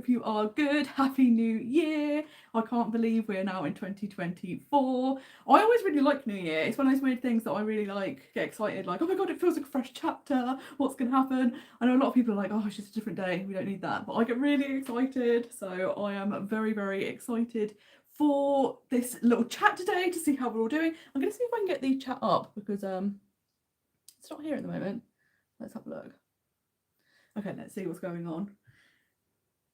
hope you are good. Happy New Year. I can't believe we're now in 2024. I always really like New Year. It's one of those weird things that I really like, get excited, like, oh my god, it feels like a fresh chapter. What's going to happen? I know a lot of people are like, oh, it's just a different day. We don't need that. But I get really excited. So I am very, very excited for this little chat today to see how we're all doing. I'm going to see if I can get the chat up because it's not here at the moment. Let's have a look. Okay, let's see what's going on.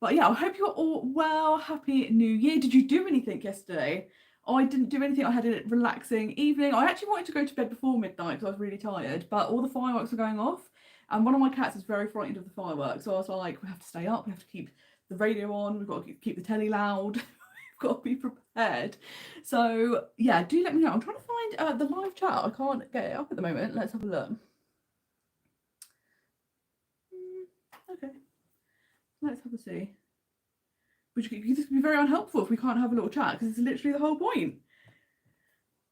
But yeah, I hope you're all well. Happy New Year. Did you do anything yesterday? I didn't do anything. I had a relaxing evening. I actually wanted to go to bed before midnight because I was really tired, but all the fireworks were going off and one of my cats is very frightened of the fireworks. So I was like, we have to stay up. We have to keep the radio on. We've got to keep the telly loud. We've got to be prepared. So yeah, do let me know. I'm trying to find the live chat. I can't get it up at the moment. Let's have a look. Okay. Let's have a see. Which could be very unhelpful if we can't have a little chat because it's literally the whole point.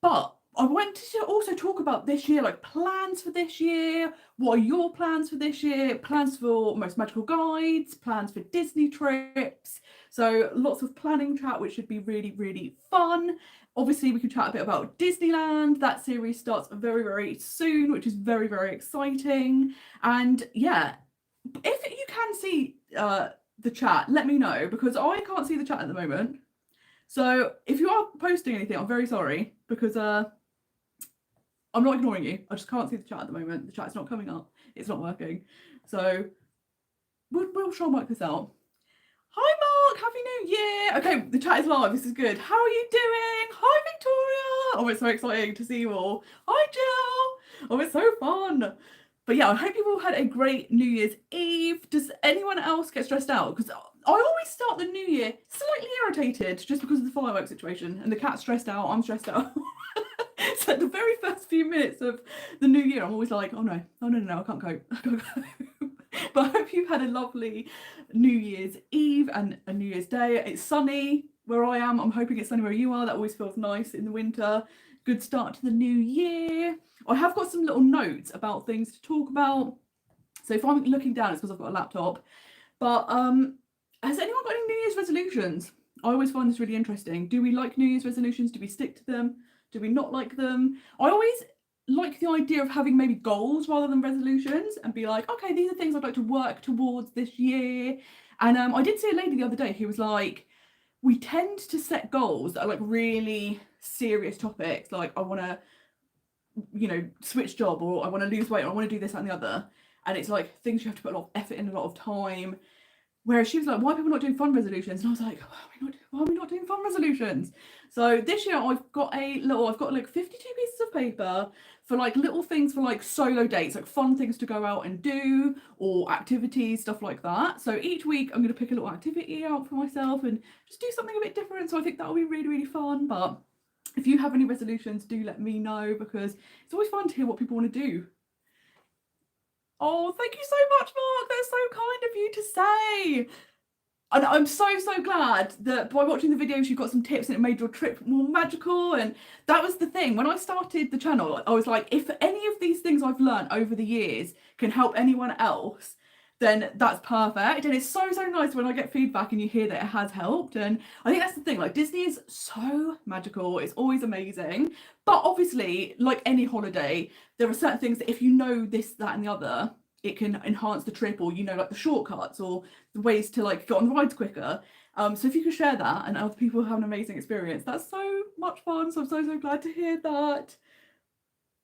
But I wanted to also talk about this year, like plans for this year. What are your plans for this year? Plans for Most Magical Guides, plans for Disney trips. So lots of planning chat, which should be really, really fun. Obviously, we can chat a bit about Disneyland. That series starts very, very soon, which is very, very exciting. And yeah, if you can see the chat, let me know because I can't see the chat at the moment. So if you are posting anything, I'm very sorry because I'm not ignoring you. I just can't see the chat at the moment. The chat's not coming up. It's not working. So we'll try and work this out. Hi Mark, Happy New Year. Okay, the chat is live. This is good. How are you doing? Hi Victoria. Oh, it's so exciting to see you all. Hi Jill. Oh, it's so fun. But yeah, I hope you all had a great New Year's Eve. Does anyone else get stressed out? Because I always start the new year slightly irritated just because of the fireworks situation. And the cat's stressed out, I'm stressed out. So the very first few minutes of the new year, I'm always like, oh no, I can't cope. I can't cope. But I hope you've had a lovely New Year's Eve and a New Year's Day. It's sunny where I am. I'm hoping it's sunny where you are. That always feels nice in the winter. Good start to the new year. I have got some little notes about things to talk about. So if I'm looking down, it's because I've got a laptop. But has anyone got any New Year's resolutions? I always find this really interesting. Do we like New Year's resolutions? Do we stick to them? Do we not like them? I always like the idea of having maybe goals rather than resolutions and be like, okay, these are things I'd like to work towards this year. And I did see a lady the other day who was like, we tend to set goals that are like really serious topics, like I want to, you know, switch job, or I want to lose weight, or I want to do this, that and the other, and it's like things you have to put a lot of effort in, a lot of time. Whereas she was like, why are people not doing fun resolutions? And I was like, why are we not doing fun resolutions? So this year I've got like 52 pieces of paper for like little things for like solo dates, like fun things to go out and do, or activities, stuff like that. So each week I'm going to pick a little activity out for myself and just do something a bit different. So I think that'll be really, really fun. But if you have any resolutions, do let me know because it's always fun to hear what people want to do. Oh, thank you so much, Mark. That's so kind of you to say. And I'm so glad that by watching the videos, you got some tips and it made your trip more magical. And that was the thing. When I started the channel, I was like, if any of these things I've learned over the years can help anyone else, then that's perfect. And it's so nice when I get feedback and you hear that it has helped. And I think that's the thing, like Disney is so magical. It's always amazing. But obviously, like any holiday, there are certain things that if you know this, that and the other, it can enhance the trip, or, you know, like the shortcuts or the ways to like get on the rides quicker. So if you could share that and other people have an amazing experience, that's so much fun. So I'm so glad to hear that.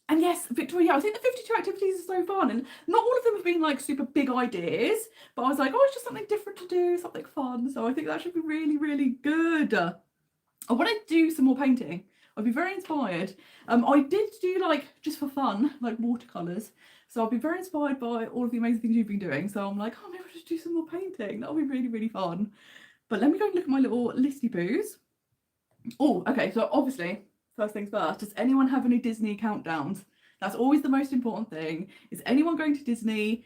And yes, Victoria, I think the 52 activities are so fun, and not all of them have been like super big ideas, but I was like, oh, it's just something different to do, something fun. So I think that should be really, really good. I want to do some more painting. I'd be very inspired. I did do like, just for fun, like watercolours. So I'll be very inspired by all of the amazing things you've been doing. So I'm like, oh, maybe I should do some more painting. That'll be really, really fun. But let me go and look at my little listy poos. Oh, okay, so obviously, first things first, does anyone have any Disney countdowns? That's always the most important thing. Is anyone going to Disney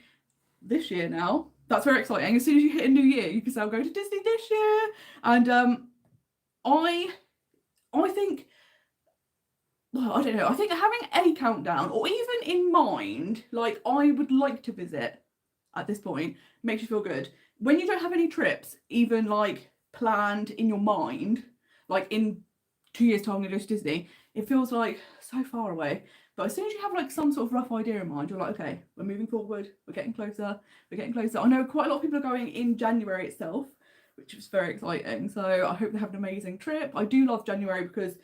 this year now? That's very exciting. As soon as you hit a new year, you can say, I'll go to Disney this year. And I think, well, I don't know, I think having a countdown, or even in mind, like I would like to visit at this point, makes you feel good. when you don't have any trips, even like planned in your mind, like in 2 years' time I'm going to go to Disney, it feels like so far away. But as soon as you have like some sort of rough idea in mind, you're like, okay, we're moving forward, we're getting closer, we're getting closer. I know quite a lot of people are going in January itself, which is very exciting. So I hope they have an amazing trip. I do love January because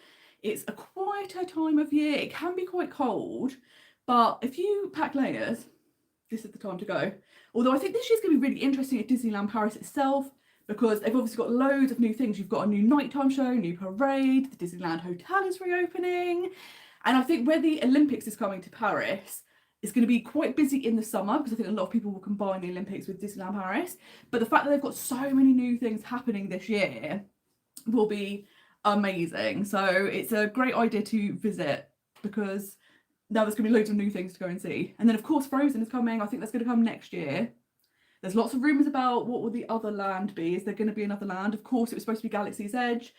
it's a quieter time of year. It can be quite cold, but if you pack layers, this is the time to go. Although I think this year's going to be really interesting at Disneyland Paris itself, because they've obviously got loads of new things. You've got a new nighttime show, new parade, the Disneyland Hotel is reopening. And I think where the Olympics is coming to Paris, it's going to be quite busy in the summer, because I think a lot of people will combine the Olympics with Disneyland Paris. But the fact that they've got so many new things happening this year will be amazing. So it's a great idea to visit, because now there's going to be loads of new things to go and see. And then of course Frozen is coming. I think that's going to come next year. There's lots of rumours about what will the other land be. Is there going to be another land? Of course, it was supposed to be Galaxy's Edge.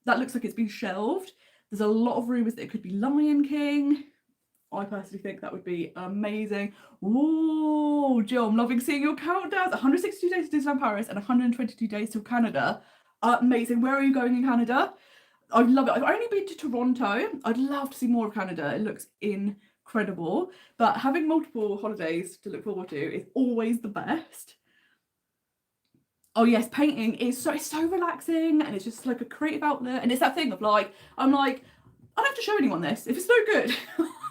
That looks like it's been shelved. There's a lot of rumours that it could be Lion King. I personally think that would be amazing. Whoa, Jill, I'm loving seeing your countdowns. 162 days to Disneyland Paris and 122 days to Canada. Amazing. Where are you going in Canada? I love it. I've only been to Toronto. I'd love to see more of Canada. It looks incredible. But having multiple holidays to look forward to is always the best. Oh yes, painting is so relaxing, and it's just like a creative outlet. And it's that thing of like, I'm like, I don't have to show anyone this. If it's no good,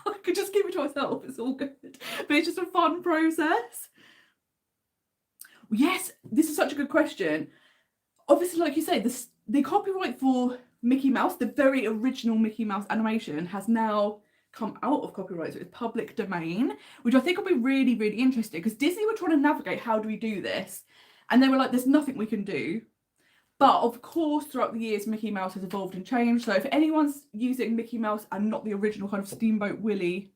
I could just keep it to myself. It's all good. But it's just a fun process. Yes, this is such a good question. Obviously, like you say, the copyright for Mickey Mouse, the very original Mickey Mouse animation, has now come out of copyright, so it's public domain, which I think will be really, really interesting, because Disney were trying to navigate, how do we do this? And they were like, there's nothing we can do. But of course, throughout the years, Mickey Mouse has evolved and changed. So if anyone's using Mickey Mouse and not the original kind of Steamboat Willie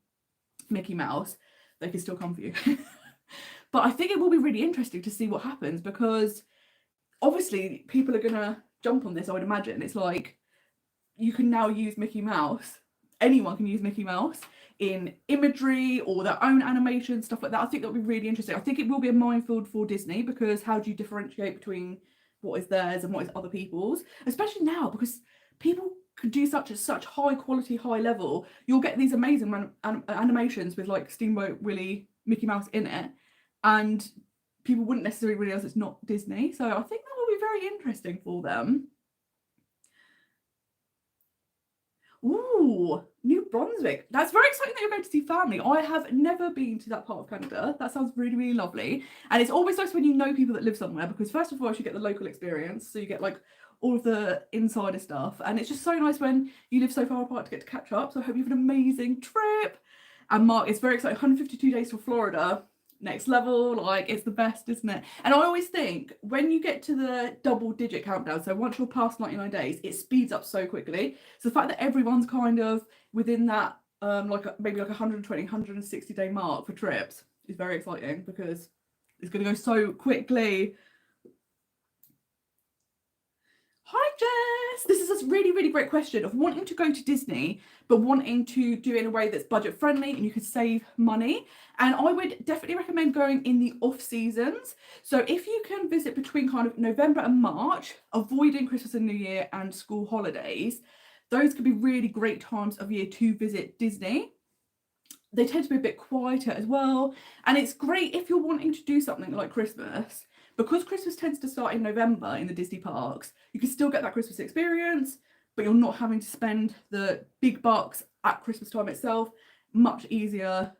Mickey Mouse, they can still come for you. But I think it will be really interesting to see what happens, because obviously people are going to jump on this, I would imagine. It's like, you can now use Mickey Mouse. Anyone can use Mickey Mouse in imagery or their own animation, stuff like that. I think that would be really interesting. I think it will be a minefield for Disney, because how do you differentiate between what is theirs and what is other people's? Especially now, because people could do such high quality, high level. You'll get these amazing animations with like Steamboat Willie, Mickey Mouse in it, and people wouldn't necessarily realize it's not Disney. So I think that will be very interesting for them. Ooh, New Brunswick. That's very exciting that you're going to see family. I have never been to that part of Canada. That sounds really, really lovely. And it's always nice when you know people that live somewhere, because first of all, you get the local experience. So you get like all of the insider stuff. And it's just so nice when you live so far apart to get to catch up. So I hope you have an amazing trip. And Mark, it's very exciting. 152 days to Florida. Next level, like, it's the best, isn't it? And I always think when you get to the double digit countdown, so once you're past 99 days, it speeds up so quickly. So the fact that everyone's kind of within that maybe like 120, 160 day mark for trips is very exciting, because it's going to go so quickly. Hi Jess, this is a really, really great question of wanting to go to Disney, but wanting to do it in a way that's budget friendly and you could save money. And I would definitely recommend going in the off seasons. So if you can visit between kind of November and March, avoiding Christmas and New Year and school holidays, those could be really great times of year to visit Disney. They tend to be a bit quieter as well. And it's great if you're wanting to do something like Christmas. Because Christmas tends to start in November in the Disney parks, you can still get that Christmas experience, but you're not having to spend the big bucks at Christmas time itself. Much easier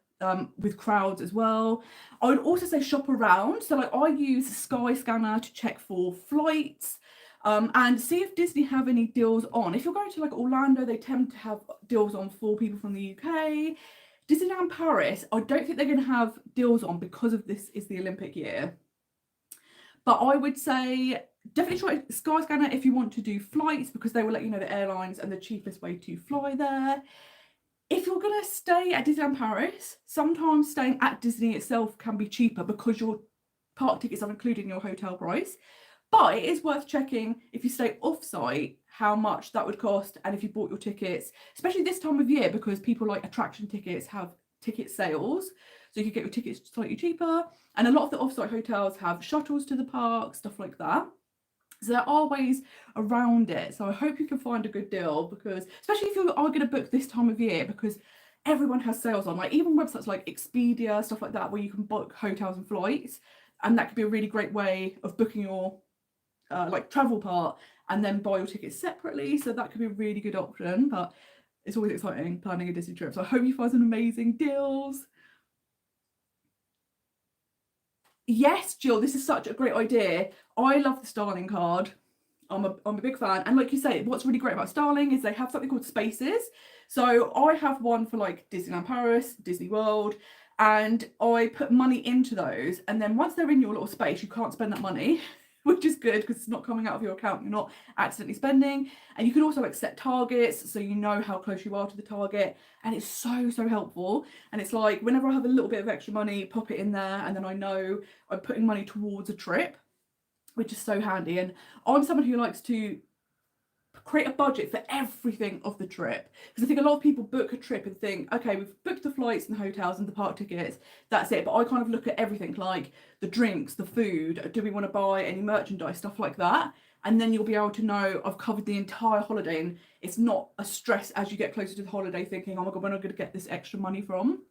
with crowds as well. I would also say shop around. So like I use Skyscanner to check for flights and see if Disney have any deals on. If you're going to like Orlando, they tend to have deals on for people from the UK. Disneyland Paris, I don't think they're going to have deals on because of this is the Olympic year. But I would say definitely try Skyscanner if you want to do flights, because they will let you know the airlines and the cheapest way to fly there. If you're going to stay at Disneyland Paris, sometimes staying at Disney itself can be cheaper because your park tickets are included in your hotel price. But it is worth checking if you stay off-site how much that would cost, and if you bought your tickets, especially this time of year, because people like attraction tickets have ticket sales. so you could get your tickets slightly cheaper. And a lot of the offsite hotels have shuttles to the park, stuff like that. So there are ways around it. So I hope you can find a good deal, because especially if you are going to book this time of year, because everyone has sales on, like even websites like Expedia, stuff like that, where you can book hotels and flights, and that could be a really great way of booking your like travel part and then buy your tickets separately. So that could be a really good option. But it's always exciting planning a Disney trip. So I hope you find some amazing deals. Yes, Jill, this is such a great idea. I love the Starling card. I'm a big fan. And like you say, what's really great about Starling is they have something called Spaces. So I have one for like Disneyland Paris, Disney World, and I put money into those. And then once they're in your little space, you can't spend that money, which is good because it's not coming out of your account. You're not accidentally spending. And you can also like set targets so you know how close you are to the target. And it's so, so helpful. And it's like whenever I have a little bit of extra money, pop it in there, and then I know I'm putting money towards a trip, which is so handy. And I'm someone who likes to create a budget for everything of the trip, because I think a lot of people book a trip and think, okay, we've booked the flights and the hotels and the park tickets, that's it. But I kind of look at everything, like the drinks, the food, do we want to buy any merchandise, stuff like that. And then you'll be able to know I've covered the entire holiday, and it's not a stress as you get closer to the holiday thinking, oh my god, when am I going to get this extra money from?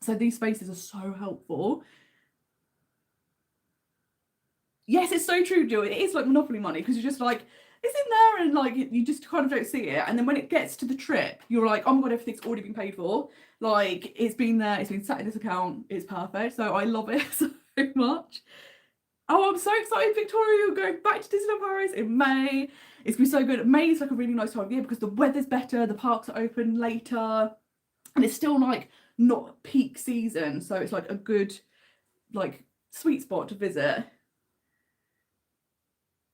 So these spaces are so helpful. Yes, it's so true, Jill. It is like Monopoly money, because you're just like, it's in there, and like you just kind of don't see it. And then when it gets to the trip, you're like, oh my god, everything's already been paid for. Like it's been there, it's been sat in this account, it's perfect. So I love it so much. Oh, I'm so excited, Victoria. You're going back to Disneyland Paris in May. It's been so good. May is like a really nice time of year because the weather's better, the parks are open later, and it's still like not peak season. So it's like a good, like, sweet spot to visit.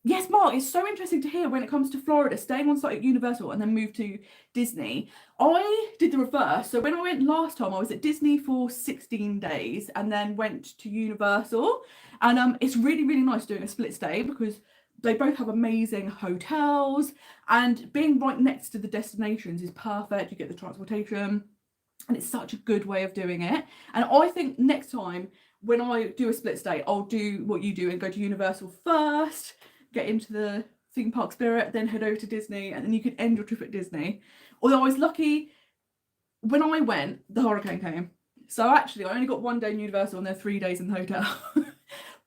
Yes, Mark, it's so interesting to hear when it comes to Florida, staying on site at Universal and then move to Disney. I did the reverse. So when I went last time, I was at Disney for 16 days and then went to Universal. And it's really, really nice doing a split stay because they both have amazing hotels, and being right next to the destinations is perfect. You get the transportation, and it's such a good way of doing it. And I think next time when I do a split stay, I'll do what you do and go to Universal first, get into the theme park spirit, then head over to Disney, and then you could end your trip at Disney. Although I was lucky, when I went, the hurricane came. So actually I only got 1 day in Universal and then 3 days in the hotel.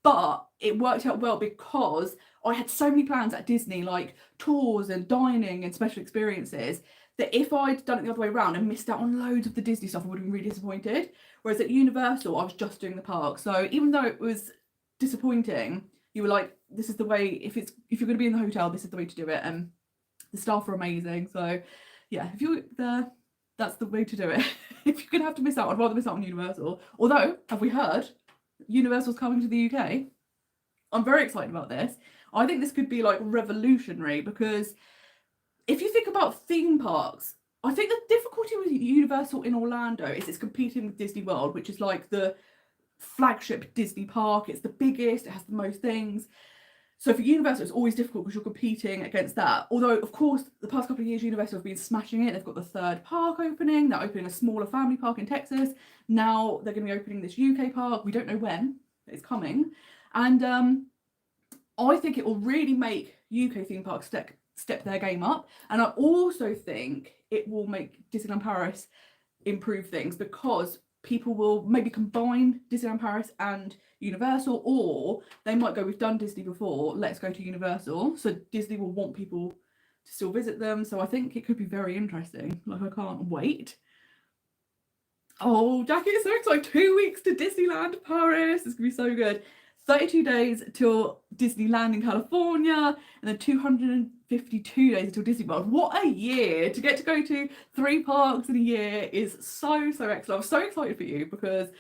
But it worked out well because I had so many plans at Disney, like tours and dining and special experiences, that if I'd done it the other way around and missed out on loads of the Disney stuff, I would have been really disappointed. Whereas at Universal, I was just doing the park. So even though it was disappointing, you were like, this is the way, if you're going to be in the hotel, this is the way to do it. And the staff are amazing. So yeah, if you're there, that's the way to do it. If you're going to have to miss out, I'd rather miss out on Universal. Although, have we heard, Universal's coming to the UK? I'm very excited about this. I think this could be like revolutionary, because if you think about theme parks, I think the difficulty with Universal in Orlando is it's competing with Disney World, which is like the flagship Disney park. It's the biggest, it has the most things. So for Universal, it's always difficult because you're competing against that. Although, of course, the past couple of years, Universal have been smashing it. They've got the 3rd park opening. They're opening a smaller family park in Texas. Now they're going to be opening this UK park. We don't know when, but it's coming. And I think it will really make UK theme parks step their game up. And I also think it will make Disneyland Paris improve things, because people will maybe combine Disneyland Paris and Universal, or they might go, we've done Disney before, let's go to Universal. So Disney will want people to still visit them. So I think it could be very interesting. Like, I can't wait. Oh, Jackie is so excited. 2 weeks to Disneyland Paris. It's gonna be so good. 32 days till Disneyland in California, and then 252 days until Disney World. What a year! To get to go to 3 parks in a year is so, so excellent. I'm so excited for you, because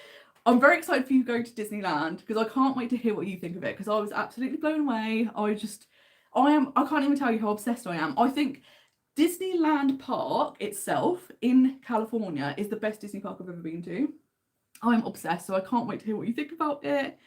I'm very excited for you going to Disneyland, because I can't wait to hear what you think of it, because I was absolutely blown away. I can't even tell you how obsessed I am. I think Disneyland Park itself in California is the best Disney park I've ever been to. I'm obsessed, so I can't wait to hear what you think about it.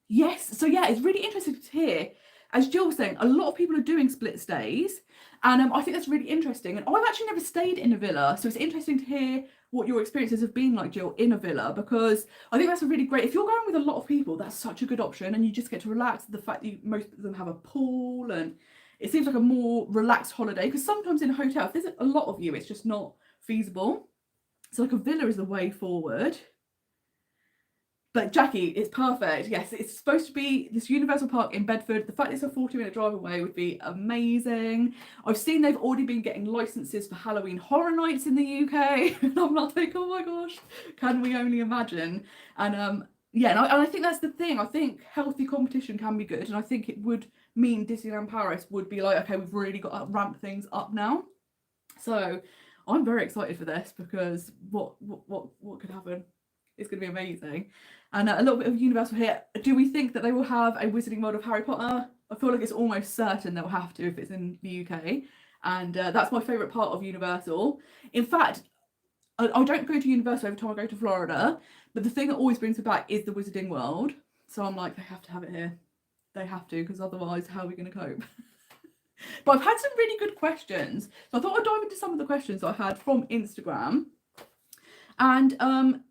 Yes, so yeah, it's really interesting to hear. As Jill was saying, a lot of people are doing split stays, And I think that's really interesting. And I've actually never stayed in a villa, so it's interesting to hear what your experiences have been like, Jill, in a villa, because I think that's a really great, if you're going with a lot of people, that's such a good option, and you just get to relax. The fact that most of them have a pool, and it seems like a more relaxed holiday, because sometimes in a hotel, if there's a lot of you, it's just not feasible. So like a villa is the way forward. But Jackie, it's perfect. Yes, it's supposed to be this Universal Park in Bedford. The fact it's a 40-minute drive away would be amazing. I've seen they've already been getting licenses for Halloween Horror Nights in the UK. And I'm like, oh my gosh, can we only imagine? And yeah, and I think that's the thing. I think healthy competition can be good. And I think it would mean Disneyland Paris would be like, okay, we've really got to ramp things up now. So I'm very excited for this, because what could happen? It's going to be amazing. And a little bit of Universal here. Do we think that they will have a Wizarding World of Harry Potter? I feel like it's almost certain they'll have to if it's in the UK. And that's my favourite part of Universal. In fact, I don't go to Universal every time I go to Florida, but the thing that always brings me back is the Wizarding World. So I'm like, they have to have it here. They have to, because otherwise, how are we going to cope? But I've had some really good questions. So I thought I'd dive into some of the questions I had from Instagram. And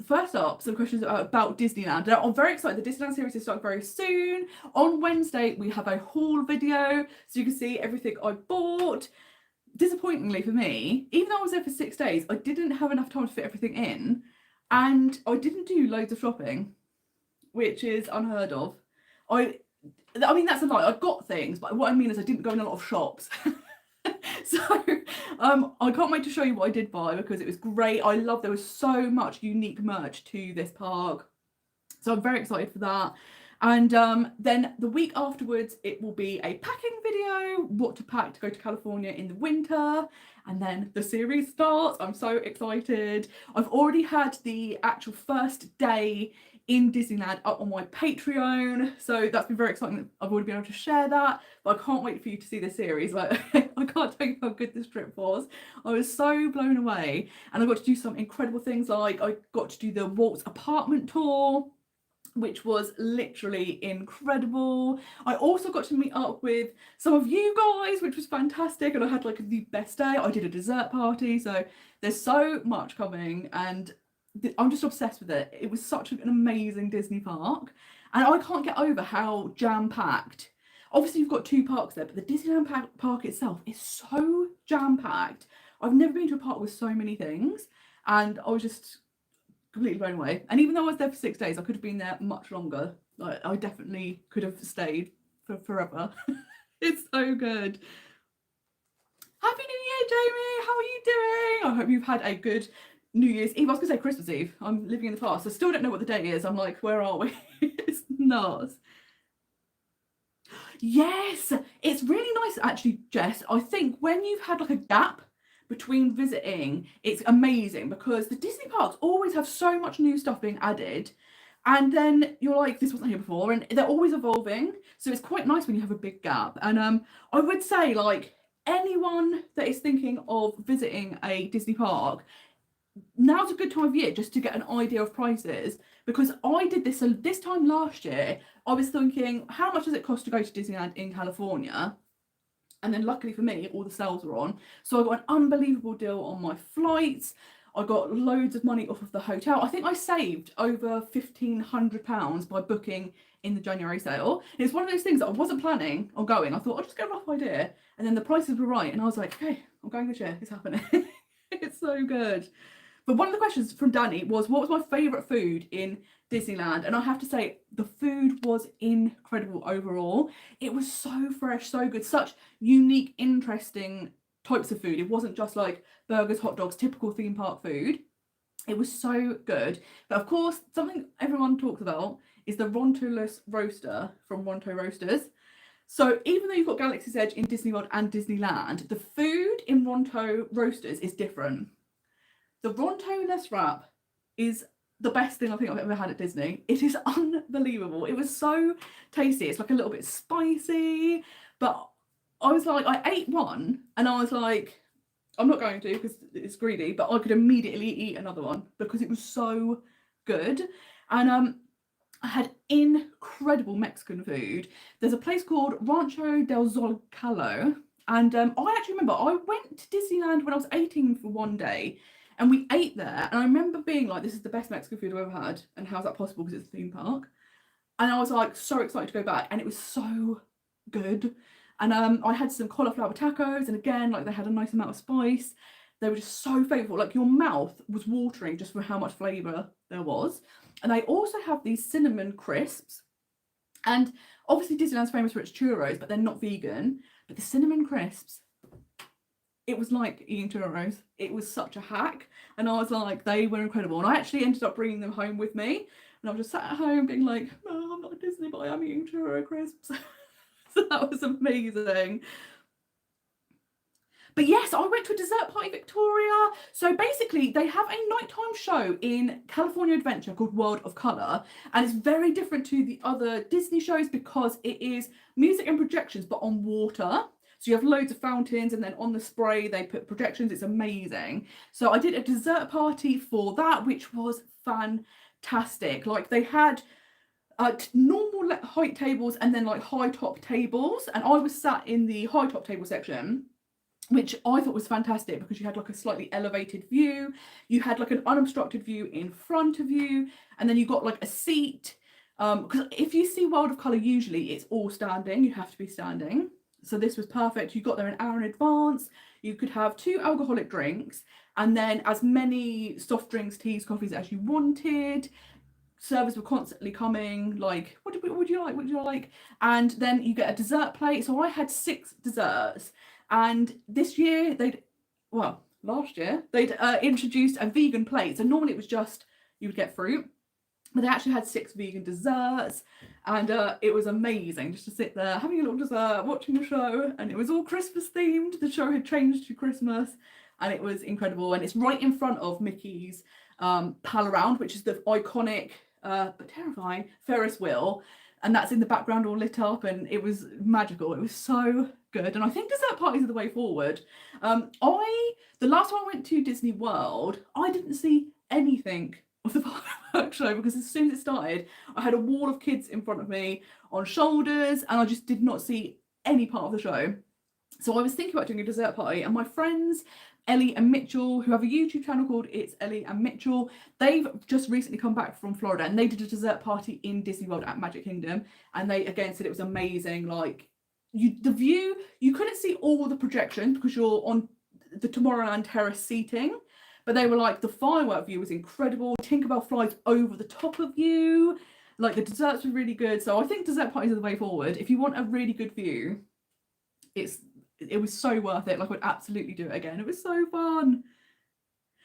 first up, some questions about Disneyland. Now, I'm very excited. The Disneyland series is starting very soon. On Wednesday, we have a haul video, so you can see everything I bought. Disappointingly for me, even though I was there for 6 days, I didn't have enough time to fit everything in, and I didn't do loads of shopping, which is unheard of. I mean, that's a lie. I got things, but what I mean is I didn't go in a lot of shops. So I can't wait to show you what I did buy, because it was great. I love, there was so much unique merch to this park, so I'm very excited for that. And then the week afterwards, it will be a packing video, what to pack to go to California in the winter, and then the series starts. I'm so excited. I've already had the actual first day in Disneyland up on my Patreon, so that's been very exciting. I've already been able to share that, but I can't wait for you to see the series. Like, I can't tell you how good this trip was. I was so blown away, and I got to do some incredible things. Like, I got to do the Walt's apartment tour, which was literally incredible. I also got to meet up with some of you guys, which was fantastic, and I had like the best day. I did a dessert party, so there's so much coming, and I'm just obsessed with it. It was such an amazing Disney park, and I can't get over how jam-packed. Obviously, you've got 2 parks there, but the Disneyland park itself is so jam-packed. I've never been to a park with so many things, and I was just completely blown away. And even though I was there for 6 days, I could have been there much longer. Like, I definitely could have stayed for forever. It's so good. Happy New Year, Jamie. How are you doing? I hope you've had a good New Year's Eve. I was going to say Christmas Eve. I'm living in the past. I still don't know what the day is. I'm like, where are we? It's nuts. Yes, it's really nice actually, Jess. I think when you've had like a gap between visiting, it's amazing, because the Disney parks always have so much new stuff being added, and then you're like, this wasn't here before, and they're always evolving, so it's quite nice when you have a big gap. And I would say, like, anyone that is thinking of visiting a Disney park, now's a good time of year just to get an idea of prices, because I did this time last year. I was thinking, how much does it cost to go to Disneyland in California? And then luckily for me, all the sales were on, so I got an unbelievable deal on my flights. I got loads of money off of the hotel. I think I saved over £1,500 by booking in the January sale. And it's one of those things that I wasn't planning on going. I thought I'll just get a rough idea, and then the prices were right, and I was like, okay, I'm going this year. It's happening. It's so good. But one of the questions from Danny was, what was my favourite food in Disneyland? And I have to say, the food was incredible overall. It was so fresh, so good, such unique, interesting types of food. It wasn't just like burgers, hot dogs, typical theme park food. It was so good. But of course, something everyone talks about is the Ronto-less roaster from Ronto Roasters. So even though you've got Galaxy's Edge in Disney World and Disneyland, the food in Ronto Roasters is different. The Ronto-less wrap is the best thing I think I've ever had at Disney. It is unbelievable. It was so tasty. It's like a little bit spicy, but I was like, I ate one and I was like, I'm not going to because it's greedy, but I could immediately eat another one because it was so good. And I had incredible Mexican food. There's a place called Rancho del Zocalo, And I actually remember I went to Disneyland when I was 18 for one day, and we ate there. And I remember being like, this is the best Mexican food I've ever had. And how's that possible? Because it's a theme park. And I was like so excited to go back, and it was so good. And I had some cauliflower tacos, and again, like, they had a nice amount of spice. They were just so flavorful. Like, your mouth was watering just for how much flavor there was. And they also have these cinnamon crisps. And obviously Disneyland's famous for its churros, but they're not vegan. But the cinnamon crisps, it was like eating churros. It was such a hack. And I was like, they were incredible. And I actually ended up bringing them home with me. And I was just sat at home being like, oh, I'm not a Disney boy, I'm eating churro crisps. So that was amazing. But yes, I went to a dessert party Victoria. So basically, they have a nighttime show in California Adventure called World of Colour. And it's very different to the other Disney shows because it is music and projections, but on water. So you have loads of fountains, and then on the spray, they put projections. It's amazing. So I did a dessert party for that, which was fantastic. Like, they had normal height tables and then like high top tables. And I was sat in the high top table section, which I thought was fantastic because you had like a slightly elevated view, you had like an unobstructed view in front of you, and then you got like a seat. Because if you see World of Colour, usually it's all standing, you have to be standing. So this was perfect. You got there an hour in advance. You could have 2 alcoholic drinks and then as many soft drinks, teas, coffees as you wanted. Servers were constantly coming, like, what would you like? What would you like? And then you get a dessert plate. So I had 6 desserts. And this year last year they'd introduced a vegan plate. So normally it was just, you would get fruit, but they actually had 6 vegan desserts, and it was amazing just to sit there having a little dessert, watching the show, and it was all Christmas themed. The show had changed to Christmas, and it was incredible. And it's right in front of Mickey's Pal Around, which is the iconic but terrifying Ferris wheel, and that's in the background all lit up, and it was magical. It was so good. And I think dessert parties are the way forward. The last time I went to Disney World, I didn't see anything of the fireworks show because as soon as it started, I had a wall of kids in front of me on shoulders, and I just did not see any part of the show. So I was thinking about doing a dessert party, and my friends Ellie and Mitchell, who have a YouTube channel called It's Ellie and Mitchell, they've just recently come back from Florida, and they did a dessert party in Disney World at Magic Kingdom, and they again said it was amazing. Like, the view, you couldn't see all the projections because you're on the Tomorrowland Terrace seating, but they were like, the firework view was incredible. Tinkerbell flies over the top of you. Like, the desserts were really good. So I think dessert parties are the way forward. If you want a really good view, it was so worth it. Like, I would absolutely do it again. It was so fun.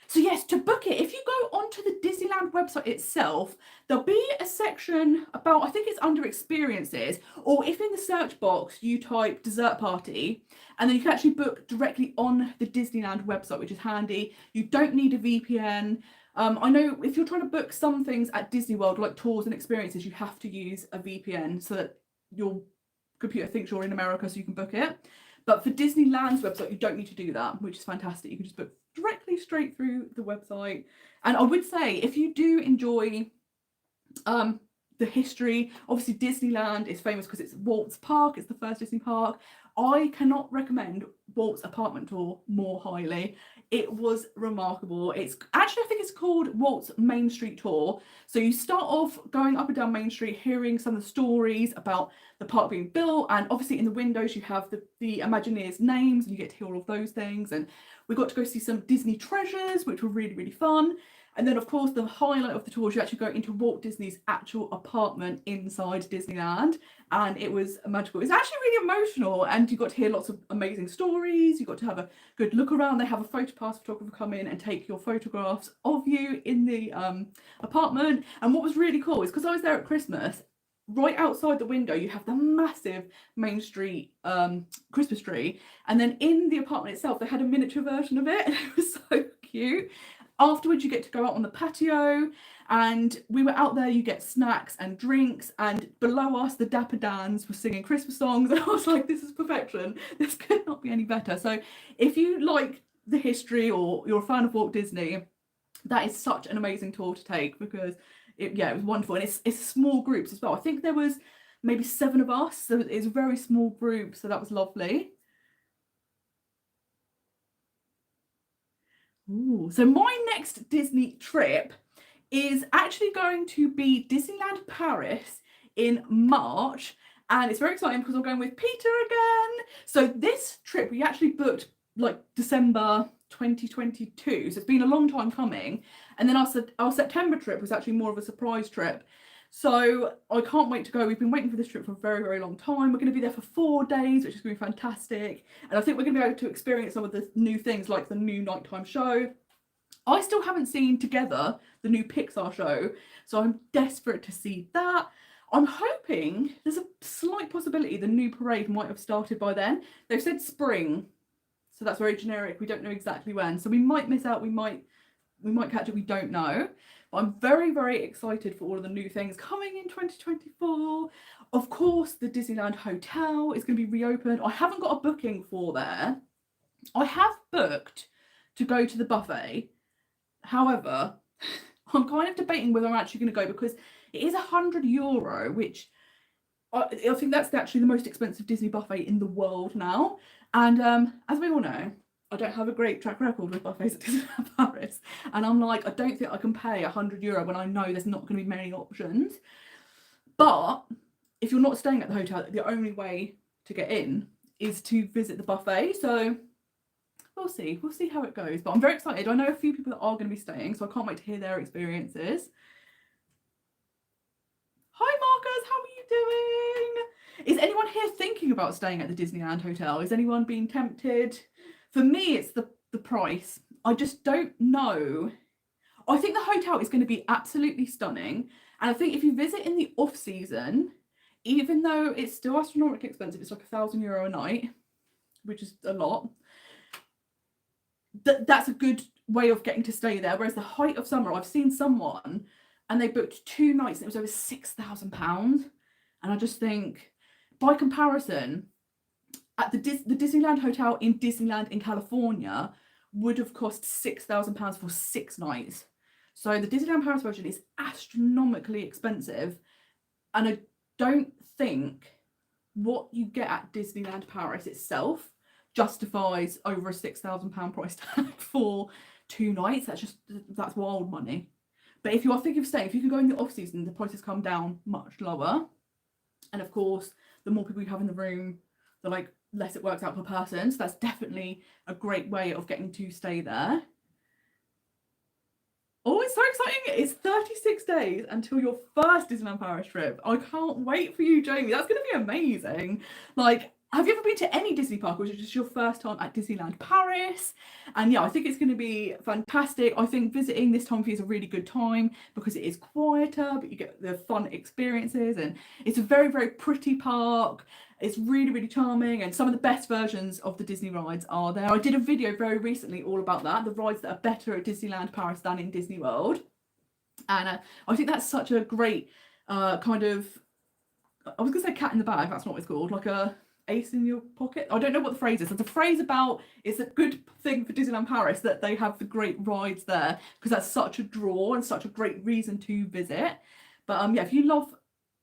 So yes, to book it, if you go onto the Disneyland website itself, there'll be a section about, I think it's under experiences, or if in the search box you type dessert party, and then you can actually book directly on the Disneyland website, which is handy. You don't need a VPN. I know if you're trying to book some things at Disney World, like tours and experiences, you have to use a VPN so that your computer thinks you're in America so you can book it. But for Disneyland's website, you don't need to do that, which is fantastic. You can just book directly straight through the website. And I would say, if you do enjoy the history, obviously Disneyland is famous because it's Walt's Park, it's the first Disney park. I cannot recommend Walt's apartment tour more highly. It was remarkable. It's actually, I think it's called Walt's Main Street Tour. So you start off going up and down Main Street, hearing some of the stories about the park being built, and obviously in the windows you have the Imagineers' names, and you get to hear all of those things. And we got to go see some Disney treasures, which were really, really fun. And then, of course, the highlight of the tour is you actually go into Walt Disney's actual apartment inside Disneyland, and it was magical. It's actually really emotional, and you got to hear lots of amazing stories. You got to have a good look around. They have a photopass photographer come in and take your photographs of you in the apartment. And what was really cool is, because I was there at Christmas, right outside the window you have the massive Main Street Christmas tree, and then in the apartment itself they had a miniature version of it, and it was so cute. Afterwards you get to go out on the patio, and we were out there. You get snacks and drinks, and below us the Dapper Dans were singing Christmas songs, and I was like, this is perfection. This could not be any better. So if you like the history or you're a fan of Walt Disney, that is such an amazing tour to take, because it was wonderful. And it's small groups as well. I think there was maybe 7 of us, so it's a very small group, so that was lovely. Ooh, so my next Disney trip is actually going to be Disneyland Paris in March, and it's very exciting because I'm going with Peter again. So this trip we actually booked like December 2022, so it's been a long time coming. And then our September trip was actually more of a surprise trip. So I can't wait to go. We've been waiting for this trip for a very, very long time. We're going to be there for 4 days, which is going to be fantastic. And I think we're going to be able to experience some of the new things like the new nighttime show. I still haven't seen Together, the new Pixar show, so I'm desperate to see that. I'm hoping there's a slight possibility the new parade might have started by then. They've said spring, so that's very generic. We don't know exactly when, so we might miss out. We might catch it. We don't know. But I'm very, very excited for all of the new things coming in 2024. Of course, the Disneyland Hotel is going to be reopened. I haven't got a booking for there. I have booked to go to the buffet. However, I'm kind of debating whether I'm actually going to go because it is €100, which I think that's actually the most expensive Disney buffet in the world now. And as we all know, I don't have a great track record with buffets at Disneyland Paris. And I'm like, I don't think I can pay €100 when I know there's not going to be many options. But if you're not staying at the hotel, the only way to get in is to visit the buffet. So we'll see how it goes, but I'm very excited. I know a few people that are going to be staying, so I can't wait to hear their experiences. Hi Marcus, how are you doing? Is anyone here thinking about staying at the Disneyland Hotel? Is anyone being tempted? For me, it's the price. I just don't know. I think the hotel is going to be absolutely stunning, and I think if you visit in the off season, even though it's still astronomically expensive, it's like €1,000 a night, which is a lot. That's a good way of getting to stay there. Whereas the height of summer, I've seen someone and they booked 2 nights and it was over £6,000. And I just think, by comparison, at the Disneyland Hotel in Disneyland in California would have cost £6,000 for 6 nights. So the Disneyland Paris version is astronomically expensive, and I don't think what you get at Disneyland Paris itself justifies over a £6,000 price tag for 2 nights. That's wild money. But if you are thinking of staying, if you can go in the off season, the prices come down much lower. And of course, the more people you have in the room, the less it works out per person. So that's definitely a great way of getting to stay there. Oh, it's so exciting. It's 36 days until your first Disneyland Paris trip. I can't wait for you, Jamie. That's going to be amazing. Have you ever been to any Disney park, or is it just your first time at Disneyland Paris? And yeah, I think it's going to be fantastic. I think visiting this time of year is a really good time because it is quieter, but you get the fun experiences, and it's a very, very pretty park. It's really, really charming, and some of the best versions of the Disney rides are there. I did a video very recently all about that, the rides that are better at Disneyland Paris than in Disney World. And I think that's such a great kind of, I was going to say cat in the bag, that's not what it's called, like a ace in your pocket. I don't know what the phrase is. There's a phrase about it's a good thing for Disneyland Paris that they have the great rides there, because that's such a draw and such a great reason to visit. But yeah, if you love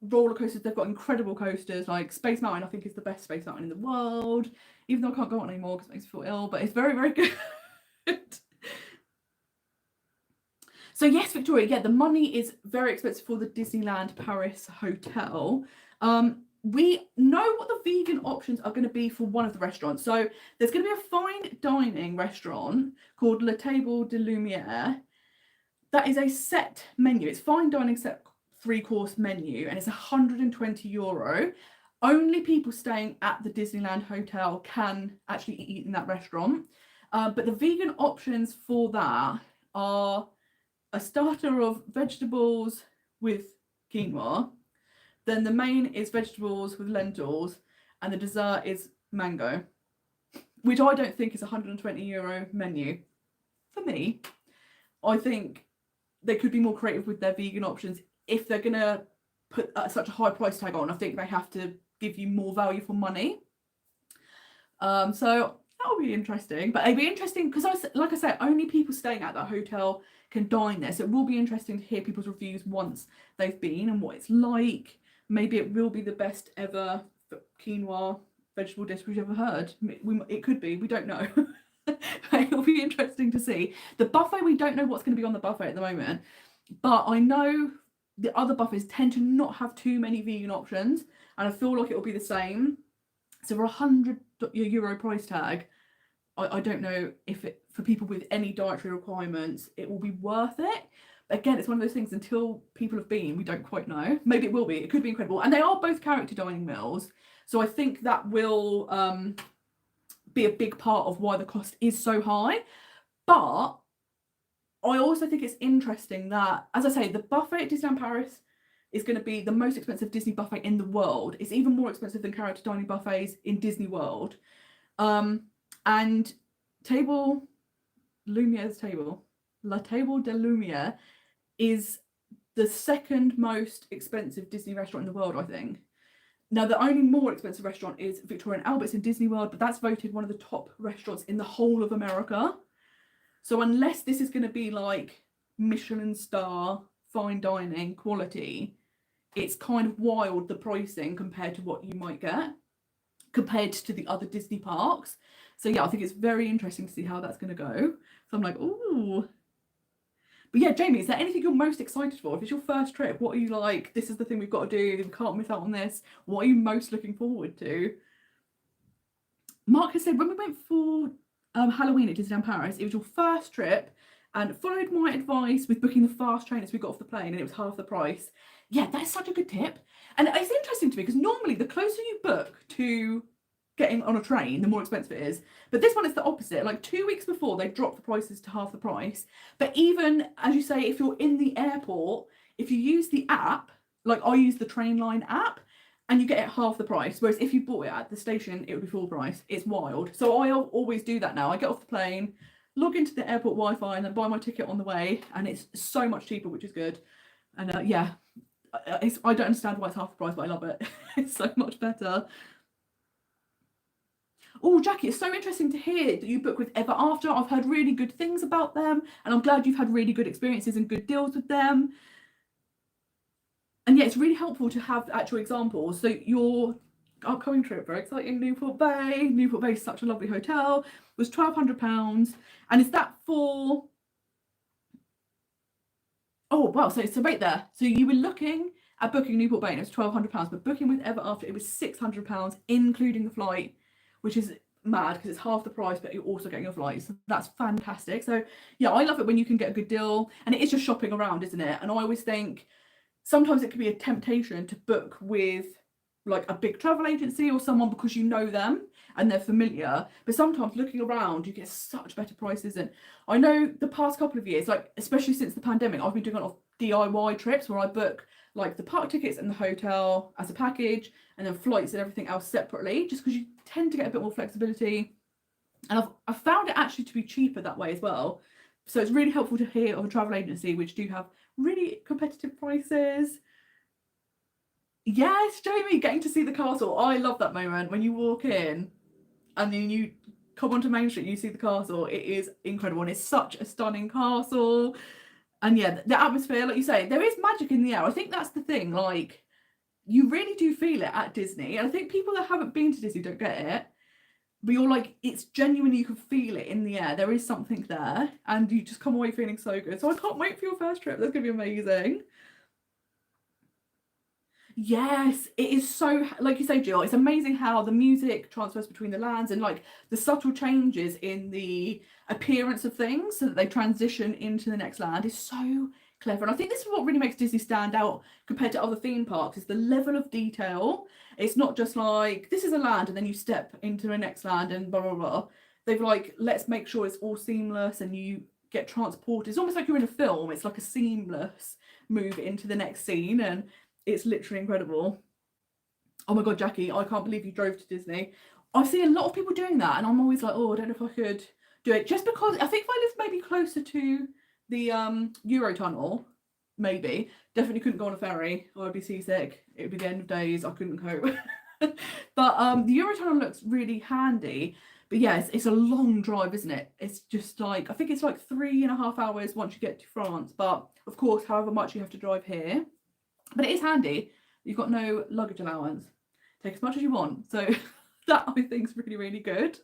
roller coasters, they've got incredible coasters. Like Space Mountain, I think, is the best Space Mountain in the world, even though I can't go on anymore because it makes me feel ill, but it's very, very good. So yes, Victoria, yeah, the money is very expensive for the Disneyland Paris hotel. We know what the vegan options are going to be for one of the restaurants. So there's going to be a fine dining restaurant called La Table de Lumiere. That is a set menu. It's fine dining set 3-course menu, and it's €120. Only people staying at the Disneyland Hotel can actually eat in that restaurant. But the vegan options for that are a starter of vegetables with quinoa. Then the main is vegetables with lentils, and the dessert is mango, which I don't think is a €120 menu. For me, I think they could be more creative with their vegan options. If they're going to put such a high price tag on, I think they have to give you more value for money. So that will be interesting. But it'll be interesting because, like I said, only people staying at that hotel can dine there. So it will be interesting to hear people's reviews once they've been and what it's like. Maybe it will be the best ever quinoa vegetable dish we've ever heard. It could be. We don't know. It'll be interesting to see. The buffet, we don't know what's going to be on the buffet at the moment, but I know the other buffets tend to not have too many vegan options, and I feel like it'll be the same. So for €100 price tag, I don't know if it, for people with any dietary requirements, it will be worth it. Again, it's one of those things, until people have been, we don't quite know. Maybe it will be. It could be incredible. And they are both character dining meals. So I think that will be a big part of why the cost is so high. But I also think it's interesting that, as I say, the buffet at Disneyland Paris is going to be the most expensive Disney buffet in the world. It's even more expensive than character dining buffets in Disney World. And Table Lumiere's table, La Table de Lumiere, is the second most expensive Disney restaurant in the world, I think. Now, the only more expensive restaurant is Victoria and Albert's in Disney World, but that's voted one of the top restaurants in the whole of America. So unless this is going to be like Michelin star fine dining quality, it's kind of wild, the pricing compared to what you might get compared to the other Disney parks. So yeah, I think it's very interesting to see how that's going to go. So I'm like, ooh. But yeah, Jamie, is there anything you're most excited for? If it's your first trip, what are you like, this is the thing we've got to do, we can't miss out on this? What are you most looking forward to? Mark has said, when we went for Halloween at Disneyland Paris, it was your first trip and followed my advice with booking the fast train as we got off the plane, and it was half the price. Yeah, that's such a good tip. And it's interesting to me because normally the closer you book to getting on a train, the more expensive it is. But this one is the opposite. Like 2 weeks before, they drop the prices to half the price. But even, as you say, if you're in the airport, if you use the app, like I use the Trainline app, and you get it half the price. Whereas if you bought it at the station, it would be full price. It's wild. So I always do that now. I get off the plane, log into the airport Wi-Fi, and then buy my ticket on the way. And it's so much cheaper, which is good. And yeah, I don't understand why it's half the price, but I love it. It's so much better. Oh, Jackie, it's so interesting to hear that you book with Ever After. I've heard really good things about them, and I'm glad you've had really good experiences and good deals with them. And yeah, it's really helpful to have actual examples. So your upcoming trip, very exciting, Newport Bay. Newport Bay is such a lovely hotel. Was £1,200. And is that for... Oh, wow. So right there. So you were looking at booking Newport Bay and it was £1,200, but booking with Ever After, it was £600, including the flight, which is mad because it's half the price, but you're also getting your flights. So that's fantastic. So yeah, I love it when you can get a good deal, and it is just shopping around, isn't it? And I always think sometimes it can be a temptation to book with like a big travel agency or someone because you know them and they're familiar, but sometimes looking around you get such better prices. And I know the past couple of years, like especially since the pandemic, I've been doing a lot of DIY trips where I book like the park tickets and the hotel as a package, and then flights and everything else separately, just because you tend to get a bit more flexibility. And I've found it actually to be cheaper that way as well. So it's really helpful to hear of a travel agency which do have really competitive prices. Yes, Jamie, getting to see the castle. I love that moment when you walk in and then you come onto Main Street and you see the castle. It is incredible, and it's such a stunning castle. And yeah, the atmosphere, like you say, there is magic in the air. I think that's the thing, like you really do feel it at Disney. And I think people that haven't been to Disney don't get it, but you're like, it's genuinely, you can feel it in the air. There is something there, and you just come away feeling so good. So I can't wait for your first trip. That's gonna be amazing. Yes, it is so, like you say, Jill, it's amazing how the music transfers between the lands and like the subtle changes in the appearance of things so that they transition into the next land is so clever. And I think this is what really makes Disney stand out compared to other theme parks, is the level of detail. It's not just like, this is a land and then you step into the next land and blah, blah, blah. They've like, let's make sure it's all seamless and you get transported. It's almost like you're in a film. It's like a seamless move into the next scene, and it's literally incredible. Oh my god, Jackie, I can't believe you drove to Disney. I see a lot of people doing that, and I'm always like, oh, I don't know if I could do it, just because I think if I lived maybe closer to the Eurotunnel, maybe definitely couldn't go on a ferry. I'd be seasick. It would be the end of days. I couldn't cope. But the Eurotunnel looks really handy. But yeah, it's a long drive, isn't it? It's just like, I think it's like 3.5 hours once you get to France, but of course however much you have to drive here. But it is handy. You've got no luggage allowance. Take as much as you want. So that I think is really, really good.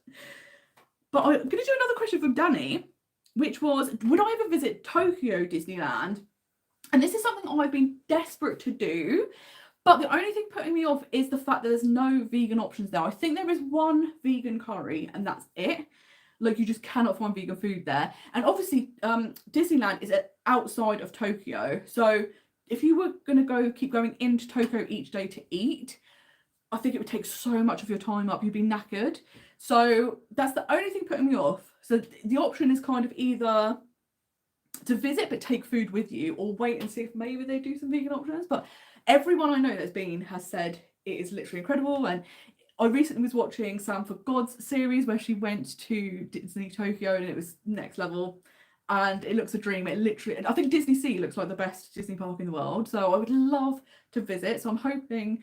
But I'm going to do another question from Danny, which was, would I ever visit Tokyo Disneyland? And this is something I've been desperate to do, but the only thing putting me off is the fact that there's no vegan options there. I think there is one vegan curry and that's it. Like, you just cannot find vegan food there. And obviously, Disneyland is outside of Tokyo. So if you were going to keep going into Tokyo each day to eat, I think it would take so much of your time up. You'd be knackered. So that's the only thing putting me off. So the option is kind of either to visit but take food with you, or wait and see if maybe they do some vegan options. But everyone I know that's been has said it is literally incredible. And I recently was watching Sam for God's series where she went to Disney Tokyo, and it was next level. And it looks a dream. It literally, I think Disney Sea looks like the best Disney park in the world. So I would love to visit. So I'm hoping,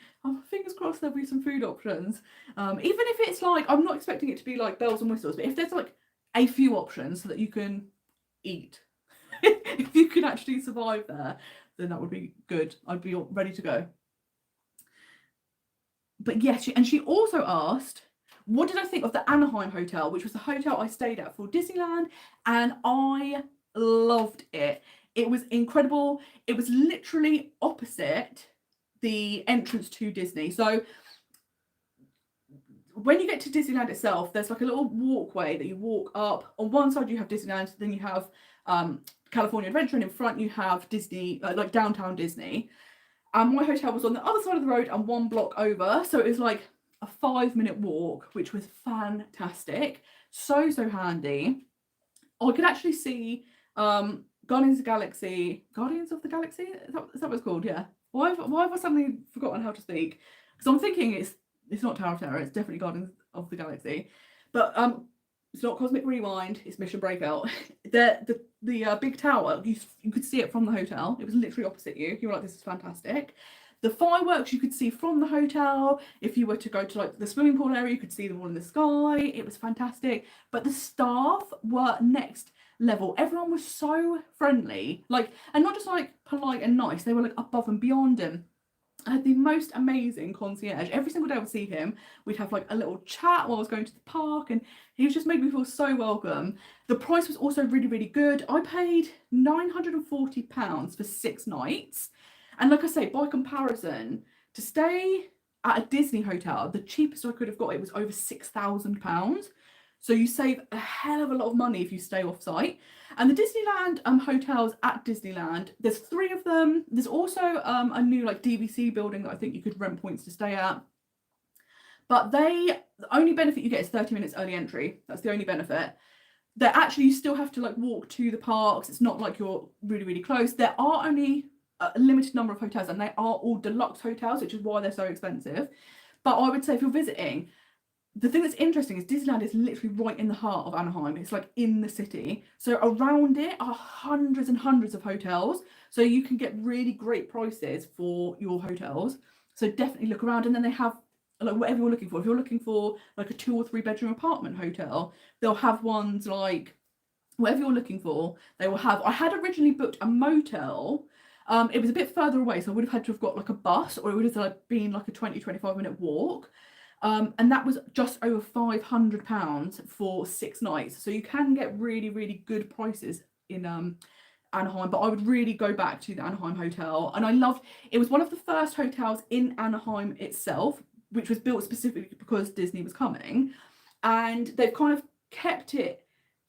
fingers crossed, there'll be some food options. Even if it's like, I'm not expecting it to be like bells and whistles, but if there's like a few options so that you can eat, if you can actually survive there, then that would be good. I'd be ready to go. But yes, she also asked, what did I think of the Anaheim hotel, which was the hotel I stayed at for Disneyland, and I loved it. It was incredible. It was literally opposite the entrance to Disney. So when you get to Disneyland itself, there's like a little walkway that you walk up. On one side you have Disneyland, then you have California Adventure, and in front you have Disney, like downtown Disney. And my hotel was on the other side of the road and one block over, so it was like a 5-minute walk, which was fantastic. So handy. I could actually see Guardians of the Galaxy. Is that what it's called? Yeah. Why have I suddenly forgotten how to speak? Because I'm thinking it's not Tower of Terror. It's definitely Guardians of the Galaxy. But it's not Cosmic Rewind. It's Mission Breakout. The big tower. You could see it from the hotel. It was literally opposite you. You were like, this is fantastic. The fireworks you could see from the hotel. If you were to go to like the swimming pool area, you could see them all in the sky. It was fantastic. But the staff were next level. Everyone was so friendly, like, and not just like polite and nice. They were like above and beyond. And I had the most amazing concierge. Every single day I would see him. We'd have like a little chat while I was going to the park, and he just made me feel so welcome. The price was also really, really good. I paid £940 for 6 nights. And like I say, by comparison, to stay at a Disney hotel, the cheapest I could have got, it was over £6,000. So you save a hell of a lot of money if you stay off site. And the Disneyland hotels at Disneyland, there's 3 of them. There's also a new like DVC building that I think you could rent points to stay at. But the only benefit you get is 30 minutes early entry. That's the only benefit. They're actually, you still have to like walk to the parks. It's not like you're really, really close. There are only a limited number of hotels, and they are all deluxe hotels, which is why they're so expensive. But I would say if you're visiting, the thing that's interesting is Disneyland is literally right in the heart of Anaheim. It's like in the city. So around it are hundreds and hundreds of hotels. So you can get really great prices for your hotels. So definitely look around. And then they have like whatever you're looking for. If you're looking for like a 2 or 3 bedroom apartment hotel, they'll have ones like whatever you're looking for. They will have. I had originally booked a motel. It was a bit further away, so I would have had to have got like a bus, or it would have like been like a 20-25 minute walk. And that was just over £500 for 6 nights. So you can get really, really good prices in Anaheim. But I would really go back to the Anaheim hotel. And I loved, it was one of the first hotels in Anaheim itself, which was built specifically because Disney was coming. And they've kind of kept it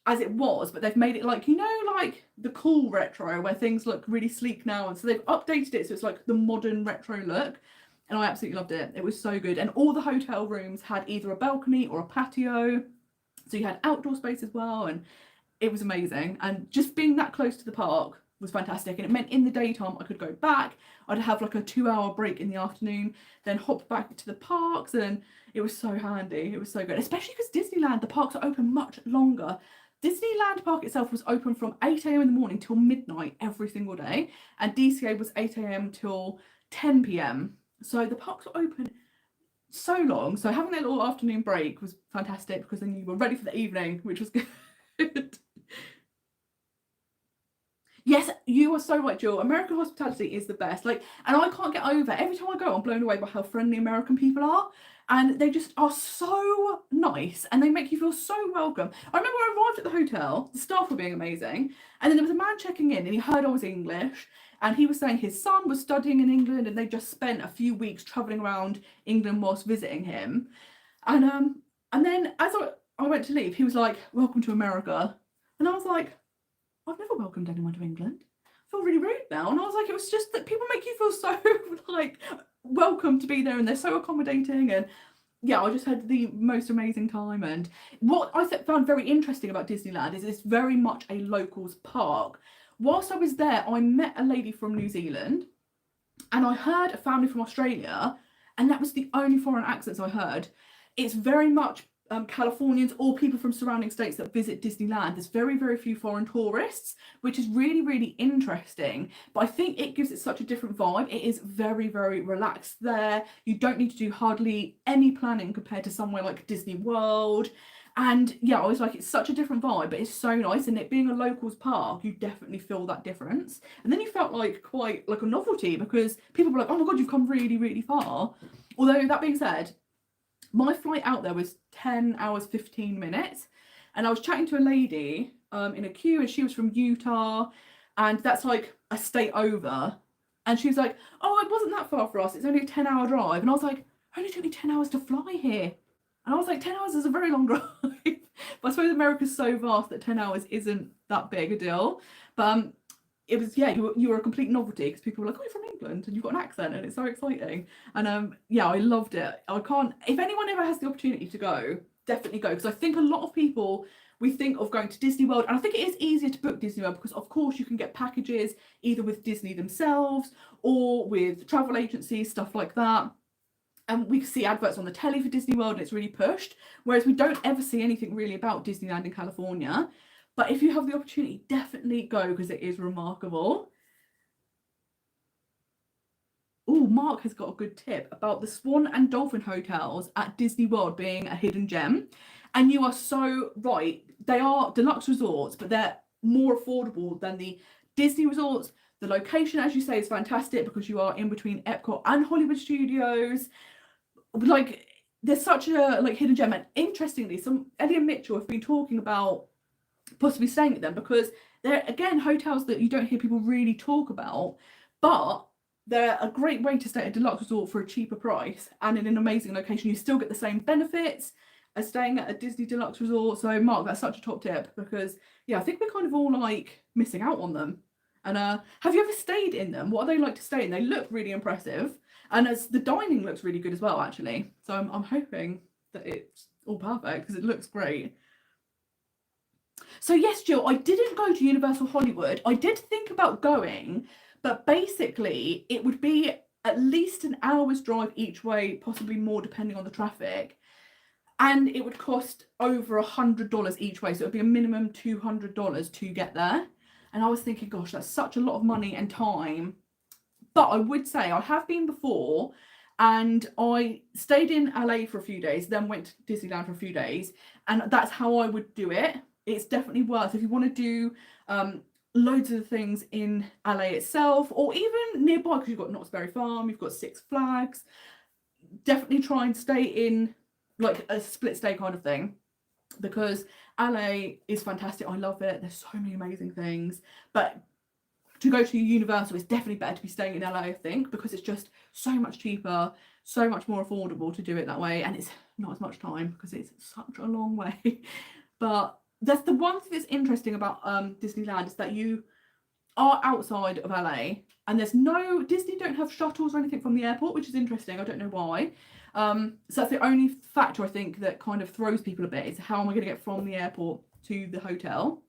as it was, but they've made it like, you know, like the cool retro where things look really sleek now. And so they've updated it so it's like the modern retro look. And I absolutely loved it. It was so good. And all the hotel rooms had either a balcony or a patio. So you had outdoor space as well. And it was amazing. And just being that close to the park was fantastic. And it meant in the daytime I could go back. I'd have like a 2-hour break in the afternoon, then hop back to the parks. And it was so handy. It was so good. Especially because Disneyland, the parks are open much longer. Disneyland Park itself was open from 8 a.m. in the morning till midnight every single day. And DCA was 8 a.m. till 10 p.m. So the parks were open so long. So having that little afternoon break was fantastic, because then you were ready for the evening, which was good. Yes, you are so right, Jill. American hospitality is the best. Like, and I can't get over, every time I go, I'm blown away by how friendly American people are. and they just are so nice and they make you feel so welcome. I remember I arrived at the hotel, the staff were being amazing, and then there was a man checking in and he heard I was English, and he was saying his son was studying in England and they just spent a few weeks travelling around England whilst visiting him. And then as I went to leave, he was like, "Welcome to America." And I was like, "I've never welcomed anyone to England. I feel really rude now." And I was like, it was just that people make you feel so like welcome to be there, and they're so accommodating, and yeah, I just had the most amazing time. And what I found very interesting about Disneyland is it's very much a locals park. Whilst I was there, I met a lady from New Zealand, and I heard a family from Australia, and that was the only foreign accents I heard. It's very much Californians or people from surrounding states that visit Disneyland. There's very, very few foreign tourists, which is really, really interesting. But I think it gives it such a different vibe. It is very, very relaxed there. You don't need to do hardly any planning compared to somewhere like Disney World. And yeah, I was like, it's such a different vibe, but it's so nice. And it being a locals park, you definitely feel that difference. And then you felt like quite like a novelty, because people were like, "Oh my God, you've come really, really far." Although that being said, my flight out there was 10 hours, 15 minutes. And I was chatting to a lady in a queue, and she was from Utah. And that's like a state over. And she was like, "Oh, it wasn't that far for us. It's only a 10-hour drive." And I was like, "It only took me 10 hours to fly here." And I was like, 10 hours is a very long drive. But I suppose America's so vast that 10 hours isn't that big a deal. But it was, yeah, you were a complete novelty, because people were like, "Oh, you're from England and you've got an accent," and it's so exciting. And yeah, I loved it. I can't, if anyone ever has the opportunity to go, definitely go, because I think a lot of people, we think of going to Disney World, and I think it is easier to book Disney World because of course you can get packages either with Disney themselves or with travel agencies, stuff like that. And we see adverts on the telly for Disney World and it's really pushed, whereas we don't ever see anything really about Disneyland in California. But if you have the opportunity, definitely go, because it is remarkable. Oh, Mark has got a good tip about the Swan and Dolphin hotels at Disney World being a hidden gem. And you are so right. They are deluxe resorts, but they're more affordable than the Disney resorts. The location, as you say, is fantastic because you are in between Epcot and Hollywood Studios. Like, there's such a like hidden gem. And interestingly, Ellie and Mitchell have been talking about possibly staying at them, because they're, again, hotels that you don't hear people really talk about, but they're a great way to stay at a deluxe resort for a cheaper price and in an amazing location. You still get the same benefits as staying at a Disney deluxe resort. So Mark, that's such a top tip, because yeah, I think we're kind of all like missing out on them. And have you ever stayed in them? What are they like to stay in? They look really impressive, and as the dining looks really good as well, actually. So I'm hoping that it's all perfect, because it looks great. So yes, Jill, I didn't go to Universal Hollywood. I did think about going, but basically it would be at least an hour's drive each way, possibly more depending on the traffic. And it would cost over $100 each way. So it would be a minimum $200 to get there. And I was thinking, gosh, that's such a lot of money and time. But I would say I have been before, and I stayed in LA for a few days, then went to Disneyland for a few days. And that's how I would do it. It's definitely worth, if you want to do loads of things in LA itself, or even nearby, because you've got Knott's Berry Farm, you've got Six Flags. Definitely try and stay in like a split stay kind of thing, because LA is fantastic. I love it. There's so many amazing things. But to go to Universal, it's definitely better to be staying in LA, I think, because it's just so much cheaper, so much more affordable to do it that way, and it's not as much time because it's such a long way. But that's the one thing that's interesting about Disneyland, is that you are outside of LA, and there's no, Disney don't have shuttles or anything from the airport, which is interesting. I don't know why. So that's the only factor I think that kind of throws people a bit, is how am I going to get from the airport to the hotel.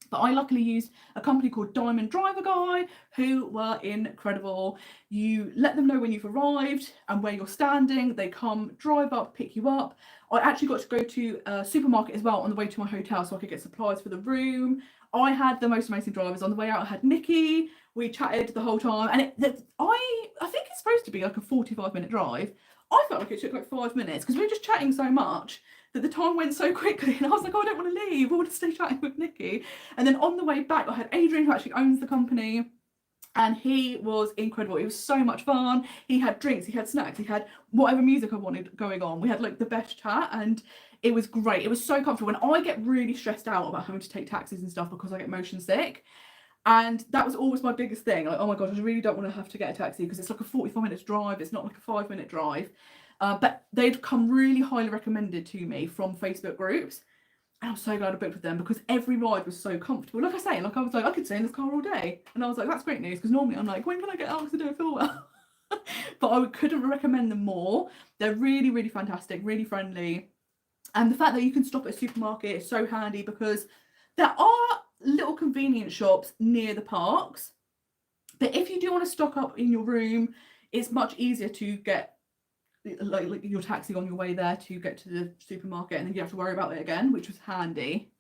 But I luckily used a company called Diamond Driver Guy, who were incredible. You let them know when you've arrived and where you're standing. They come, drive up, pick you up. I actually got to go to a supermarket as well on the way to my hotel, so I could get supplies for the room. I had the most amazing drivers. On the way out, I had Nikki. We chatted the whole time. And I think it's supposed to be like a 45-minute drive. I felt like it took like 5 minutes, because we were just chatting so much that the time went so quickly, and I was like, oh, I don't want to leave. I want to stay chatting with Nikki. And then on the way back, I had Adrian, who actually owns the company, And he was incredible. It was so much fun. He had drinks, he had snacks, he had whatever music I wanted going on. We had like the best chat, and it was great. It was so comfortable. When I get really stressed out about having to take taxis and stuff because I get motion sick, and that was always my biggest thing. Like, oh my gosh, I really don't want to have to get a taxi because it's like a 45 minutes drive. It's not like a 5-minute drive. But they'd come really highly recommended to me from Facebook groups. And I was so glad I booked with them because every ride was so comfortable. Like I say, like I was like, I could stay in this car all day. And I was like, that's great news, because normally I'm like, when can I get out because I don't feel well? But I couldn't recommend them more. They're really, really fantastic, really friendly. And the fact that you can stop at a supermarket is so handy because there are little convenience shops near the parks. But if you do want to stock up in your room, it's much easier to get like your taxi on your way there to get to the supermarket, and then you have to worry about it again, which was handy.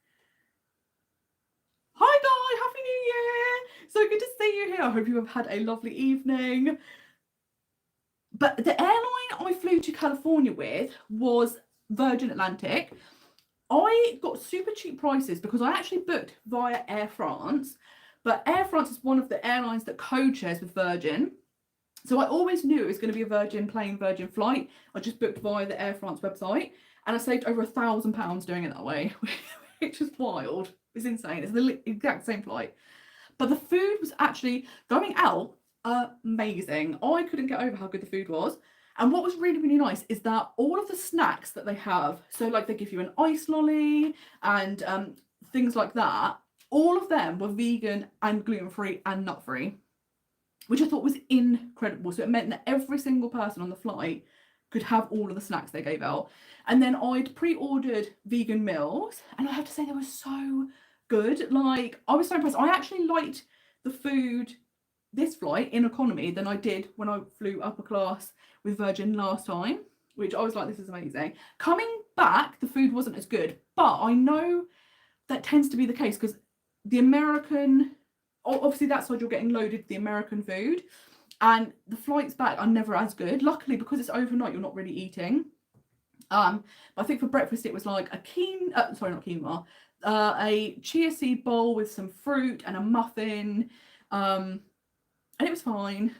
Hi Guy, Happy New Year! So good to see you here. I hope you have had a lovely evening. But the airline I flew to California with was Virgin Atlantic. I got super cheap prices because I actually booked via Air France, but Air France is one of the airlines that co-chairs with Virgin. So I always knew it was going to be a Virgin plane, Virgin flight. I just booked via the Air France website, and I saved over £1,000 doing it that way, which is wild. It's insane. It's the exact same flight. But the food was actually, going out, amazing. I couldn't get over how good the food was. And what was really, really nice is that all of the snacks that they have, so like they give you an ice lolly and things like that, all of them were vegan and gluten-free and nut-free, which I thought was incredible. So it meant that every single person on the flight could have all of the snacks they gave out. And then I'd pre-ordered vegan meals, and I have to say they were so good. Like, I was so impressed. I actually liked the food this flight in economy than I did when I flew upper class with Virgin last time, which I was like, this is amazing. Coming back, the food wasn't as good, but I know that tends to be the case because the American, obviously that side you're getting loaded with the American food, and the flights back are never as good. Luckily, because it's overnight, you're not really eating. But I think for breakfast it was like a a chia seed bowl with some fruit and a muffin, and it was fine,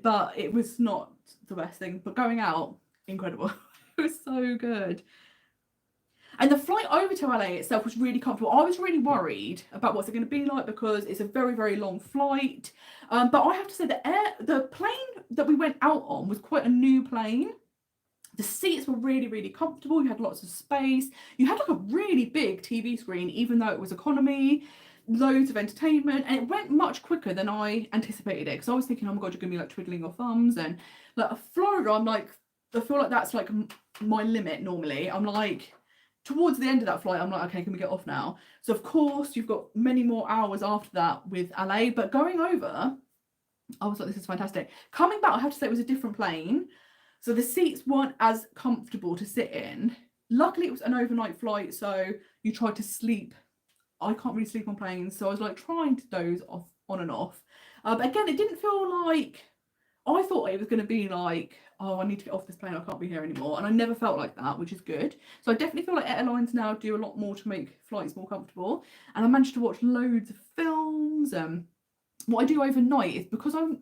but it was not the best thing. But going out, incredible. It was so good. And the flight over to LA itself was really comfortable. I was really worried about what's it going to be like because it's a very, very long flight. But I have to say the plane that we went out on was quite a new plane. The seats were really, really comfortable. You had lots of space. You had like a really big TV screen, even though it was economy, loads of entertainment, and it went much quicker than I anticipated it. Because I was thinking, oh my God, you're going to be like twiddling your thumbs. And like Florida, I'm like, I feel like that's like my limit normally. I'm like, towards the end of that flight, I'm like, okay, can we get off now? So of course, you've got many more hours after that with LA, but going over, I was like, this is fantastic. Coming back, I have to say it was a different plane. So the seats weren't as comfortable to sit in. Luckily, it was an overnight flight, so you tried to sleep. I can't really sleep on planes, so I was like trying to doze off on and off. But again, it didn't feel like, I thought it was going to be like, oh, I need to get off this plane, I can't be here anymore. And I never felt like that, which is good. So I definitely feel like airlines now do a lot more to make flights more comfortable. And I managed to watch loads of films. What I do overnight is, because I'm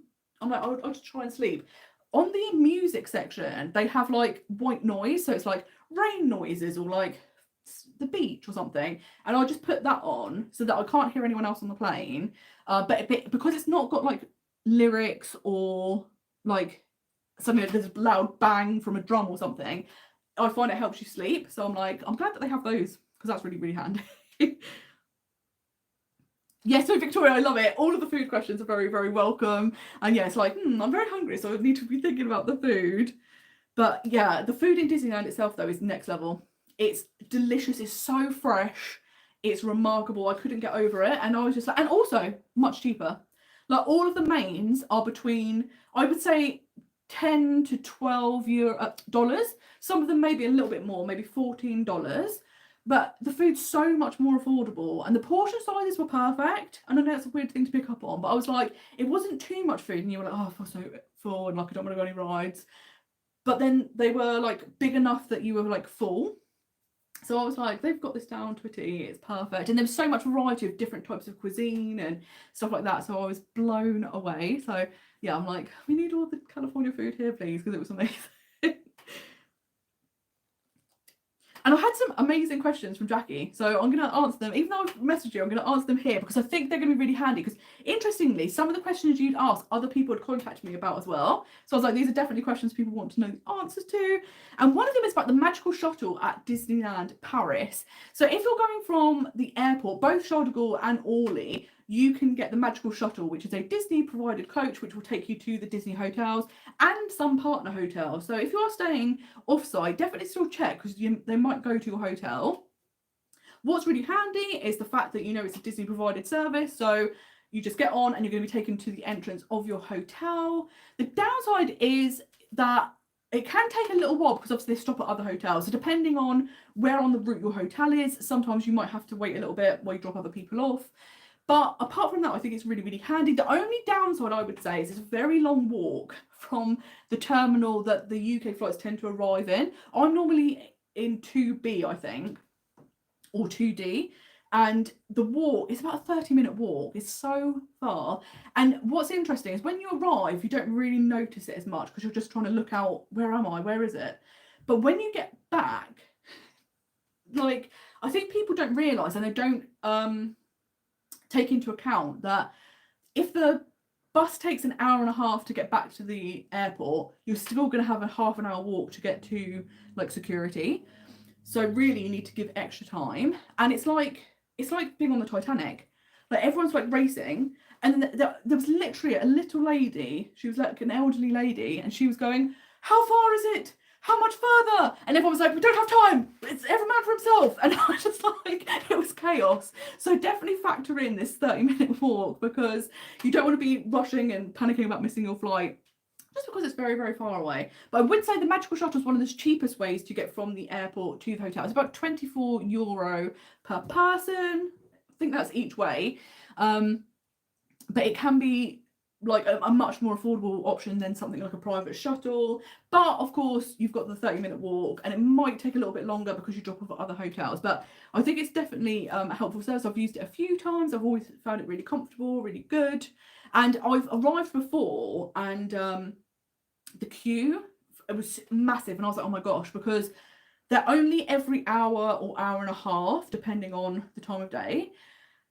like, I'll just try and sleep. On the music section, they have like white noise. So it's like rain noises or like the beach or something. And I'll just put that on so that I can't hear anyone else on the plane. But because it's not got like lyrics or like something like there's a loud bang from a drum or something, I find it helps you sleep. So I'm like, I'm glad that they have those because that's really, really handy. Yeah, so Victoria, I love it. All of the food questions are very, very welcome. And yeah, it's like, I'm very hungry, so I need to be thinking about the food. But yeah, the food in Disneyland itself, though, is next level. It's delicious. It's so fresh. It's remarkable. I couldn't get over it. And I was just like, and also much cheaper. Like all of the mains are between, I would say, 10 to 12 dollars. Some of them maybe a little bit more, maybe $14. But the food's so much more affordable, and the portion sizes were perfect. And I know it's a weird thing to pick up on, but I was like, it wasn't too much food, and you were like, oh, I feel so full, and like I don't want to go any rides. But then they were like big enough that you were like full. So I was like, they've got this down to a T, it's perfect. And there was so much variety of different types of cuisine and stuff like that. So I was blown away. So yeah, I'm like, we need all the California food here, please, because it was amazing. And I've had some amazing questions from Jackie, so I'm going to answer them. Even though I've messaged you, I'm going to answer them here because I think they're going to be really handy. Because interestingly, some of the questions you'd ask, other people had contacted me about as well. So I was like, these are definitely questions people want to know the answers to. And one of them is about the magical shuttle at Disneyland Paris. So if you're going from the airport, both Charles de Gaulle and Orly, you can get the magical shuttle, which is a Disney provided coach, which will take you to the Disney hotels and some partner hotels. So if you are staying offsite, definitely still check because they might go to your hotel. What's really handy is the fact that, you know, it's a Disney provided service. So you just get on and you're going to be taken to the entrance of your hotel. The downside is that it can take a little while because obviously they stop at other hotels. So depending on where on the route your hotel is, sometimes you might have to wait a little bit while you drop other people off. But apart from that, I think it's really, really handy. The only downside I would say is it's a very long walk from the terminal that the UK flights tend to arrive in. I'm normally in 2B, I think, or 2D. And the walk is about a 30-minute walk. It's so far. And what's interesting is when you arrive, you don't really notice it as much because you're just trying to look out, where am I? Where is it? But when you get back, like, I think people don't realise and they don't take into account that if the bus takes an hour and a half to get back to the airport, you're still going to have a half an hour walk to get to like security. So really you need to give extra time. And it's like being on the Titanic. Like everyone's like racing, and there was literally a little lady, she was like an elderly lady, and she was going, how far is it? How much further? And everyone was like, we don't have time. It's every man for himself. And I was just like, it was chaos. So definitely factor in this 30-minute walk because you don't want to be rushing and panicking about missing your flight just because it's very, very far away. But I would say the magical shuttle is one of the cheapest ways to get from the airport to the hotel. It's about €24 per person. I think that's each way. But it can be like a much more affordable option than something like a private shuttle. But of course you've got the 30-minute walk and it might take a little bit longer because you drop off at other hotels. But I think it's definitely a helpful service. I've used it a few times. I've always found it really comfortable, really good. And I've arrived before and the queue, it was massive. And I was like, oh my gosh, because they're only every hour or hour and a half, depending on the time of day.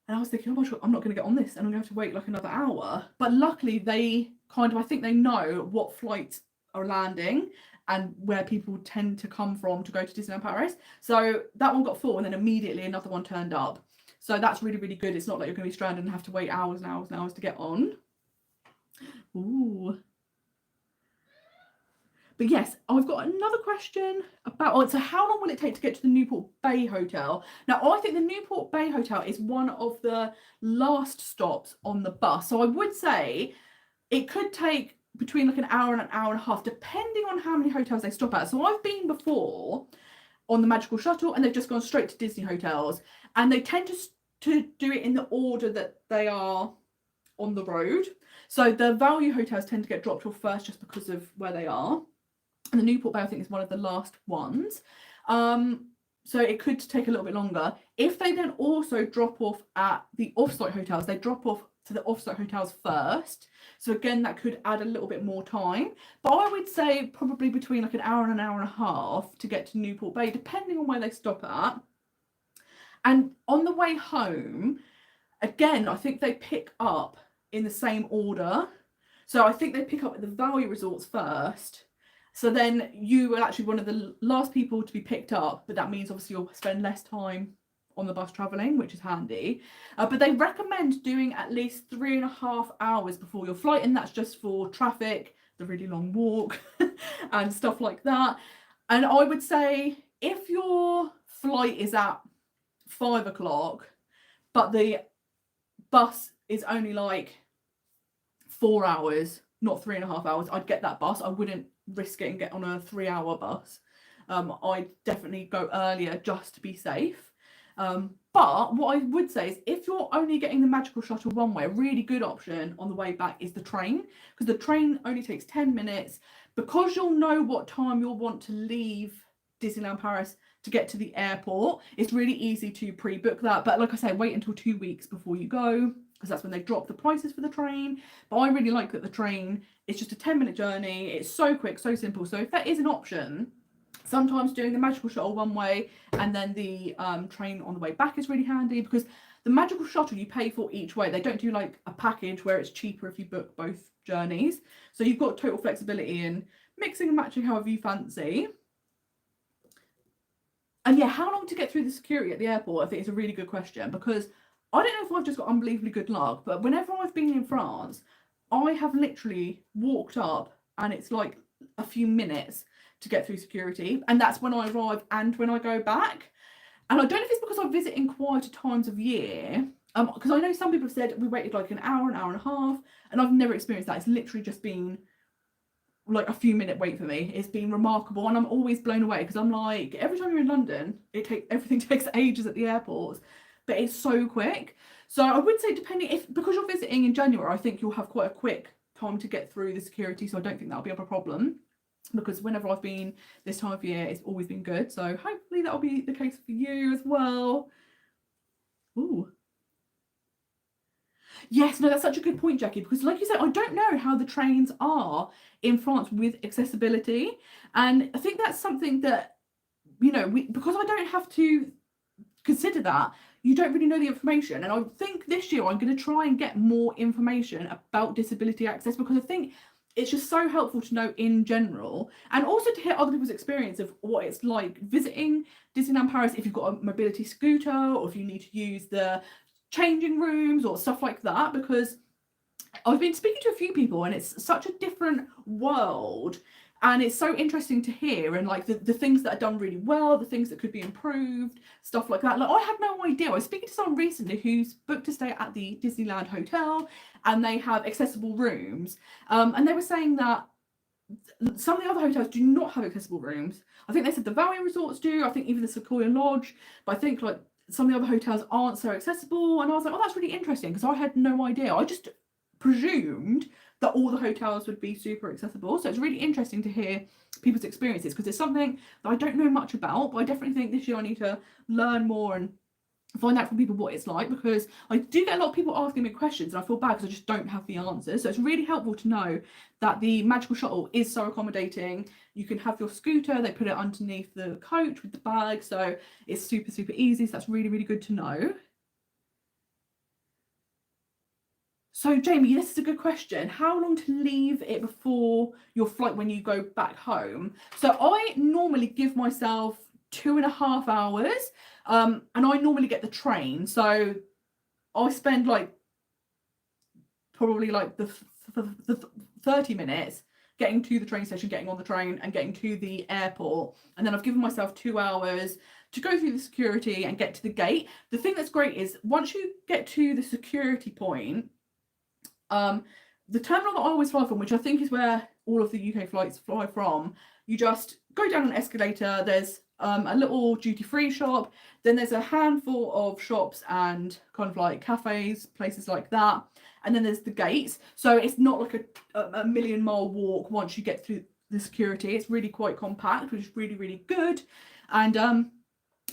And I was thinking, oh my God, I'm not going to get on this and I'm going to have to wait like another hour. But luckily they kind of, I think they know what flights are landing and where people tend to come from to go to Disneyland Paris. So that one got full and then immediately another one turned up. So that's really, really good. It's not like you're going to be stranded and have to wait hours and hours and hours to get on. Ooh. But yes, I've got another question about, so how long will it take to get to the Newport Bay Hotel? Now, I think the Newport Bay Hotel is one of the last stops on the bus. So I would say it could take between like an hour and a half, depending on how many hotels they stop at. So I've been before on the Magical Shuttle and they've just gone straight to Disney hotels. And they tend to do it in the order that they are on the road. So the value hotels tend to get dropped off first just because of where they are. And the Newport Bay, I think, is one of the last ones. So it could take a little bit longer. If they then also drop off at the offsite hotels, they drop off to the offsite hotels first. So again, that could add a little bit more time. But I would say probably between like an hour and a half to get to Newport Bay, depending on where they stop at. And on the way home, again, I think they pick up in the same order. So I think they pick up at the value resorts first. So then you are actually one of the last people to be picked up, but that means obviously you'll spend less time on the bus travelling, which is handy. But they recommend doing at least 3.5 hours before your flight, and that's just for traffic, the really long walk and stuff like that. And I would say if your flight is at 5 o'clock, but the bus is only like 4 hours, not 3.5 hours, I'd get that bus. I wouldn't risk it and get on a 3-hour bus. I'd definitely go earlier just to be safe. But what I would say is if you're only getting the Magical Shuttle one way, a really good option on the way back is the train, because the train only takes 10 minutes. Because you'll know what time you'll want to leave Disneyland Paris to get to the airport. It's really easy to pre-book that, but like I say, wait until 2 weeks before you go, because that's when they drop the prices for the train. But I really like that the train is just a 10-minute journey. It's so quick, so simple. So if that is an option, sometimes doing the magical shuttle one way and then the train on the way back is really handy, because the magical shuttle you pay for each way. They don't do like a package where it's cheaper if you book both journeys. So you've got total flexibility in mixing and matching however you fancy. And yeah, how long to get through the security at the airport, I think, is a really good question, because I don't know if I've just got unbelievably good luck, but whenever I've been in France, I have literally walked up and it's like a few minutes to get through security, and that's when I arrive and when I go back. And I don't know if it's because I visit in quieter times of year, because I know some people have said we waited like an hour and a half, and I've never experienced that. It's literally just been like a few minute wait for me. It's been remarkable, and I'm always blown away, because I'm like, every time you're in London, everything takes ages at the airports, but it's so quick. So I would say, depending, because you're visiting in January, I think you'll have quite a quick time to get through the security, so I don't think that'll be a problem, because whenever I've been this time of year, it's always been good. So hopefully that'll be the case for you as well. Ooh. Yes, no, that's such a good point, Jackie, because like you said, I don't know how the trains are in France with accessibility. And I think that's something that, you know, because I don't have to consider that, you don't really know the information. And I think this year I'm going to try and get more information about disability access, because I think it's just so helpful to know in general, and also to hear other people's experience of what it's like visiting Disneyland Paris if you've got a mobility scooter, or if you need to use the changing rooms or stuff like that, because I've been speaking to a few people and it's such a different world, and it's so interesting to hear, and like the things that are done really well, the things that could be improved, stuff like that. Like, I had no idea. I was speaking to someone recently who's booked to stay at the Disneyland hotel, and they have accessible rooms, and they were saying that some of the other hotels do not have accessible rooms. I think they said the Valley Resorts do, I think even the Sequoia Lodge, but I think like some of the other hotels aren't so accessible. And I was like, oh, that's really interesting, because I had no idea. I just presumed that all the hotels would be super accessible. So it's really interesting to hear people's experiences, because it's something that I don't know much about, but I definitely think this year I need to learn more and find out from people what it's like, because I do get a lot of people asking me questions and I feel bad because I just don't have the answers. So it's really helpful to know that the magical shuttle is so accommodating. You can have your scooter, they put it underneath the coach with the bag, so it's super easy. So that's really good to know. So Jamie, this is a good question. How long to leave it before your flight when you go back home? So I normally give myself 2.5 hours, and I normally get the train. So I spend like probably like the 30 minutes getting to the train station, getting on the train and getting to the airport. And then I've given myself 2 hours to go through the security and get to the gate. The thing that's great is once you get to the security point, the terminal that I always fly from, which I think is where all of the UK flights fly from, you just go down an escalator. There's a little duty-free shop, then there's a handful of shops and kind of like cafes, places like that, and then there's the gates. So it's not like a million-mile walk once you get through the security. It's really quite compact, which is really good. And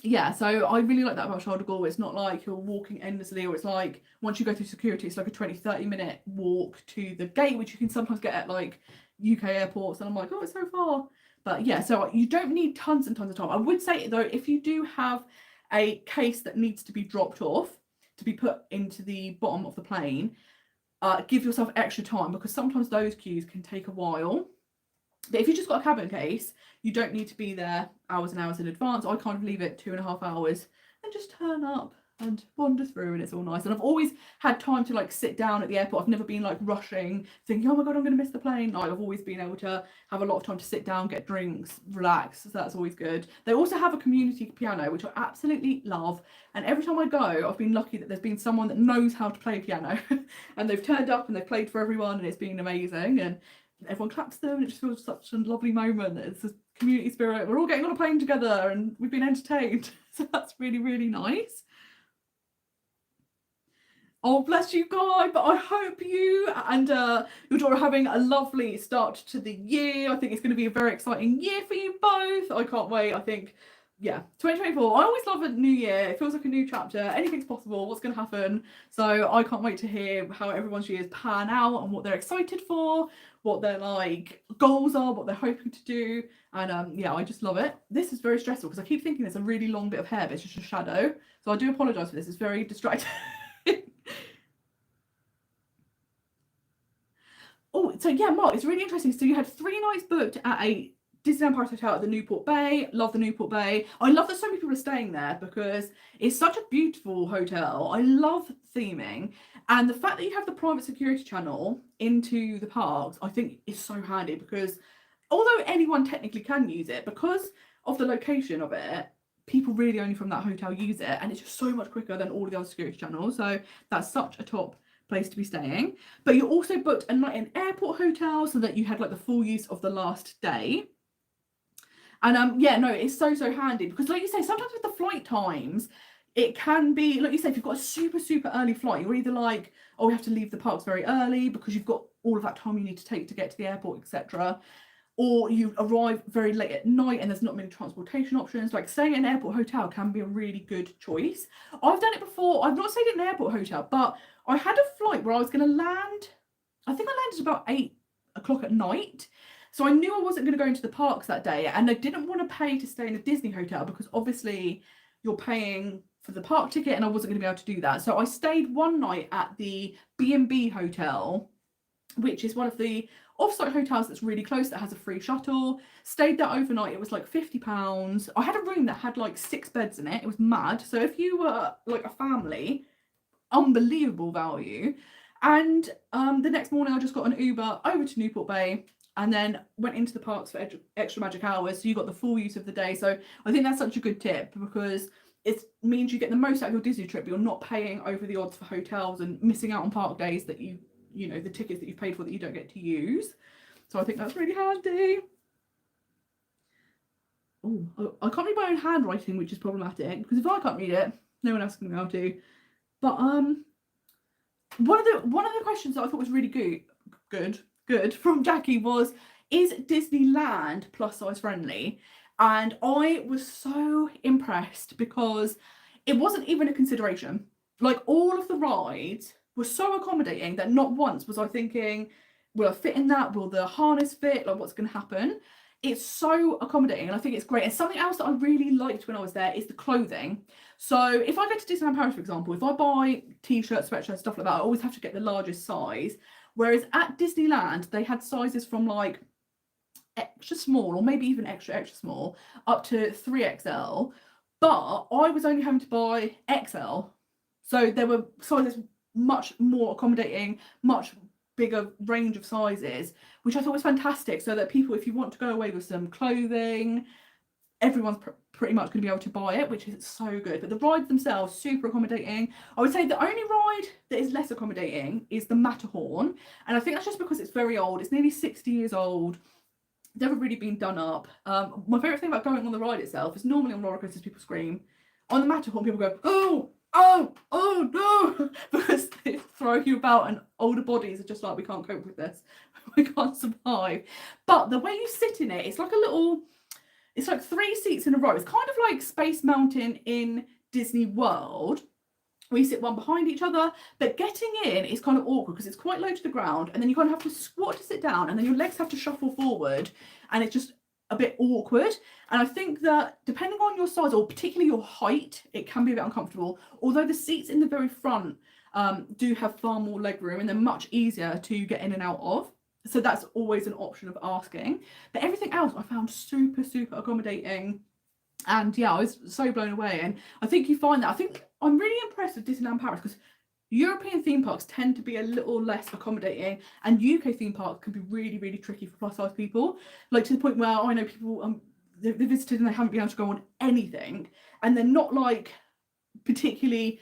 yeah, so I really like that about Charles de Gaulle. It's not like you're walking endlessly, or it's like once you go through security, it's like a 20-30 minute walk to the gate, which you can sometimes get at like UK airports, and I'm like, oh, it's so far. But yeah, so you don't need tons and tons of time. I would say though, if you do have a case that needs to be dropped off to be put into the bottom of the plane, give yourself extra time, because sometimes those queues can take a while. But if you've just got a cabin case, you don't need to be there hours and hours in advance. I kind of leave it 2.5 hours and just turn up and wander through, and it's all nice. And I've always had time to like sit down at the airport. I've never been like rushing, thinking, oh my god, I'm going to miss the plane. Like, I've always been able to have a lot of time to sit down, get drinks, relax. So that's always good. They also have a community piano, which I absolutely love. And every time I go, I've been lucky that there's been someone that knows how to play piano and they've turned up and they've played for everyone, and it's been amazing. And everyone claps them, and it just feels such a lovely moment. It's a community spirit. We're all getting on a plane together and we've been entertained. So that's really nice. Oh, bless you, Guy. But I hope you and your daughter are having a lovely start to the year. I think it's going to be a very exciting year for you both. I can't wait. I think, yeah, 2024. I always love a new year. It feels like a new chapter. Anything's possible. What's going to happen? So I can't wait to hear how everyone's years pan out and what they're excited for, what their like goals are, what they're hoping to do. And yeah, I just love it. This is very stressful because I keep thinking there's a really long bit of hair, but it's just a shadow. So I do apologise for this. It's very distracting. Oh, so yeah, Mark, it's really interesting. So you had 3 nights booked at a Disneyland Paris hotel at the Newport Bay. Love the Newport Bay. I love that so many people are staying there because it's such a beautiful hotel. I love theming. And the fact that you have the private security channel into the parks, I think is so handy because although anyone technically can use it, because of the location of it, people really only from that hotel use it. And it's just so much quicker than all of the other security channels. So that's such a top place to be staying. But you also booked a night in airport hotel so that you had like the full use of the last day. And yeah, no, it's so handy because like you say, sometimes with the flight times, it can be, like you say, if you've got a super early flight, you're either like, oh, we have to leave the parks very early because you've got all of that time you need to take to get to the airport, etc. Or you arrive very late at night and there's not many transportation options. Like staying in an airport hotel can be a really good choice. I've done it before. I've not stayed in an airport hotel, but I had a flight where I was going to land. I think I landed about 8 o'clock at night. So I knew I wasn't going to go into the parks that day. And I didn't want to pay to stay in a Disney hotel because obviously you're paying for the park ticket and I wasn't going to be able to do that. So I stayed one night at the B&B hotel, which is one of the off-site hotels that's really close that has a free shuttle. Stayed there overnight. It was like £50. I had a room that had like 6 beds in it. It was mad. So if you were like a family, unbelievable value. And the next morning I just got an Uber over to Newport Bay and then went into the parks for extra magic hours. So you got the full use of the day. So I think that's such a good tip because it means you get the most out of your Disney trip, but you're not paying over the odds for hotels and missing out on park days that you know, the tickets that you've paid for that you don't get to use. So I think that's really handy. Oh, I can't read my own handwriting, which is problematic because if I can't read it, no one else can be able to. But one of the questions that I thought was really good from Jackie was, is Disneyland plus size friendly? And I was so impressed because it wasn't even a consideration. Like all of the rides were so accommodating that not once was I thinking, will I fit in that? Will the harness fit? Like what's going to happen? It's so accommodating and I think it's great. And something else that I really liked when I was there is the clothing. So if I go to Disneyland Paris, for example, if I buy t-shirts, sweatshirts, stuff like that, I always have to get the largest size. Whereas at Disneyland, they had sizes from like extra small or maybe even extra small up to 3XL. But I was only having to buy XL. So there were sizes much more accommodating, much bigger range of sizes, which I thought was fantastic, so that people, if you want to go away with some clothing, everyone's pretty much going to be able to buy it, which is so good. But the rides themselves, super accommodating. I would say the only ride that is less accommodating is the Matterhorn, and I think that's just because it's very old. It's nearly 60 years old. Never really been done up. My favourite thing about going on the ride itself is normally on roller coasters people scream. On the Matterhorn people go, oh no, because they throw you about and older bodies are just like, we can't cope with this, we can't survive. But the way you sit in it, it's like it's like 3 seats in a row. It's kind of like Space Mountain in Disney World, where you sit one behind each other, but getting in is kind of awkward because it's quite low to the ground and then you kind of have to squat to sit down and then your legs have to shuffle forward and it's just a bit awkward. And I think that depending on your size or particularly your height, it can be a bit uncomfortable, although the seats in the very front do have far more leg room and they're much easier to get in and out of, so that's always an option of asking. But everything else I found super accommodating, and yeah, I was so blown away. And I think you find that, I think I'm really impressed with Disneyland Paris because European theme parks tend to be a little less accommodating, and UK theme parks can be really tricky for plus size people, like to the point where I know people they visited and they haven't been able to go on anything, and they're not like particularly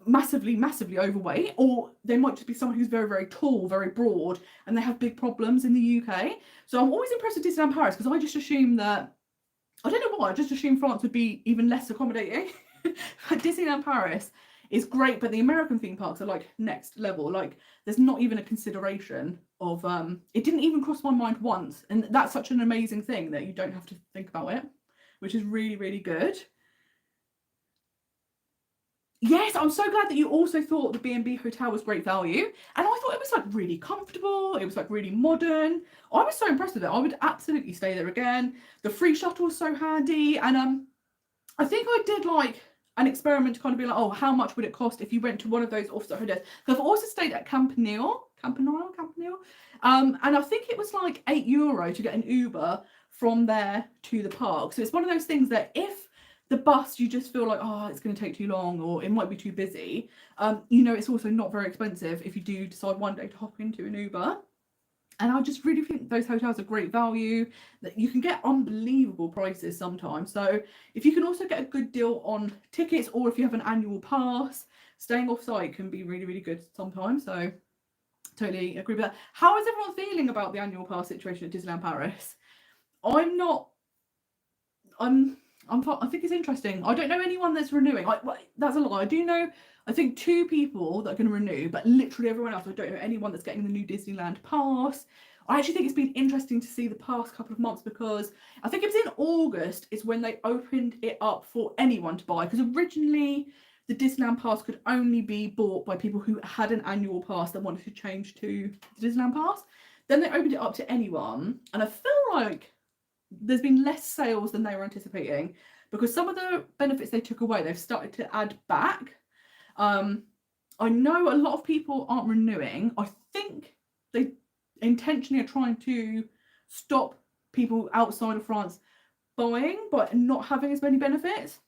massively overweight, or they might just be someone who's very tall, very broad, and they have big problems in the UK. So I'm always impressed with Disneyland Paris because I just assume that, I don't know why, I just assumed France would be even less accommodating. Disneyland Paris is great, but the American theme parks are like next level. Like there's not even a consideration of it didn't even cross my mind once, and that's such an amazing thing that you don't have to think about it, which is really, really good. Yes, I'm so glad that you also thought the B&B hotel was great value, and I thought it was like really comfortable, it was like really modern. I was so impressed with it. I would absolutely stay there again. The free shuttle was so handy, and I think I did like an experiment to kind of be like, oh, how much would it cost if you went to one of those offsite hotels? Because I've also stayed at Campanile, and I think it was like €8 to get an Uber from there to the park. So it's one of those things that if the bus you just feel like, oh, it's going to take too long or it might be too busy, you know, it's also not very expensive if you do decide one day to hop into an Uber. And I just really think those hotels are great value, that you can get unbelievable prices sometimes. So if you can also get a good deal on tickets, or if you have an annual pass, staying off site can be really, really good sometimes. So totally agree with that. How is everyone feeling about the annual pass situation at Disneyland Paris? I think it's interesting. I don't know anyone that's renewing. That's a lie. I do know, I think 2 people that are going to renew, but literally everyone else, I don't know anyone that's getting the new Disneyland pass. I actually think it's been interesting to see the past couple of months, because I think it was in August is when they opened it up for anyone to buy, because originally the Disneyland pass could only be bought by people who had an annual pass that wanted to change to the Disneyland pass. Then they opened it up to anyone, and I feel like there's been less sales than they were anticipating, because some of the benefits they took away, they've started to add back. I know a lot of people aren't renewing. I think they intentionally are trying to stop people outside of France buying, but not having as many benefits.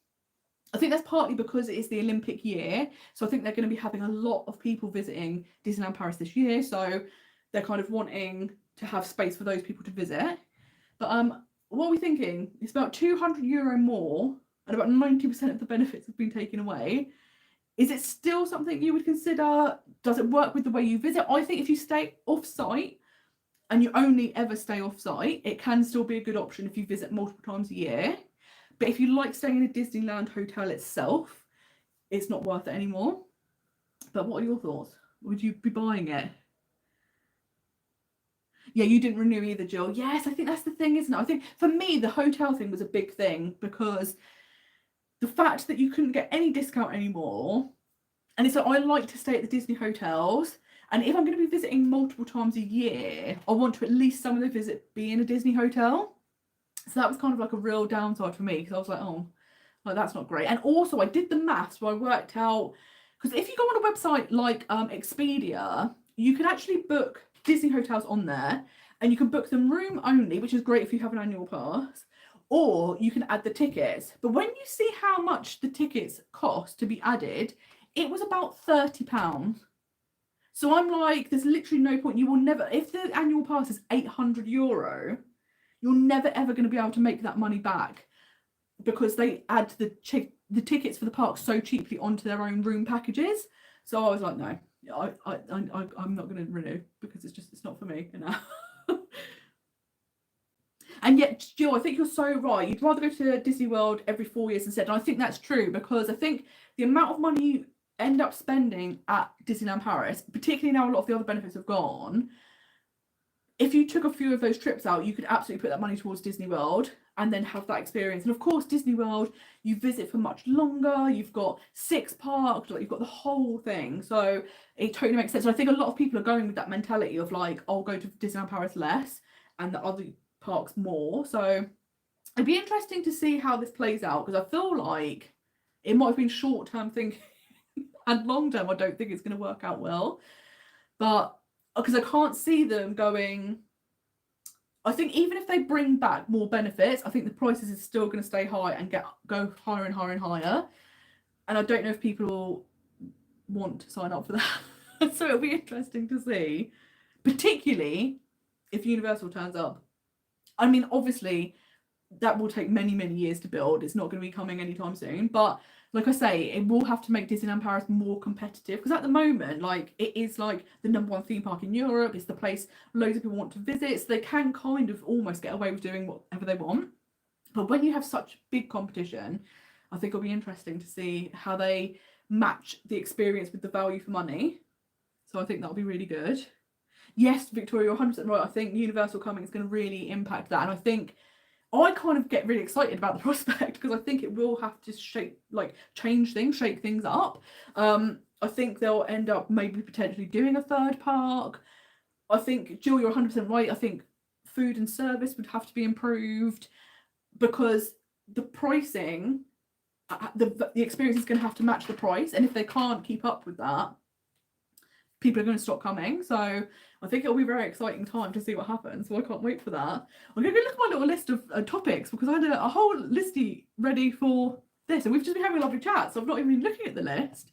I think that's partly because it is the Olympic year, so I think they're going to be having a lot of people visiting Disneyland Paris this year, so they're kind of wanting to have space for those people to visit. But what are we thinking? It's about €200 more, and about 90% of the benefits have been taken away. Is it still something you would consider? Does it work with the way you visit? I think if you stay off-site and you only ever stay off-site, it can still be a good option if you visit multiple times a year. But if you like staying in a Disneyland hotel itself, it's not worth it anymore. But what are your thoughts? Would you be buying it? Yeah, you didn't renew either, Jill. Yes, I think that's the thing, isn't it? I think for me, the hotel thing was a big thing, because the fact that you couldn't get any discount anymore, and it's like, I like to stay at the Disney hotels, and if I'm going to be visiting multiple times a year, I want to at least some of the visit be in a Disney hotel. So that was kind of like a real downside for me, because I was like, oh, like that's not great. And also I did the maths where I worked out, because if you go on a website like Expedia, you can actually book Disney hotels on there, and you can book them room only, which is great if you have an annual pass, or you can add the tickets. But when you see how much the tickets cost to be added, it was about £30. So I'm like, there's literally no point. You will never, if the annual pass is €800, you're never ever going to be able to make that money back, because they add the tickets for the park so cheaply onto their own room packages. So I was like, no, I'm not going to renew, because it's not for me, you know. And yet, Jill, I think you're so right. You'd rather go to Disney World every 4 years instead. And I think that's true, because I think the amount of money you end up spending at Disneyland Paris, particularly now a lot of the other benefits have gone, if you took a few of those trips out, you could absolutely put that money towards Disney World and then have that experience. And of course, Disney World, you visit for much longer. You've got 6 parks, like you've got the whole thing. So it totally makes sense. And I think a lot of people are going with that mentality of like, I'll go to Disneyland Paris less and the other parks more. So it'd be interesting to see how this plays out, because I feel like it might have been short-term thinking and long-term I don't think it's going to work out well. But because I can't see them going, I think even if they bring back more benefits, I think the prices are still going to stay high and go higher and higher and higher. And I don't know if people want to sign up for that. So it'll be interesting to see, particularly if Universal turns up. I mean, obviously, that will take many, many years to build. It's not going to be coming anytime soon. But like I say, it will have to make Disneyland Paris more competitive, because at the moment, like, it is like the #1 theme park in Europe. It's the place loads of people want to visit. So they can kind of almost get away with doing whatever they want. But when you have such big competition, I think it'll be interesting to see how they match the experience with the value for money. So I think that'll be really good. Yes, Victoria, you're 100% right. I think Universal coming is going to really impact that. And I think I kind of get really excited about the prospect because I think it will have to change things, shake things up. I think they'll end up maybe potentially doing a third park. I think, Jill, you're 100% right. I think food and service would have to be improved because the pricing, the experience is going to have to match the price. And if they can't keep up with that, people are going to stop coming. So I think it'll be a very exciting time to see what happens. So I can't wait for that. I'm going to go look at my little list of topics because I had a whole listy ready for this. And we've just been having a lovely chat. So I've not even been looking at the list.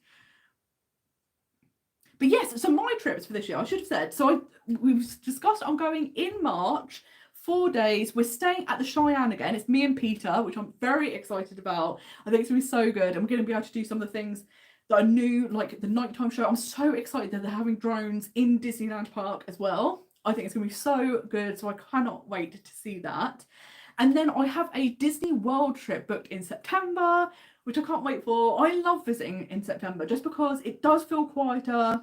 But yes, so my trips for this year, I should have said. So we've discussed I'm going in March, 4 days. We're staying at the Cheyenne again. It's me and Peter, which I'm very excited about. I think it's going to be so good. I'm going to be able to do some of the things that are new, like the nighttime show. I'm so excited that they're having drones in Disneyland Park as well. I think it's going to be so good. So I cannot wait to see that. And then I have a Disney World trip booked in September, which I can't wait for. I love visiting in September just because it does feel quieter.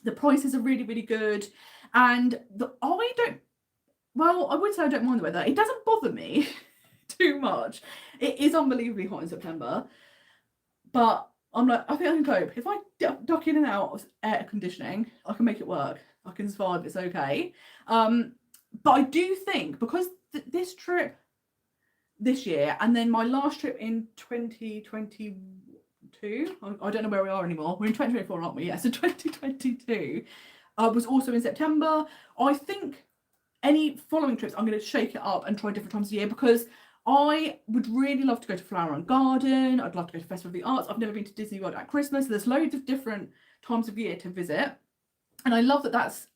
The prices are really, really good. And I would say I don't mind the weather. It doesn't bother me too much. It is unbelievably hot in September. But I'm like, I think I can cope. If I duck in and out of air conditioning, I can make it work. I can survive. It's okay. But I do think because this trip this year and then my last trip in 2022, I don't know where we are anymore. We're in 2024, aren't we? Yeah, so 2022 was also in September. I think any following trips, I'm going to shake it up and try different times of the year because I would really love to go to Flower and Garden. I'd love to go to Festival of the Arts. I've never been to Disney World at Christmas. So there's loads of different times of year to visit. And I love that that's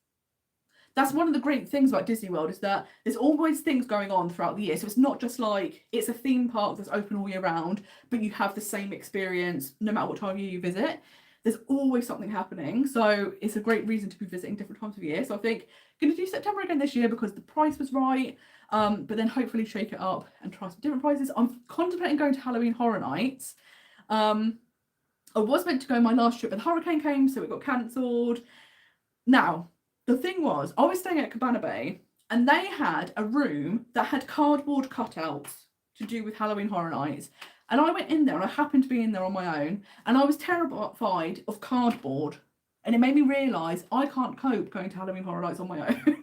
one of the great things about Disney World is that there's always things going on throughout the year. So it's not just like it's a theme park that's open all year round, but you have the same experience no matter what time of year you visit. There's always something happening. So it's a great reason to be visiting different times of year. So I think I'm going to do September again this year because the price was right. But then hopefully shake it up and try some different prices. I'm contemplating going to Halloween Horror Nights. I was meant to go my last trip, but the hurricane came, so it got cancelled. Now, the thing was, I was staying at Cabana Bay, and they had a room that had cardboard cutouts to do with Halloween Horror Nights. And I went in there, and I happened to be in there on my own, and I was terrified of cardboard. And it made me realise I can't cope going to Halloween Horror Nights on my own.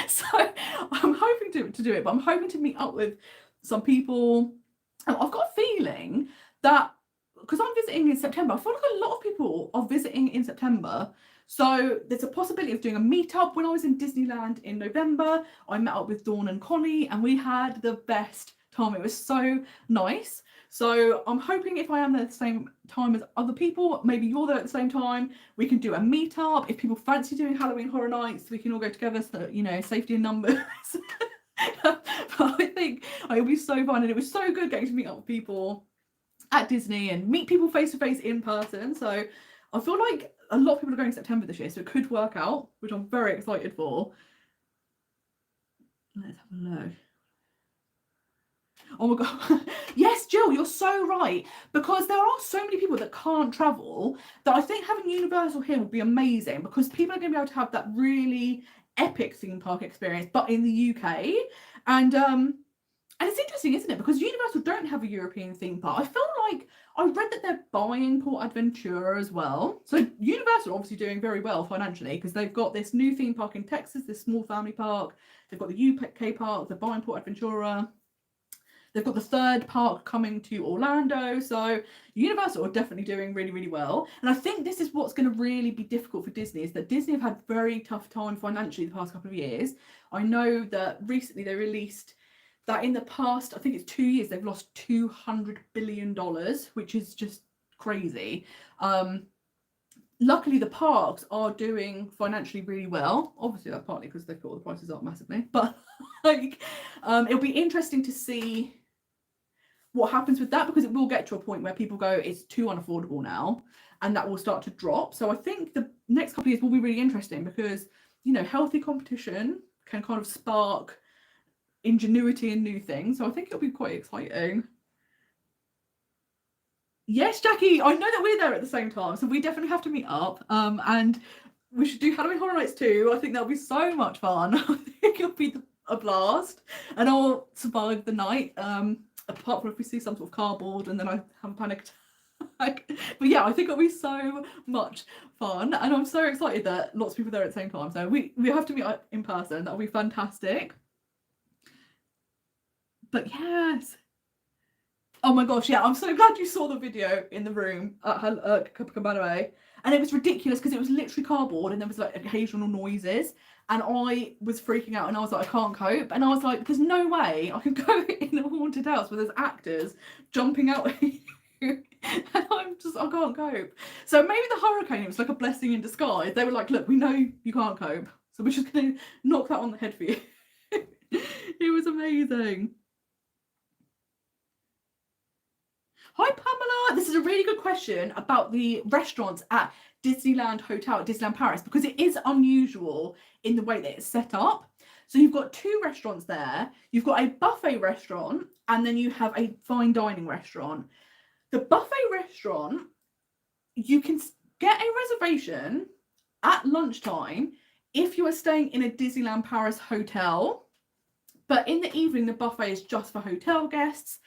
So I'm hoping to do it, but I'm hoping to meet up with some people. I've got a feeling that because I'm visiting in September, I feel like a lot of people are visiting in September. So there's a possibility of doing a meetup. When I was in Disneyland in November, I met up with Dawn and Connie and we had the best time. It was so nice. So I'm hoping if I am there at the same time as other people, maybe you're there at the same time, we can do a meetup. If people fancy doing Halloween Horror Nights, we can all go together, so, you know, safety in numbers. But I think it'll be so fun, and it was so good getting to meet up with people at Disney and meet people face to face in person. So I feel like a lot of people are going in September this year, so it could work out, which I'm very excited for. Let's have a look. Oh my god. Yes, Jill, you're so right, because there are so many people that can't travel that I think having Universal here would be amazing, because people are going to be able to have that really epic theme park experience but in the UK. And it's interesting, isn't it, because Universal don't have a European theme park. I feel like I read that they're buying Port Aventura as well. So Universal are obviously doing very well financially because they've got this new theme park in Texas, this small family park. They've got the UK park, they're buying Port Aventura. They've got the third park coming to Orlando. So Universal are definitely doing really, really well. And I think this is what's going to really be difficult for Disney, is that Disney have had very tough time financially the past couple of years. I know that recently they released that in the past, I think it's 2 years, they've lost $200 billion, which is just crazy. Luckily, the parks are doing financially really well. Obviously, that's partly because they've got all the prices up massively. But like, it'll be interesting to see what happens with that, because it will get to a point where people go, it's too unaffordable now, and that will start to drop. So I think the next couple of years will be really interesting because, you know, healthy competition can kind of spark ingenuity and new things. So I think it'll be quite exciting. Yes, Jackie, I know that we're there at the same time, so we definitely have to meet up. And we should do Halloween Horror Nights too. I think that'll be so much fun. I think it'll be a blast, and I'll survive the night. Apart from if we see some sort of cardboard and then I have a panic attack. But yeah, I think it'll be so much fun, and I'm so excited that lots of people are there at the same time. So we have to meet up in person. That'll be fantastic. But yes. Oh my gosh, yeah, I'm so glad you saw the video in the room at Copacabana, and it was ridiculous because it was literally cardboard and there was like occasional noises, and I was freaking out and I was like, I can't cope, and I was like, there's no way I can go in a haunted house where there's actors jumping out at you. And I can't cope. So maybe the hurricane, it was like a blessing in disguise. They were like, look, we know you can't cope, so we're just gonna knock that on the head for you. It was amazing. Hi Pamela, this is a really good question about the restaurants at Disneyland Hotel at Disneyland Paris, because it is unusual in the way that it's set up. So you've got two restaurants there. You've got a buffet restaurant and then you have a fine dining restaurant. The buffet restaurant, you can get a reservation at lunchtime if you are staying in a Disneyland Paris hotel, but in the evening the buffet is just for hotel guests.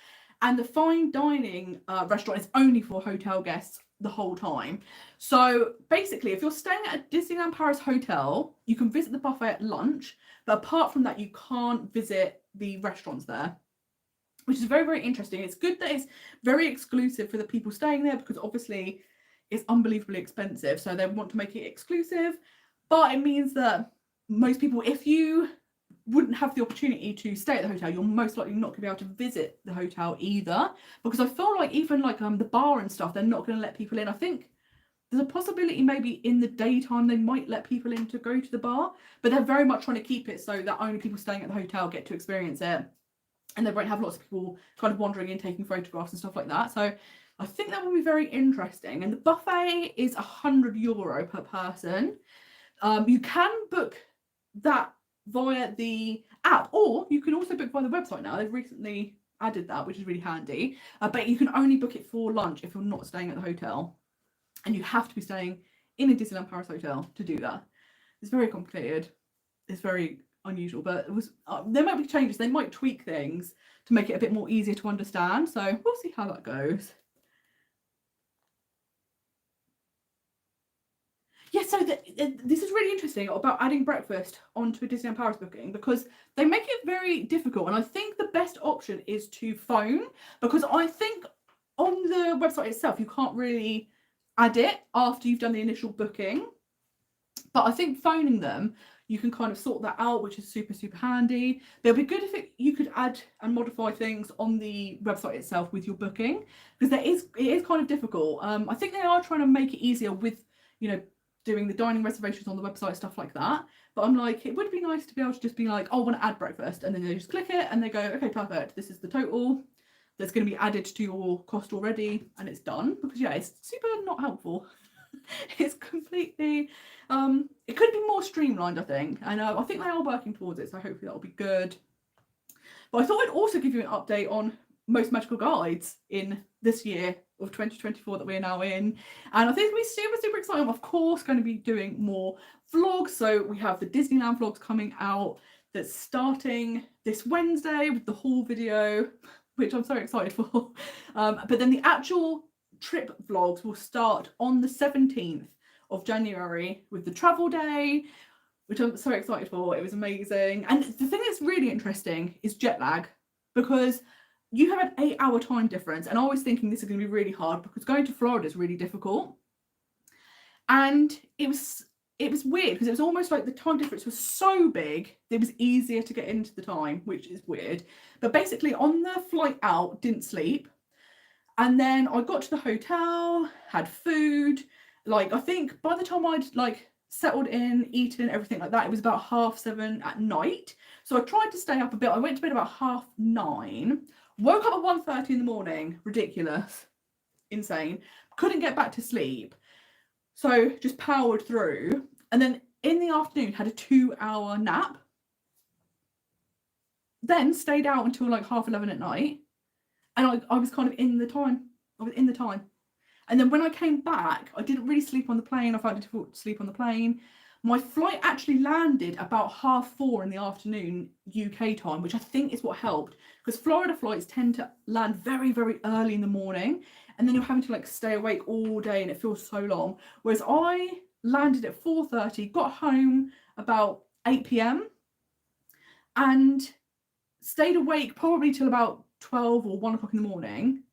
And the fine dining restaurant is only for hotel guests the whole time. So basically, if you're staying at a Disneyland Paris hotel, you can visit the buffet at lunch, but apart from that, you can't visit the restaurants there, which is very, very interesting. It's good that it's very exclusive for the people staying there, because obviously it's unbelievably expensive. So they want to make it exclusive, but it means that most people, if you wouldn't have the opportunity to stay at the hotel, you're most likely not going to be able to visit the hotel either, because I feel like even like the bar and stuff, they're not going to let people in. I think there's a possibility maybe in the daytime they might let people in to go to the bar, but they're very much trying to keep it so that only people staying at the hotel get to experience it, and they won't have lots of people kind of wandering in taking photographs and stuff like that. So I think that will be very interesting. And the buffet is €100 per person. You can book that via the app, or you can also book via the website now. They've recently added that, which is really handy, but you can only book it for lunch if you're not staying at the hotel, and you have to be staying in a Disneyland Paris hotel to do that. It's very complicated, it's very unusual, but it was there might be changes. They might tweak things to make it a bit more easier to understand, so we'll see how that goes. Yeah, so this is really interesting about adding breakfast onto a Disneyland Paris booking, because they make it very difficult, and I think the best option is to phone, because I think on the website itself you can't really add it after you've done the initial booking, but I think phoning them you can kind of sort that out, which is super, super handy. But it'd be good if you could add and modify things on the website itself with your booking, because it is kind of difficult. I think they are trying to make it easier with, you know, doing the dining reservations on the website, stuff like that. But I'm like, it would be nice to be able to just be like, oh, I want to add breakfast, and then they just click it and they go, okay, perfect, this is the total that's going to be added to your cost already, and it's done. Because yeah, it's super not helpful. It's completely it could be more streamlined, I think, and I think they are working towards it, so hopefully that'll be good. But I thought I'd also give you an update on most magical guides in this year of 2024 that we're now in, and I think it's going to be super, super exciting. I'm of course going to be doing more vlogs, so we have the Disneyland vlogs coming out that's starting this Wednesday with the haul video, which I'm so excited for, but then the actual trip vlogs will start on the 17th of January with the travel day, which I'm so excited for. It was amazing. And the thing that's really interesting is jet lag, because you have an 8-hour time difference, and I was thinking this is going to be really hard because going to Florida is really difficult, and it was weird because it was almost like the time difference was so big that it was easier to get into the time, which is weird. But basically on the flight out, didn't sleep, and then I got to the hotel, had food, like I think by the time I'd like settled in, eaten, everything like that, it was about 7:30 at night. So I tried to stay up a bit. I went to bed about 9:30, woke up at 1:30 in the morning, ridiculous, insane, couldn't get back to sleep, so just powered through, and then in the afternoon had a 2-hour nap, then stayed out until like 11:30 at night, and I was kind of in the time. I was in the time. And then when I came back, I didn't really sleep on the plane. I found it difficult to sleep on the plane. My flight actually landed about 4:30 in the afternoon UK time, which I think is what helped, because Florida flights tend to land very, very early in the morning, and then you're having to like stay awake all day and it feels so long. Whereas I landed at 4:30, got home about 8 p.m. and stayed awake probably till about 12 or 1 o'clock in the morning,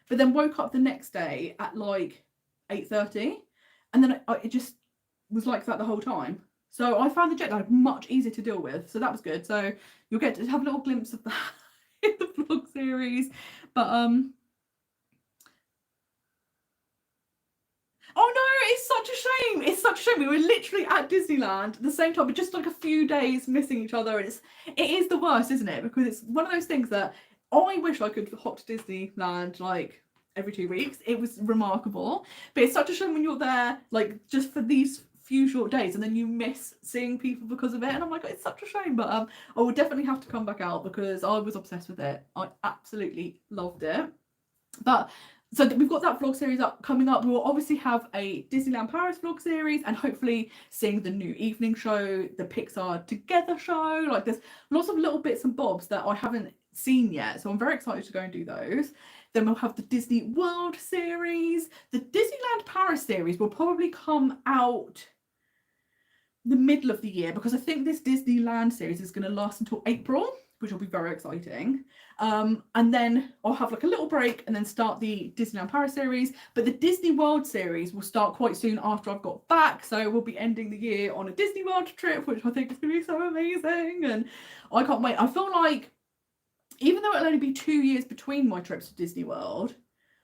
but then woke up the next day at like 8:30, and then it just was like that the whole time. So I found the jet lag much easier to deal with, so that was good. So you'll get to have a little glimpse of that in the vlog series. But oh no, it's such a shame. It's such a shame. We were literally at Disneyland at the same time, but just like a few days missing each other. And it is the worst, isn't it? Because it's one of those things that I wish I could hop to Disneyland like every 2 weeks. It was remarkable. But it's such a shame when you're there like just for these few short days and then you miss seeing people because of it. And I'm like, it's such a shame. But I will definitely have to come back out because I was obsessed with it. I absolutely loved it. But so we've got that vlog series coming up. We will obviously have a Disneyland Paris vlog series and hopefully seeing the new evening show, the Pixar Together show. Like there's lots of little bits and bobs that I haven't seen yet. So I'm very excited to go and do those. Then we'll have the Disney World series. The Disneyland Paris series will probably come out the middle of the year because I think this Disneyland series is going to last until April, which will be very exciting. And then I'll have like a little break and then start the Disneyland Paris series. But the Disney World series will start quite soon after I've got back. So we'll be ending the year on a Disney World trip, which I think is going to be so amazing. And I can't wait. I feel like even though it'll only be 2 years between my trips to Disney World,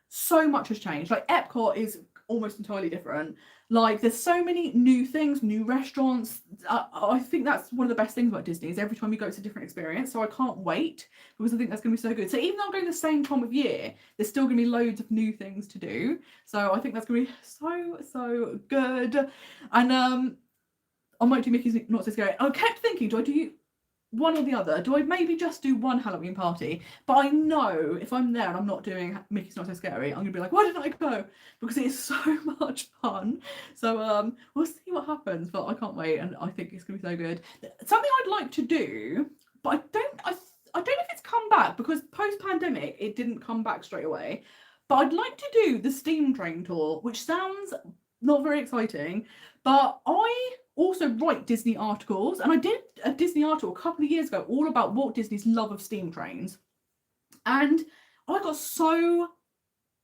so much has changed. Like Epcot is almost entirely different. Like there's so many new things, new restaurants. I think that's one of the best things about Disney is every time you go it's a different experience. So I can't wait because I think that's going to be so good. So even though I'm going the same time of year, there's still going to be loads of new things to do. So I think that's going to be so good. And I might do Mickey's Not So Scary. I kept thinking, do I do one or the other? Do I maybe just do one Halloween party? But I know if I'm there and I'm not doing Mickey's Not So Scary, I'm gonna be like, why didn't I go? Because it is so much fun. So we'll see what happens, but I can't wait and I think it's gonna be so good. Something I'd like to do, but I don't know if it's come back because post-pandemic it didn't come back straight away. But I'd like to do the steam train tour, which sounds not very exciting, but I also write Disney articles, and I did a Disney article a couple of years ago all about Walt Disney's love of steam trains, and I got so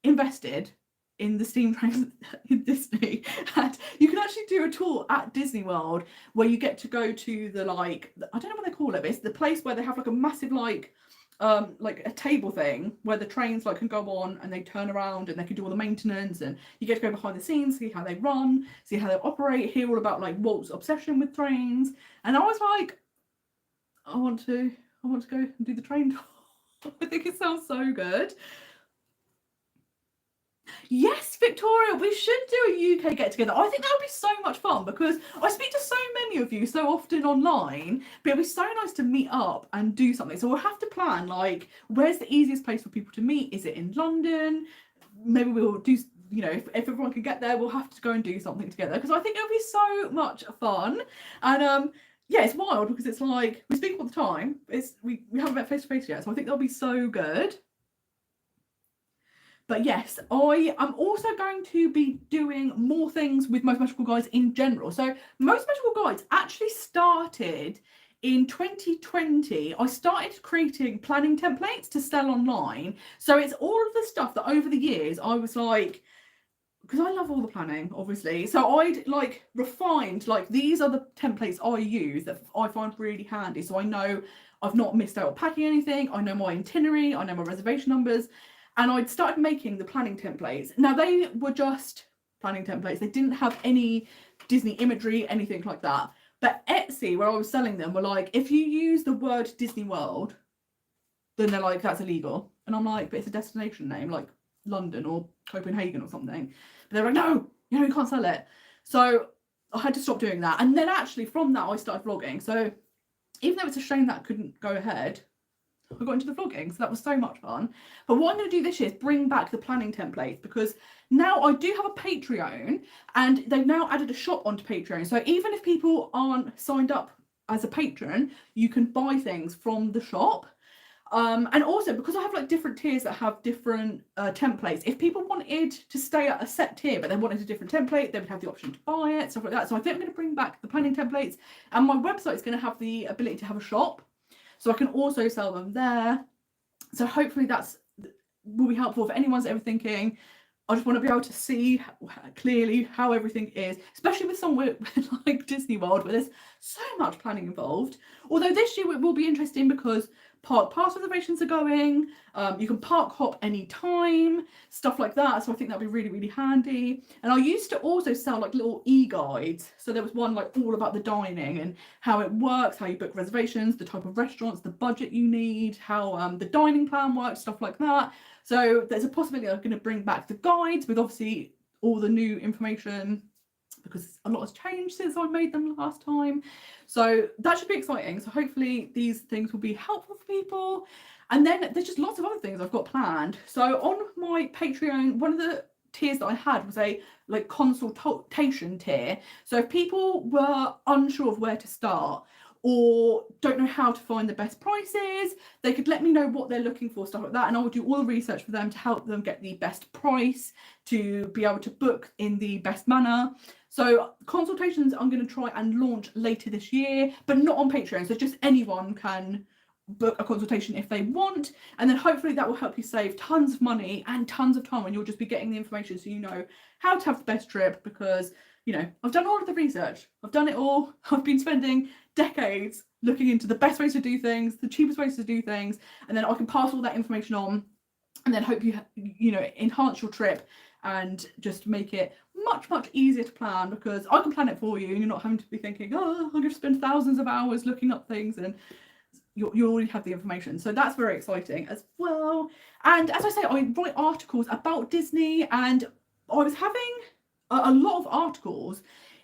invested in the steam trains in Disney. And you can actually do a tour at Disney World where you get to go to the like, I don't know what they call it, but it's the place where they have like a massive like a table thing where the trains like can go on and they turn around and they can do all the maintenance, and you get to go behind the scenes, see how they run, see how they operate, hear all about like Walt's obsession with trains. And I was like, I want to go and do the train tour. I think it sounds so good. Yes, Victoria, we should do a UK get together. I think that would be so much fun because I speak to so many of you so often online, but it'd be so nice to meet up and do something. So we'll have to plan like, where's the easiest place for people to meet? Is it in London? Maybe we'll do, you know, if everyone can get there, we'll have to go and do something together because I think it'll be so much fun. And yeah, it's wild because it's like we speak all the time. We haven't met face to face yet, so I think that'll be so good. But yes, I am also going to be doing more things with Most Magical Guides in general. So Most Magical Guides actually started in 2020. I started creating planning templates to sell online. So it's all of the stuff that over the years I was like, because I love all the planning, obviously. So I'd like refined, like these are the templates I use that I find really handy. So I know I've not missed out on packing anything. I know my itinerary, I know my reservation numbers. And I'd started making the planning templates. Now they were just planning templates. They didn't have any Disney imagery, anything like that. But Etsy, where I was selling them, were like, if you use the word Disney World, then they're like, that's illegal. And I'm like, but it's a destination name, like London or Copenhagen or something. But they're like, no, you can't sell it. So I had to stop doing that. And then actually from that, I started vlogging. So even though it's a shame that I couldn't go ahead, I got into the vlogging, so that was so much fun. But what I'm going to do this year is bring back the planning templates, because now I do have a Patreon, and they've now added a shop onto Patreon. So even if people aren't signed up as a patron, you can buy things from the shop. And also, because I have like different tiers that have different templates, if people wanted to stay at a set tier but they wanted a different template, they would have the option to buy it, stuff like that. So I think I'm going to bring back the planning templates, and my website is going to have the ability to have a shop, so I can also sell them there. So hopefully that's will be helpful for anyone's ever thinking, I just want to be able to see clearly how everything is, especially with somewhere like Disney World where there's so much planning involved. Although this year it will be interesting because park pass reservations are going, you can park hop anytime, stuff like that. So I think that'll be really, really handy. And I used to also sell like little e-guides. So there was one like all about the dining and how it works, how you book reservations, the type of restaurants, the budget you need, how the dining plan works, stuff like that. So there's a possibility I'm going to bring back the guides with obviously all the new information, because a lot has changed since I made them last time. So that should be exciting. So hopefully these things will be helpful for people. And then there's just lots of other things I've got planned. So on my Patreon, one of the tiers that I had was a like consultation tier. So if people were unsure of where to start or don't know how to find the best prices, they could let me know what they're looking for, stuff like that, and I would do all the research for them to help them get the best price, to be able to book in the best manner. So consultations I'm going to try and launch later this year, but not on Patreon, so just anyone can book a consultation if they want, and then hopefully that will help you save tons of money and tons of time, and you'll just be getting the information so you know how to have the best trip, because you know, I've done all of the research, I've done it all, I've been spending decades looking into the best ways to do things, the cheapest ways to do things, and then I can pass all that information on and then hope you know, enhance your trip and just make it much easier to plan, because I can plan it for you and you're not having to be thinking, oh, I'm going to spend thousands of hours looking up things, and you already have the information. So that's very exciting as well. And as I say, I write articles about Disney, and I was having a lot of articles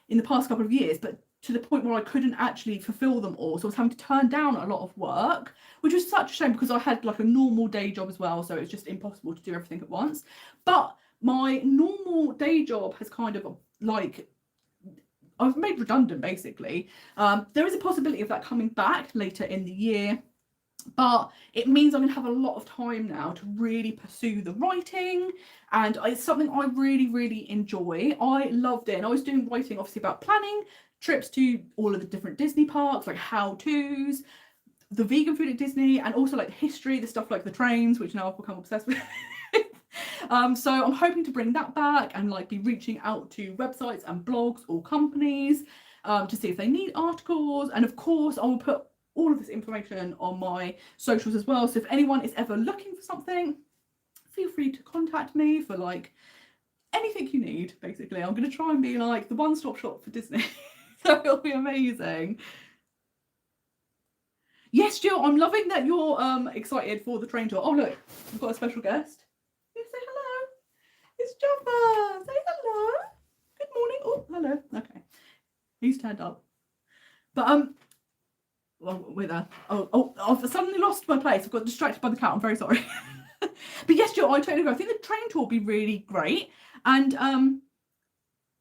in the past couple of years, but to the point where I couldn't actually fulfill them all. So I was having to turn down a lot of work, which was such a shame because I had like a normal day job as well. So it's just impossible to do everything at once. But my normal day job has kind of like, I've made redundant basically. There is a possibility of that coming back later in the year, but it means I'm going to have a lot of time now to really pursue the writing, and it's something I really enjoy. I loved it, and I was doing writing obviously about planning trips to all of the different Disney parks, like how-tos, the vegan food at Disney, and also like the history, the stuff like the trains, which now I've become obsessed with. So I'm hoping to bring that back and like be reaching out to websites and blogs or companies to see if they need articles. And of course I will put all of this information on my socials as well, so if anyone is ever looking for something, feel free to contact me for like anything you need. Basically I'm going to try and be like the one-stop shop for Disney. So it'll be amazing. Yes, Jill, I'm loving that you're excited for the train tour. Oh look, we've got a special guest. You say hello. It's Jaffa. Say hello. Good morning. Oh, hello. Okay, he's turned up. But well, with her. Oh, I've suddenly lost my place. I've got distracted by the cat. I'm very sorry. But yes, Jill, I totally agree. I think the train tour will be really great, and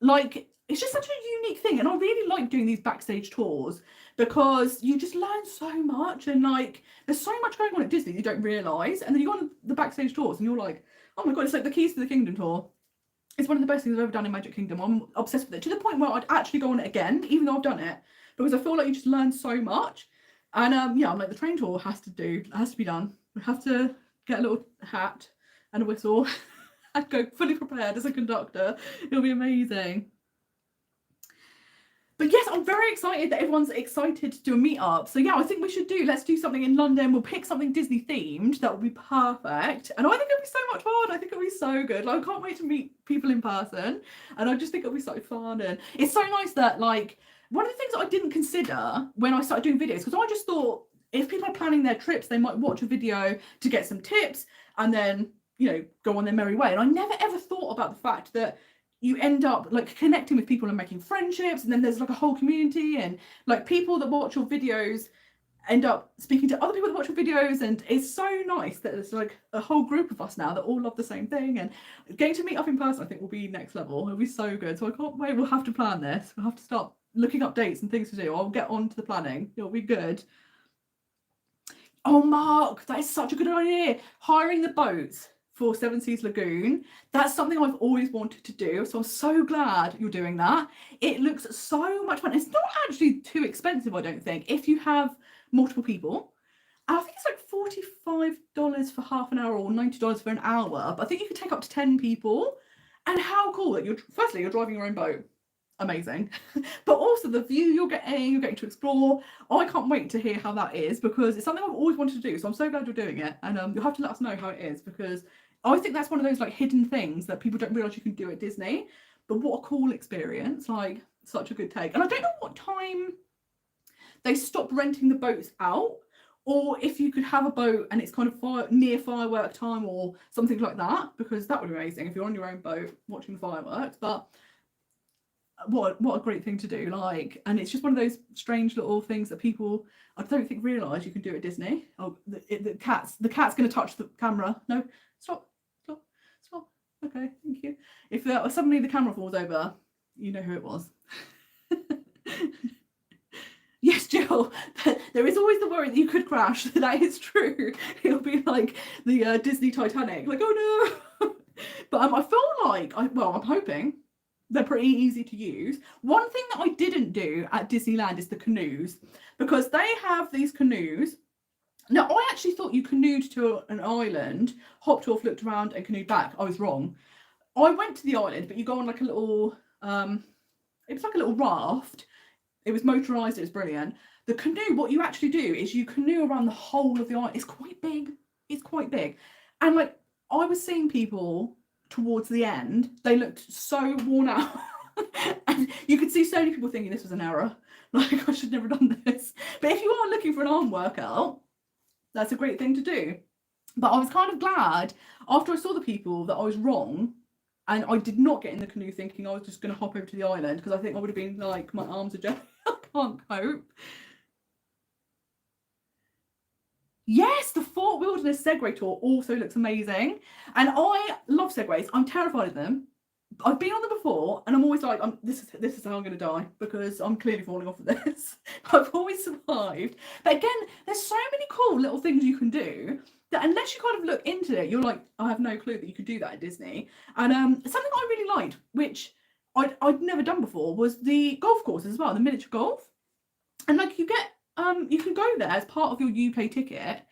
like it's just such a unique thing, and I really like doing these backstage tours because you just learn so much, and like there's so much going on at Disney you don't realise, and then you go on the backstage tours and you're like, oh my god, it's like the Keys to the Kingdom tour. It's one of the best things I've ever done in Magic Kingdom. I'm obsessed with it, to the point where I'd actually go on it again even though I've done it, because I feel like you just learn so much. And yeah, I'm like, the train tour has to be done. We have to get a little hat and a whistle and go fully prepared as a conductor. It'll be amazing. But yes, I'm very excited that everyone's excited to do a meetup. So yeah, I think let's do something in London. We'll pick something Disney themed. That would be perfect. And I think it'll be so much fun. I think it'll be so good. Like, I can't wait to meet people in person. And I just think it'll be so fun. And it's so nice that like, one of the things that I didn't consider when I started doing videos, because I just thought if people are planning their trips, they might watch a video to get some tips and then, you know, go on their merry way. And I never ever thought about the fact that you end up like connecting with people and making friendships, and then there's like a whole community, and like people that watch your videos end up speaking to other people that watch your videos, and it's so nice that there's like a whole group of us now that all love the same thing, and getting to meet up in person I think will be next level. It'll be so good, so I can't wait. We'll have to plan this. We'll have to start looking up dates and things to do. I'll get on to the planning. It'll be good. Oh, Mark, that is such a good idea. Hiring the boats for Seven Seas Lagoon. That's something I've always wanted to do. So I'm so glad you're doing that. It looks so much fun. It's not actually too expensive, I don't think, if you have multiple people. I think it's like $45 for half an hour or $90 for an hour. But I think you could take up to 10 people. And how cool that firstly, you're driving your own boat. Amazing. But also the view you're getting to explore. I can't wait to hear how that is, because it's something I've always wanted to do. So I'm so glad you're doing it, and you'll have to let us know how it is, because I think that's one of those like hidden things that people don't realize you can do at Disney. But what a cool experience, like such a good take. And I don't know what time they stopped renting the boats out, or if you could have a boat and it's kind of near firework time or something like that, because that would be amazing if you're on your own boat watching the fireworks. But what a great thing to do, like, and it's just one of those strange little things that people I don't think realise you can do at Disney. Oh, the cat's going to touch the camera. No, stop. Okay, thank you. If suddenly the camera falls over, you know who it was. Yes, Jill, there is always the worry that you could crash. That is true. It'll be like the Disney Titanic, like, oh no. But I feel like I'm hoping they're pretty easy to use. One thing that I didn't do at Disneyland is the canoes, because they have these canoes. Now, I actually thought you canoed to an island, hopped off, looked around and canoed back. I was wrong. I went to the island, but you go on like a little, it was like a little raft. It was motorised, it was brilliant. The canoe, what you actually do is you canoe around the whole of the island. It's quite big. And like, I was seeing people towards the end, they looked so worn out. And you could see so many people thinking this was an error, like I should never have done this. But if you are looking for an arm workout, that's a great thing to do. But I was kind of glad after I saw the people that I was wrong, and I did not get in the canoe thinking I was just going to hop over to the island, because I think I would have been like, my arms are just I can't cope. Yes, the Fort Wilderness Segway Tour also looks amazing. And I love Segways. I'm terrified of them. I've been on them before, and I'm always like, this is how I'm going to die, because I'm clearly falling off of this. I've always survived. But again, there's so many cool little things you can do that unless you kind of look into it, you're like, I have no clue that you could do that at Disney. And something I really liked, which I'd never done before, was the golf courses as well, the miniature golf. And like you get, you can go there as part of your UK ticket,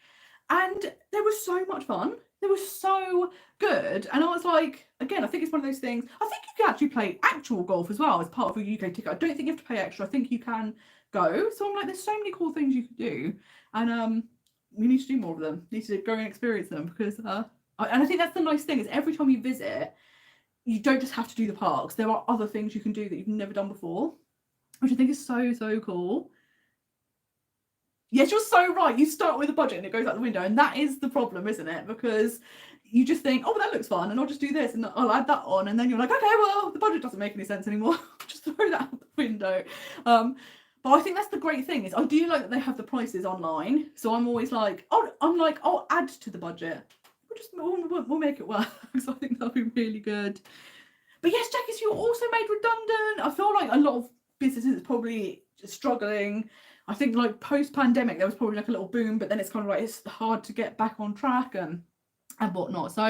and there was so much fun. They were so good. And I was like, again, I think it's one of those things. I think you can actually play actual golf as well as part of your UK ticket. I don't think you have to pay extra. I think you can go. So I'm like, there's so many cool things you can do. And we need to do more of them. We need to go and experience them, because and I think that's the nice thing, is every time you visit, you don't just have to do the parks. There are other things you can do that you've never done before, which I think is so, so cool. Yes, you're so right. You start with a budget and it goes out the window, and that is the problem, isn't it? Because you just think, oh, that looks fun, and I'll just do this, and I'll add that on, and then you're like, okay, well, the budget doesn't make any sense anymore. Just throw that out the window. But I think that's the great thing, is I do like that they have the prices online. So I'm always like, I'll add to the budget. We'll make it work. So I think that'll be really good. But yes, Jackie, you're also made redundant. I feel like a lot of businesses are probably struggling. I think like post-pandemic, there was probably like a little boom, but then it's kind of like, it's hard to get back on track and whatnot. So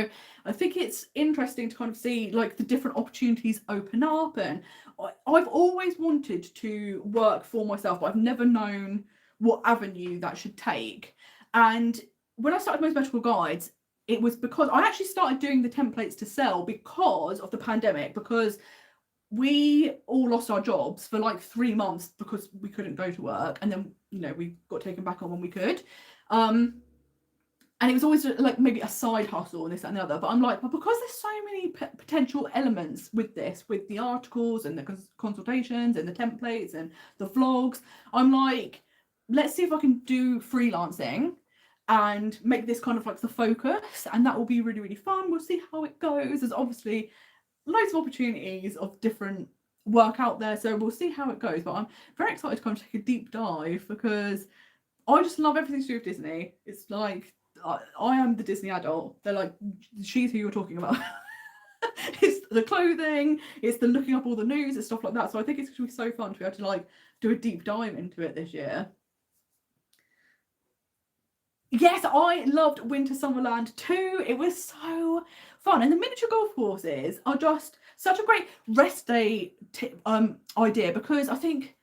I think it's interesting to kind of see like the different opportunities open up. And I've always wanted to work for myself, but I've never known what avenue that should take. And when I started Most Magical Guides, it was because I actually started doing the templates to sell because of the pandemic, because we all lost our jobs for like 3 months because we couldn't go to work, and then, you know, we got taken back on when we could. And it was always like maybe a side hustle and this, that, and the other. But I'm like, but because there's so many potential elements with this, with the articles and the consultations and the templates and the vlogs, I'm like, let's see if I can do freelancing and make this kind of like the focus, and that will be really, really fun. We'll see how it goes. There's obviously loads of opportunities of different work out there, so we'll see how it goes. But I'm very excited to kind of take a deep dive, because I just love everything to do with Disney. It's like I am the Disney adult. They're like, she's who you're talking about. It's the clothing, it's the looking up all the news and stuff like that. So I think it's going to be so fun to be able to like do a deep dive into it this year. Yes, I loved Winter Summerland too. It was so fun. And the miniature golf courses are just such a great rest day idea, because I think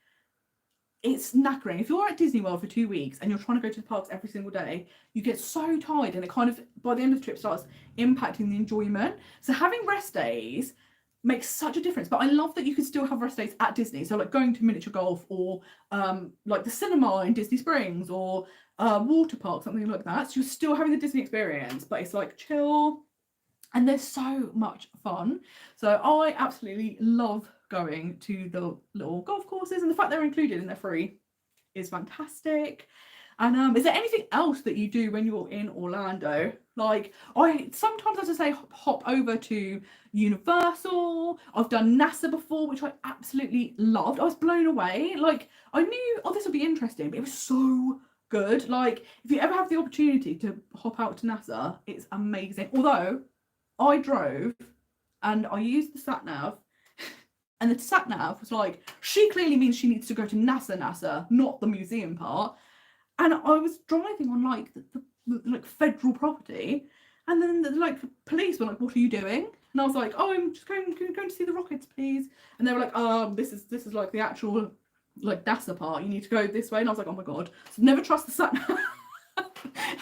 it's knackering. If you're at Disney World for 2 weeks and you're trying to go to the parks every single day, you get so tired, and it kind of, by the end of the trip, starts impacting the enjoyment. So having rest days makes such a difference. But I love that you can still have rest days at Disney. So like going to miniature golf, or like the cinema in Disney Springs, or water park, something like that. So you're still having the Disney experience, but it's like chill, and they're so much fun. So I absolutely love going to the little golf courses, and the fact they're included and they're free is fantastic. And is there anything else that you do when you're in Orlando? Like, I sometimes, as I say, hop over to Universal. I've done NASA before, which I absolutely loved. I was blown away. Like, I knew, oh, this will be interesting, but it was so good. Like, if you ever have the opportunity to hop out to NASA, it's amazing. Although I drove and I used the sat nav, and the sat nav was like, she clearly means she needs to go to NASA, not the museum part. And I was driving on like the like federal property, and then the like police were like, "What are you doing?" And I was like, "Oh, I'm just going to see the rockets, please." And they were like, this is like the actual like NASA part. You need to go this way." And I was like, "Oh my god!" So never trust the sat nav.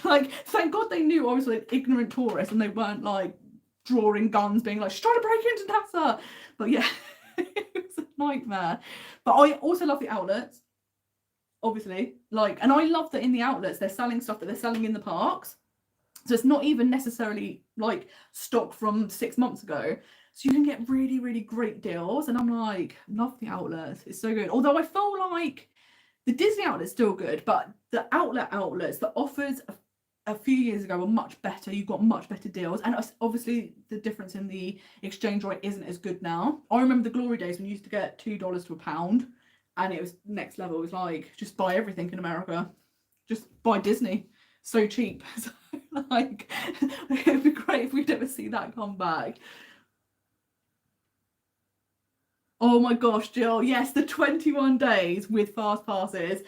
Like, thank God they knew I was like ignorant tourist, and they weren't like drawing guns, being like, "She's trying to break into NASA." But yeah, it was a nightmare. But I also love the outlets. Obviously, like, and I love that in the outlets they're selling stuff that they're selling in the parks, so it's not even necessarily like stock from 6 months ago, so you can get really, really great deals. And I'm like, love the outlets, it's so good. Although I feel like the Disney outlet's still good, but the outlets, the offers a few years ago were much better. You got much better deals, and obviously the difference in the exchange rate isn't as good now. I remember the glory days when you used to get $2 to a pound, and it was next level. It was like, just buy everything in America, just buy Disney, so cheap. So like, it would be great if we'd ever see that come back. Oh my gosh, Jill, yes, the 21 days with fast passes,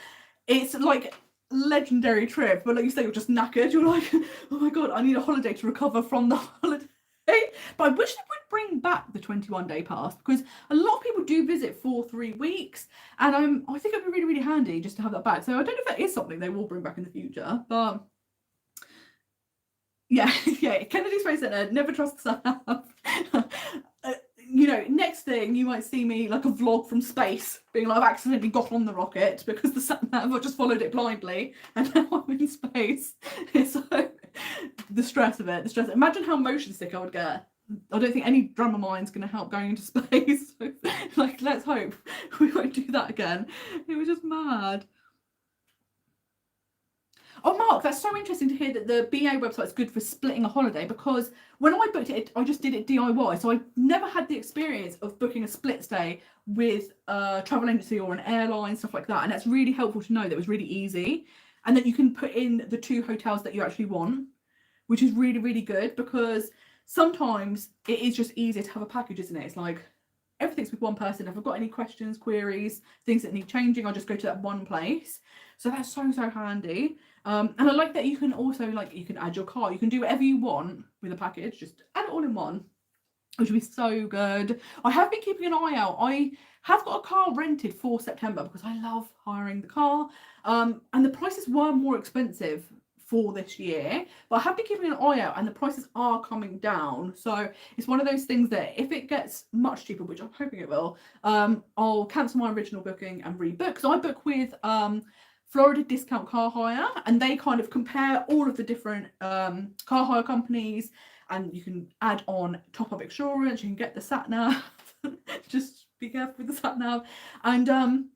it's like legendary trip. But like you say, you're just knackered, you're like, oh my god, I need a holiday to recover from the holiday. But I wish they would bring back the 21-day pass, because a lot of people do visit for 3 weeks, and I think it'd be really, really handy just to have that back. So I don't know if that is something they will bring back in the future, but yeah, yeah. Kennedy Space Center, never trust the sat. You know, next thing you might see me like a vlog from space, being like, I've accidentally got on the rocket because the sat nav, I just followed it blindly, and now I'm in space. So the stress of it, Imagine how motion sick I would get. I don't think any Dramamine's going to help going into space. So, like, let's hope we won't do that again. It was just mad. Oh, Mark, that's so interesting to hear that the BA website is good for splitting a holiday, because when I booked it, I just did it DIY. So I never had the experience of booking a split stay with a travel agency or an airline, stuff like that. And that's really helpful to know that it was really easy, and that you can put in the 2 hotels that you actually want, which is really, really good, because sometimes it is just easier to have a package, isn't it? It's like everything's with one person. If I've got any questions, queries, things that need changing, I'll just go to that one place. So that's so handy. And I like that you can also, like, you can add your car, you can do whatever you want with a package, just add it all in one, which would be so good. I have been keeping an eye out. I have got a car rented for September because I love hiring the car, and the prices were more expensive for this year, but I have been keeping an eye out, and the prices are coming down. So it's one of those things that if it gets much cheaper, which I'm hoping it will, I'll cancel my original booking and rebook, because I book with Florida Discount Car Hire, and they kind of compare all of the different car hire companies, and you can add on top up insurance, you can get the sat nav. Just be careful with the sat nav. And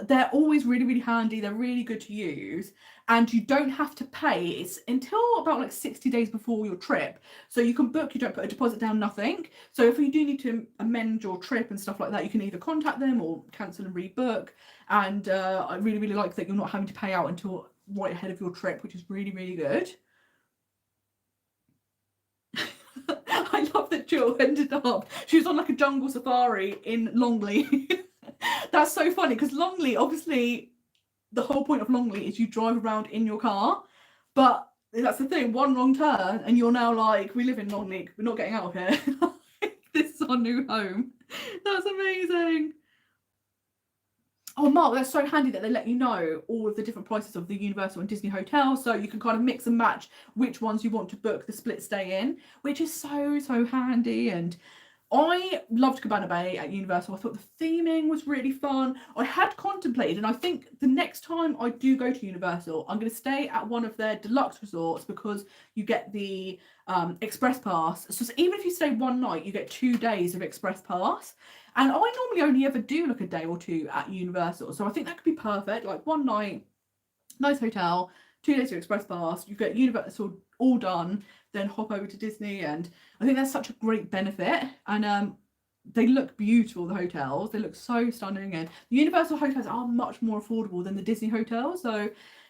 they're always really, really handy. They're really good to use, and you don't have to pay. It's until about like 60 days before your trip. So you can book, you don't put a deposit down, nothing. So if you do need to amend your trip and stuff like that, you can either contact them or cancel and rebook. And I really, really like that you're not having to pay out until right ahead of your trip, which is really, really good. I love that Jill ended up, she was on like a jungle safari in Longley. That's so funny because Longley, obviously, the whole point of Longley is you drive around in your car, but that's the thing, one wrong turn and you're now like, we live in Longley, we're not getting out of here. This is our new home. That's amazing. Oh, Mark, that's so handy that they let you know all of the different prices of the Universal and Disney hotels, so you can kind of mix and match which ones you want to book the split stay in, which is so, so handy. And I loved Cabana Bay at Universal. I thought the theming was really fun. I had contemplated, and I think the next time I do go to Universal, I'm going to stay at one of their deluxe resorts because you get the express pass. So even if you stay one night, you get 2 days of express pass. And I normally only ever do like a day or two at Universal. So I think that could be perfect. Like one night, nice hotel, 2 days of express pass, you get Universal all done, then hop over to Disney. And I think that's such a great benefit. And they look beautiful, the hotels. They look so stunning. And the Universal hotels are much more affordable than the Disney hotels. So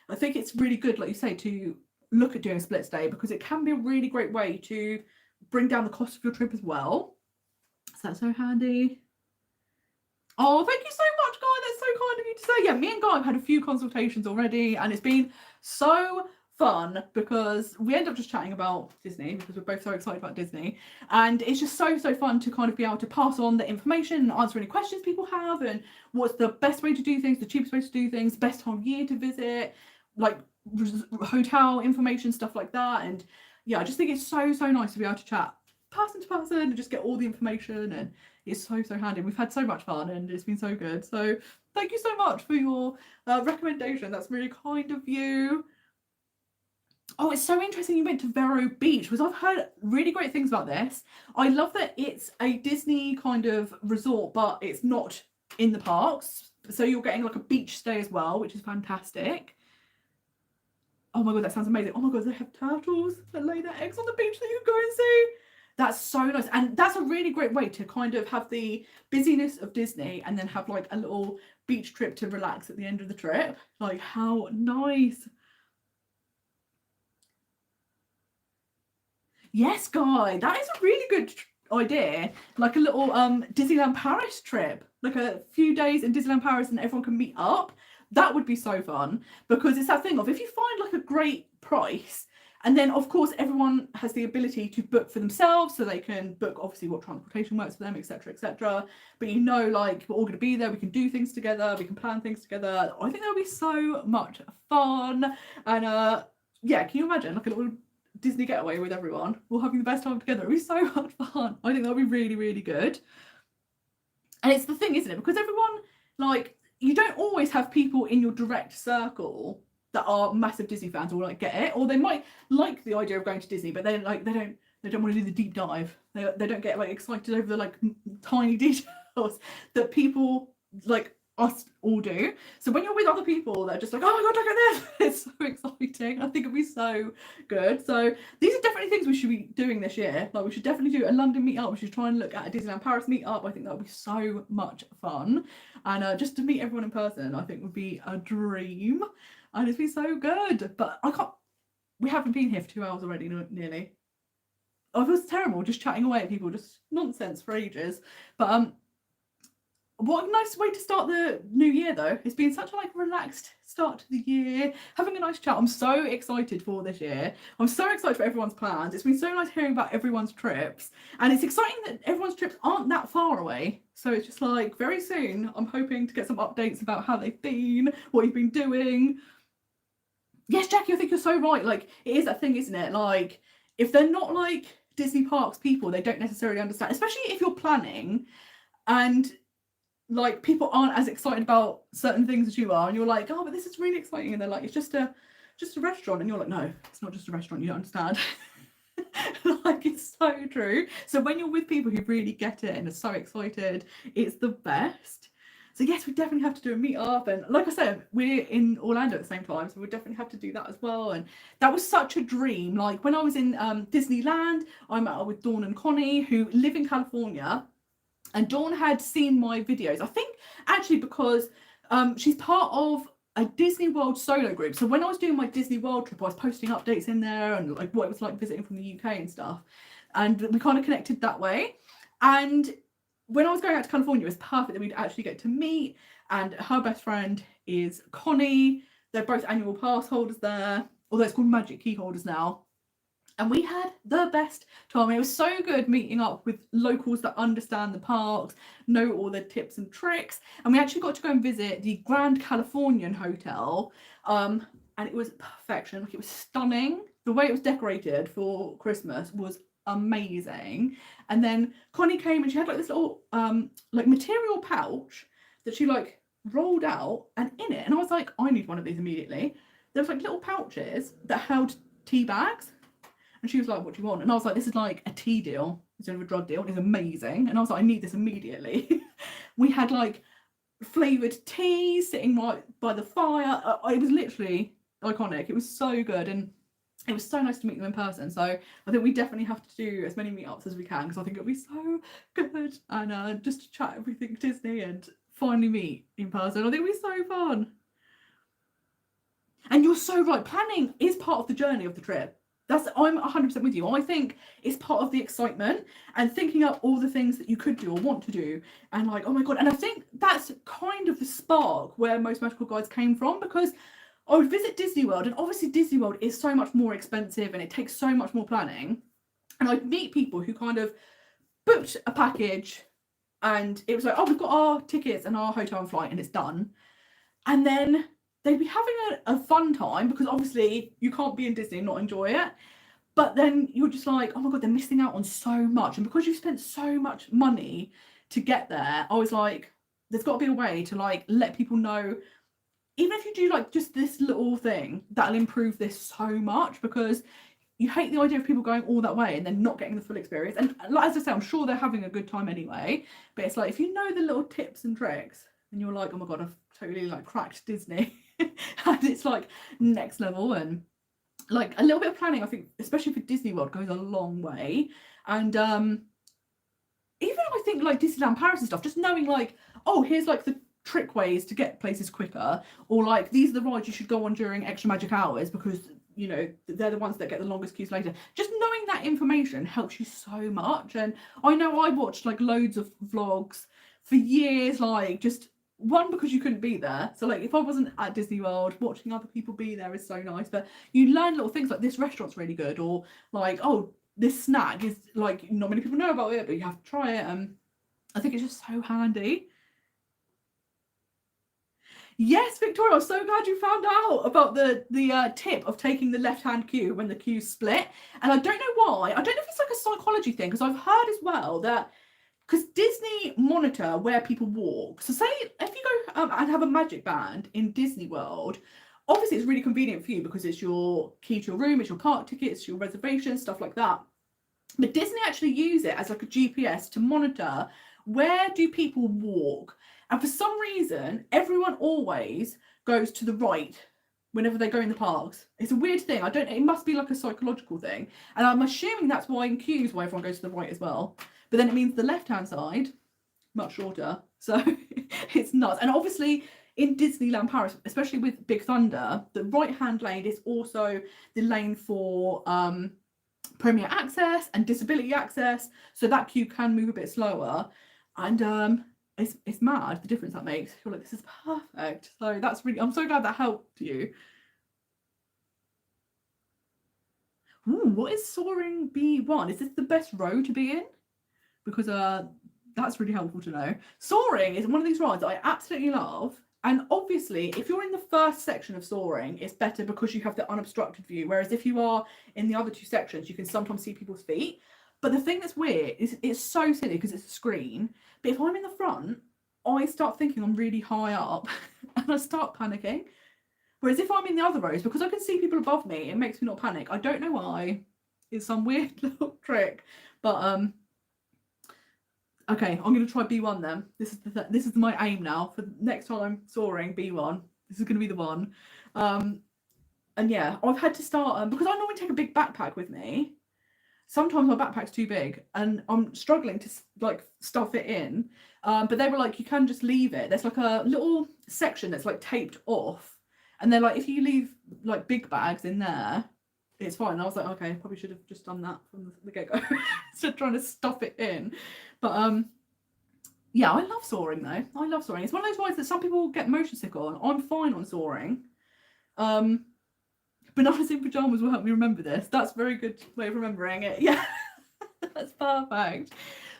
I think it's really good, like you say, to look at doing a split stay because it can be a really great way to bring down the cost of your trip as well. So that's so handy. Oh, thank you so much, Guy. That's so kind of you to say. Yeah, me and Guy have had a few consultations already, and it's been so fun because we end up just chatting about Disney because we're both so excited about Disney. And it's just so, so fun to kind of be able to pass on the information and answer any questions people have and what's the best way to do things, the cheapest way to do things, best time of year to visit, like hotel information, stuff like that. And yeah, I just think it's so, so nice to be able to chat person to person and just get all the information, and it's so, so handy. We've had so much fun and it's been so good. So thank you so much for your recommendation. That's really kind of you. Oh, it's so interesting you went to Vero Beach because I've heard really great things about this. I love that it's a Disney kind of resort, but it's not in the parks. So you're getting like a beach stay as well, which is fantastic. Oh my God, that sounds amazing. Oh my God, they have turtles that lay their eggs on the beach that you can go and see. That's so nice. And that's a really great way to kind of have the busyness of Disney and then have like a little beach trip to relax at the end of the trip. Like, how nice. Yes, Guy, that is a really good idea. Like a little Disneyland Paris trip, like a few days in Disneyland Paris and everyone can meet up. That would be so fun because it's that thing of if you find like a great price, and then of course everyone has the ability to book for themselves, so they can book obviously what transportation works for them, etc, etc. But you know, like we're all going to be there, we can do things together, we can plan things together. I think that'll be so much fun. And yeah, can you imagine like a little Disney getaway with everyone, all having the best time together? It'll be so much fun. I think that'll be really, really good. And it's the thing, isn't it, because everyone, like, you don't always have people in your direct circle that are massive Disney fans or like get it, or they might like the idea of going to Disney, but they like they don't want to do the deep dive. They don't get like excited over the like tiny details that people like us all do. So when you're with other people that are just like, oh my God, look at this, it's so exciting. I think it'd be so good. So these are definitely things we should be doing this year. Like we should definitely do a London meetup. We should try and look at a Disneyland Paris meetup. I think that would be so much fun. And just to meet everyone in person, I think would be a dream. And it's been so good. But we haven't been here for 2 hours already, nearly. Oh, it was terrible just chatting away at people, just nonsense for ages. But what a nice way to start the new year though. It's been such a like relaxed start to the year, having a nice chat. I'm so excited for this year. I'm so excited for everyone's plans. It's been so nice hearing about everyone's trips, and it's exciting that everyone's trips aren't that far away. So it's just like very soon I'm hoping to get some updates about how they've been, what you've been doing. Yes, Jackie, I think you're so right. Like it is that thing, isn't it? Like if they're not like Disney parks people, they don't necessarily understand, especially if you're planning and like people aren't as excited about certain things as you are, and you're like, oh, but this is really exciting, and they're like, it's just a restaurant, and you're like, no, it's not just a restaurant, you don't understand. Like it's so true. So when you're with people who really get it and are so excited, it's the best. So yes, we definitely have to do a meet up, and like I said, we're in Orlando at the same time, so we'll definitely have to do that as well. And that was such a dream. Like when I was in Disneyland, I met up with Dawn and Connie, who live in California, and Dawn had seen my videos. I think actually because she's part of a Disney World solo group. So when I was doing my Disney World trip, I was posting updates in there and like what it was like visiting from the UK and stuff. And we kind of connected that way. And when I was going out to California, it was perfect that we'd actually get to meet. And her best friend is Connie. They're both annual pass holders there, although it's called Magic Key holders now. And we had the best time. It was so good meeting up with locals that understand the parks, know all the tips and tricks. And we actually got to go and visit the Grand Californian Hotel. And it was perfection. Like, it was stunning. The way it was decorated for Christmas was amazing. And then Connie came and she had like this little like material pouch that she like rolled out, and in it, and I was like, I need one of these immediately. There was like little pouches that held tea bags. And she was like, what do you want? And I was like, this is like a tea deal instead of a drug deal. It's amazing. And I was like, I need this immediately. We had like flavoured tea sitting right by the fire. It was literally iconic. It was so good. And it was so nice to meet them in person. So I think we definitely have to do as many meetups as we can, because I think it'll be so good. And just to chat everything Disney and finally meet in person, I think it'll be so fun. And you're so right. Planning is part of the journey of the trip. I'm 100% with you. I think it's part of the excitement and thinking up all the things that you could do or want to do, and like, oh my god. And I think that's kind of the spark where most magical guides came from, because I would visit Disney World, and obviously Disney World is so much more expensive and it takes so much more planning, and I'd meet people who kind of booked a package and it was like, oh, we've got our tickets and our hotel and flight and it's done, and then they'd be having a fun time, because obviously you can't be in Disney and not enjoy it. But then you're just like, oh my god, they're missing out on so much. And because you've spent so much money to get there, I was like, there's got to be a way to like let people know, even if you do like just this little thing, that'll improve this so much, because you hate the idea of people going all that way and then not getting the full experience. And like, as I say, I'm sure they're having a good time anyway. But it's like, if you know the little tips and tricks and you're like, oh my god, I've totally like cracked Disney. And it's like next level, and like a little bit of planning, I think especially for Disney World, goes a long way. And even I think like Disneyland Paris and stuff, just knowing like, oh, here's like the trick ways to get places quicker, or like these are the rides you should go on during extra magic hours, because you know they're the ones that get the longest queues later. Just knowing that information helps you so much. And I know I watched like loads of vlogs for years, like just one, because you couldn't be there, so like if I wasn't at Disney World, watching other people be there is so nice. But you learn little things like, this restaurant's really good, or like, oh, this snack is like, not many people know about it but you have to try it. I think it's just so handy. Yes, Victoria, I'm so glad you found out about the tip of taking the left-hand queue when the queue's split. And I don't know why. I don't know if it's like a psychology thing, because I've heard as well that because Disney monitor where people walk. So say if you go and have a magic band in Disney World, obviously it's really convenient for you because it's your key to your room, it's your park tickets, your reservations, stuff like that. But Disney actually use it as like a GPS to monitor where do people walk. And for some reason, everyone always goes to the right whenever they go in the parks. It's a weird thing. It must be like a psychological thing. And I'm assuming that's why in queues why everyone goes to the right as well. But then it means the left-hand side, much shorter. So it's nuts. And obviously in Disneyland Paris, especially with Big Thunder, the right-hand lane is also the lane for Premier Access and Disability Access. So that queue can move a bit slower. And it's mad, the difference that makes. You're like, this is perfect. So that's really, I'm so glad that helped you. Ooh, what is Soaring B1? Is this the best row to be in? Because that's really helpful to know. Soaring is one of these rides that I absolutely love. And obviously, if you're in the first section of Soaring, it's better because you have the unobstructed view. Whereas if you are in the other two sections, you can sometimes see people's feet. But the thing that's weird is it's so silly because it's a screen. But if I'm in the front, I start thinking I'm really high up and I start panicking. Whereas if I'm in the other rows, because I can see people above me, it makes me not panic. I don't know why. It's some weird little trick. But Okay, I'm going to try B1 then. This is my aim now for next time I'm soaring. B1. This is going to be the one. And yeah, I've had to start because I normally take a big backpack with me. Sometimes my backpack's too big and I'm struggling to like stuff it in. But they were like, you can just leave it. There's like a little section that's like taped off, and they're like, if you leave like big bags in there, it's fine. And I was like, okay, probably should have just done that from the get-go instead of trying to stuff it in. But yeah, I love soaring though. I love soaring. It's one of those rides that some people get motion sick on. I'm fine on soaring. Bananas in pajamas will help me remember this. That's a very good way of remembering it. Yeah, that's perfect.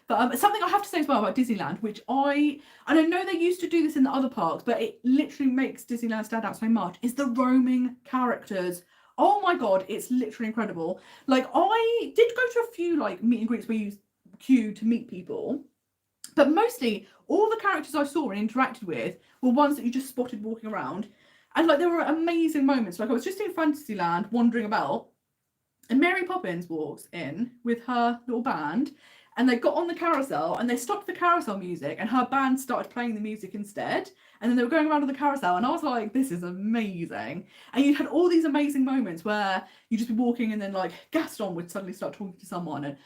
But something I have to say as well about Disneyland, which and I know they used to do this in the other parks, but it literally makes Disneyland stand out so much, is the roaming characters. Oh my God, it's literally incredible. Like, I did go to a few like meet and greets where you queue to meet people, but mostly all the characters I saw and interacted with were ones that you just spotted walking around. And like, there were amazing moments. Like, I was just in Fantasyland wandering about, and Mary Poppins walks in with her little band, and they got on the carousel and they stopped the carousel music and her band started playing the music instead. And then they were going around on the carousel and I was like, this is amazing. And you had all these amazing moments where you just be walking and then like Gaston would suddenly start talking to someone, and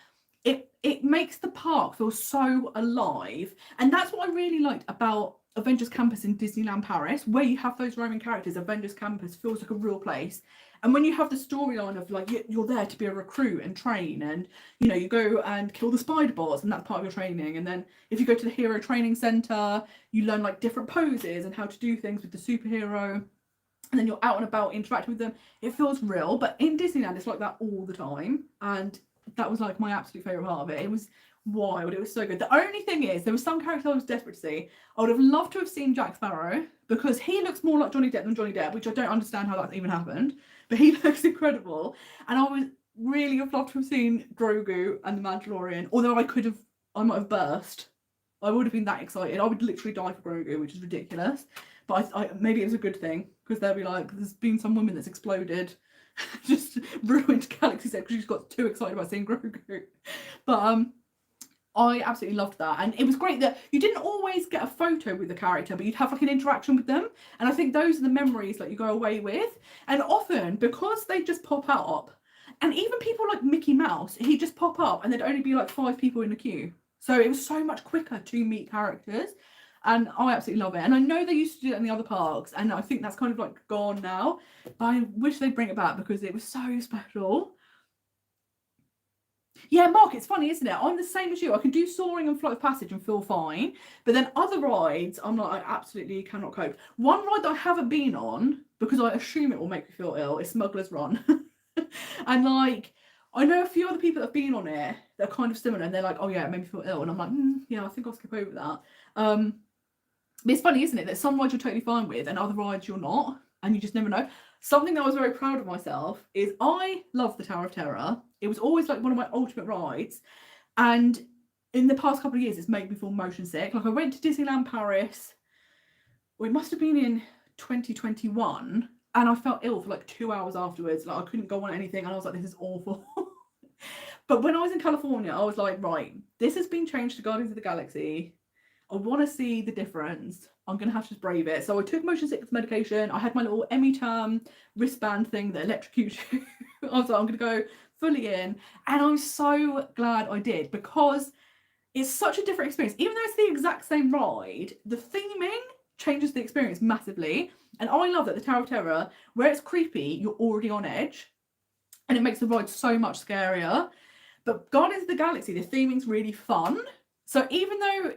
it makes the park feel so alive. And that's what I really liked about Avengers Campus in Disneyland Paris, where you have those roaming characters. Avengers Campus feels like a real place. And when you have the storyline of like you're there to be a recruit and train, and you know, you go and kill the spider bots and that's part of your training, and then if you go to the hero training center, you learn like different poses and how to do things with the superhero, and then you're out and about interacting with them. It feels real. But in Disneyland it's like that all the time, and that was like my absolute favorite part of it. It was wild. It was so good. The only thing is, there was some character I was desperate to see. I would have loved to have seen Jack Sparrow, because he looks more like Johnny Depp than Johnny Depp, which I don't understand how that even happened, but he looks incredible. And I would really have loved to have seen Grogu and the Mandalorian, although I might have burst. I would have been that excited. I would literally die for Grogu, which is ridiculous. But I maybe it was a good thing, because they'll be like, there's been some woman that's exploded, just ruined Galaxy's Edge because she's got too excited about seeing Grogu. But I absolutely loved that. And it was great that you didn't always get a photo with the character, but you'd have like an interaction with them. And I think those are the memories that you go away with. And often, because they just pop up, and even people like Mickey Mouse, he'd just pop up and there'd only be like 5 people in the queue. So it was so much quicker to meet characters. And I absolutely love it. And I know they used to do it in the other parks, and I think that's kind of like gone now. But I wish they'd bring it back, because it was so special. Yeah, Mark, it's funny, isn't it? I'm the same as you. I can do soaring and flight of passage and feel fine. But then other rides, I'm like, I absolutely cannot cope. One ride that I haven't been on, because I assume it will make me feel ill, is Smuggler's Run. And like, I know a few other people that have been on it that are kind of similar, and they're like, oh yeah, it made me feel ill. And I'm like, yeah, I think I'll skip over that. But it's funny, isn't it, that some rides you're totally fine with and other rides you're not, and you just never know. Something that I was very proud of myself is I love the Tower of Terror. It was always like one of my ultimate rides, and in the past couple of years it's made me feel motion sick. Like, I went to Disneyland Paris, well, it must have been in 2021, and I felt ill for like 2 hours afterwards. Like, I couldn't go on anything, and I was like, this is awful. But when I was in California, I was like, right, this has been changed to Guardians of the Galaxy. I want to see the difference. I'm going to have to just brave it. So I took motion sickness medication. I had my little Emmy-term wristband thing that electrocutes you. I was like, I'm going to go fully in. And I'm so glad I did, because it's such a different experience. Even though it's the exact same ride, the theming changes the experience massively. And I love that the Tower of Terror, where it's creepy, you're already on edge, and it makes the ride so much scarier. But Guardians of the Galaxy, the theming's really fun. So even though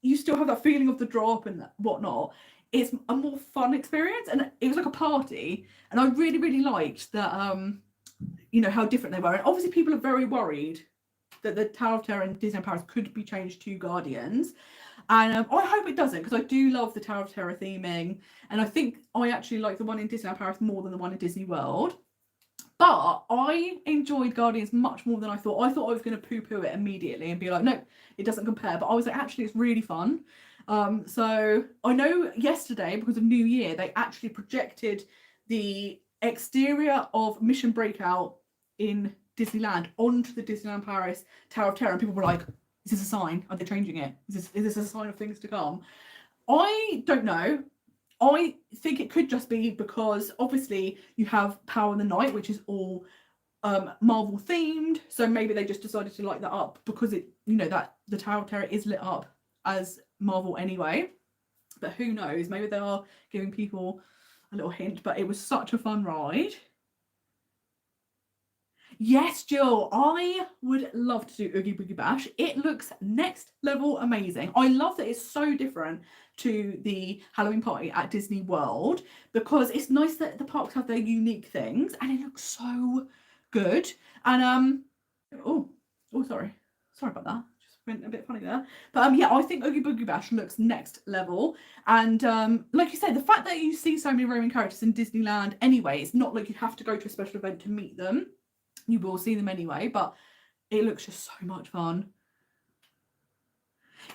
you still have that feeling of the drop and whatnot, it's a more fun experience. And it was like a party, and I really, really liked that, you know, how different they were. And obviously people are very worried that the Tower of Terror in Disneyland Paris could be changed to Guardians. And I hope it doesn't, because I do love the Tower of Terror theming. And I think I actually like the one in Disneyland Paris more than the one in Disney World. But I enjoyed Guardians much more than I thought. I thought I was going to poo-poo it immediately and be like, no, it doesn't compare. But I was like, actually, it's really fun. So I know yesterday, because of New Year, they actually projected the exterior of Mission Breakout in Disneyland onto the Disneyland Paris Tower of Terror. And people were like, Is this a sign? Are they changing it? Is this a sign of things to come? I don't know. I think it could just be because obviously you have Power in the Night, which is all Marvel themed. So maybe they just decided to light that up because it, you know, that the Tower of Terror is lit up as Marvel anyway. But who knows? Maybe they are giving people a little hint. But it was such a fun ride. Yes, Jill, I would love to do Oogie Boogie Bash. It looks next level amazing. I love that it's so different to the Halloween party at Disney World because it's nice that the parks have their unique things and it looks so good. And sorry about that. Just went a bit funny there. But yeah, I think Oogie Boogie Bash looks next level. And like you said, the fact that you see so many roaming characters in Disneyland anyway, it's not like you have to go to a special event to meet them. You will see them anyway, but it looks just so much fun.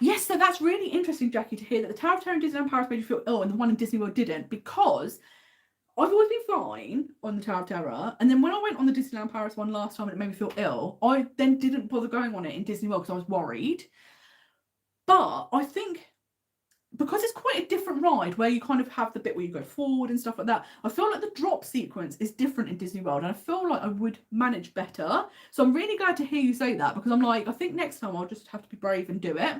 Yes, so that's really interesting, Jackie, to hear that the Tower of Terror in Disneyland Paris made you feel ill and the one in Disney World didn't, because I've always been fine on the Tower of Terror, and then when I went on the Disneyland Paris one last time and it made me feel ill, I then didn't bother going on it in Disney World because I was worried. But I think because it's quite a different ride where you kind of have the bit where you go forward and stuff like that, I feel like the drop sequence is different in Disney World and I feel like I would manage better. So I'm really glad to hear you say that because I'm like, I think next time I'll just have to be brave and do it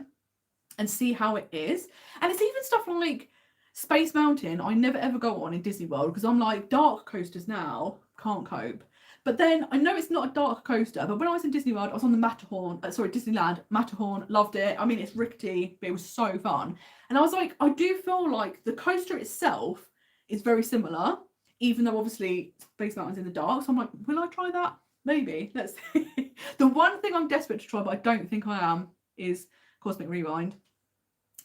and see how it is. And it's even stuff like Space Mountain I never ever go on in Disney World because I'm like, dark coasters now, can't cope. But then I know it's not a dark coaster, but when I was in Disney World, I was on the Disneyland, Matterhorn, loved it. I mean, it's rickety, but it was so fun. And I was like, I do feel like the coaster itself is very similar, even though obviously Space Mountain's in the dark. So I'm like, will I try that? Maybe. Let's see. The one thing I'm desperate to try, but I don't think I am, is Cosmic Rewind.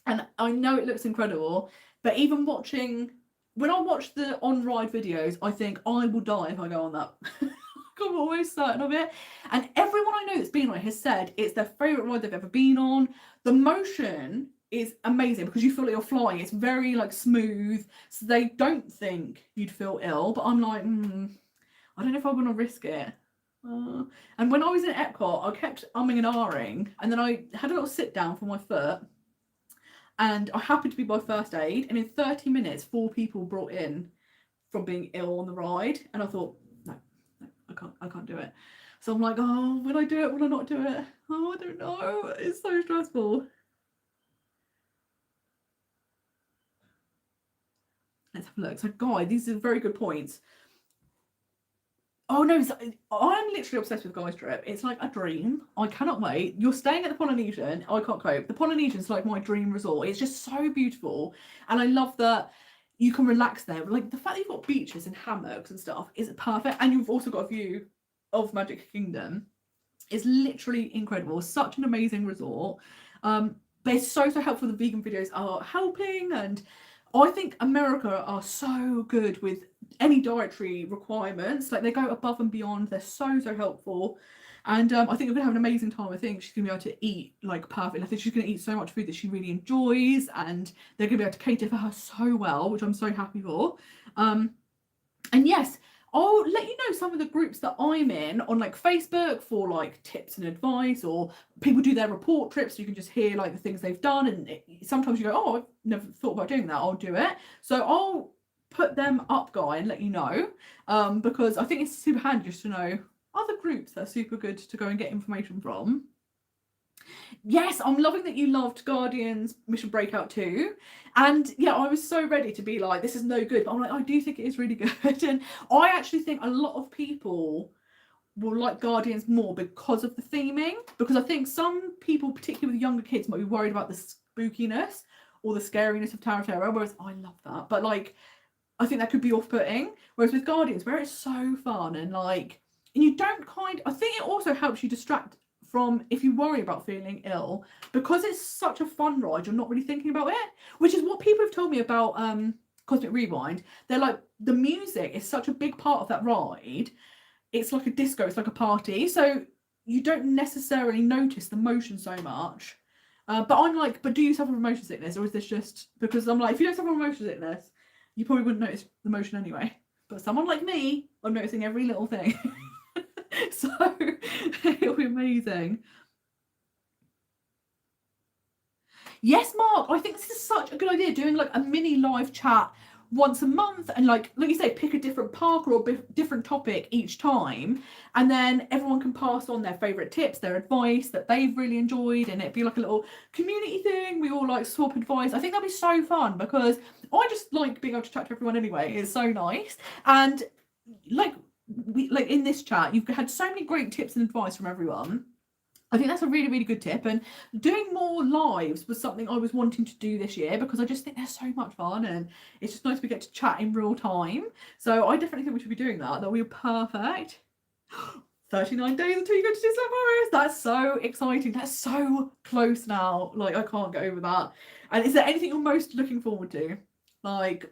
And I know it looks incredible, but even when I watch the on-ride videos, I think I will die if I go on that. I'm always certain of it. And everyone I know that's been on it has said it's their favourite ride they've ever been on. The motion is amazing because you feel like you're flying. It's very like smooth. So they don't think you'd feel ill. But I'm like, I don't know if I want to risk it. And when I was in Epcot, I kept umming and ahhing. And then I had a little sit down for my foot. And I happened to be by first aid. And in 30 minutes, 4 people brought in from being ill on the ride. And I thought, I can't do it. So I'm like, oh, will I do it? Will I not do it? Oh, I don't know. It's so stressful. Let's have a look. So, Guy, these are very good points. Oh no, I'm literally obsessed with Guy's trip. It's like a dream. I cannot wait. You're staying at the Polynesian. I can't cope. The Polynesian's like my dream resort. It's just so beautiful. And I love that you can relax there. Like the fact that you've got beaches and hammocks and stuff is perfect. And you've also got a view of Magic Kingdom. It's literally incredible. Such an amazing resort. But it's so helpful. The vegan videos are helping. And I think America are so good with any dietary requirements. Like they go above and beyond. They're so helpful. And I think we're gonna have an amazing time. I think she's gonna be able to eat like perfect. I think she's gonna eat so much food that she really enjoys, and they're gonna be able to cater for her so well, which I'm so happy for. And yes, I'll let you know some of the groups that I'm in on like Facebook for like tips and advice, or people do their report trips, so you can just hear like the things they've done. And sometimes you go, oh, I've never thought about doing that. I'll do it. So I'll put them up, Guy, and let you know, because I think it's super handy just to know other groups that are super good to go and get information from. Yes, I'm loving that you loved Guardians Mission Breakout too. And yeah, I was so ready to be like, this is no good. But I'm like, I do think it is really good. And I actually think a lot of people will like Guardians more because of the theming. Because I think some people, particularly with younger kids, might be worried about the spookiness or the scariness of Tower of Terror. Whereas I love that. But like, I think that could be off-putting. Whereas with Guardians, where it's so fun and like, and you don't I think it also helps you distract from if you worry about feeling ill, because it's such a fun ride, you're not really thinking about it, which is what people have told me about Cosmic Rewind. They're like, the music is such a big part of that ride. It's like a disco, it's like a party, so you don't necessarily notice the motion so much. But I'm like, but do you suffer from motion sickness, or is this just because I'm like, if you don't suffer from motion sickness, you probably wouldn't notice the motion anyway. But someone like me, I'm noticing every little thing. So it'll be amazing. Yes, Mark, I think this is such a good idea, doing like a mini live chat once a month, and like you say, pick a different park or a different topic each time, and then everyone can pass on their favorite tips, their advice that they've really enjoyed, and it'd be like a little community thing. We all like swap advice. I think that'd be so fun, because I just like being able to chat to everyone anyway. It's so nice. And like in this chat, you've had so many great tips and advice from everyone. I think that's a really, really good tip. And doing more lives was something I was wanting to do this year, because I just think they're so much fun, and it's just nice to get to chat in real time. So I definitely think we should be doing that. That'll be perfect. 39 days until you go to Disneyland Paris. That's so exciting. That's so close now. Like, I can't get over that. And is there anything you're most looking forward to? Like,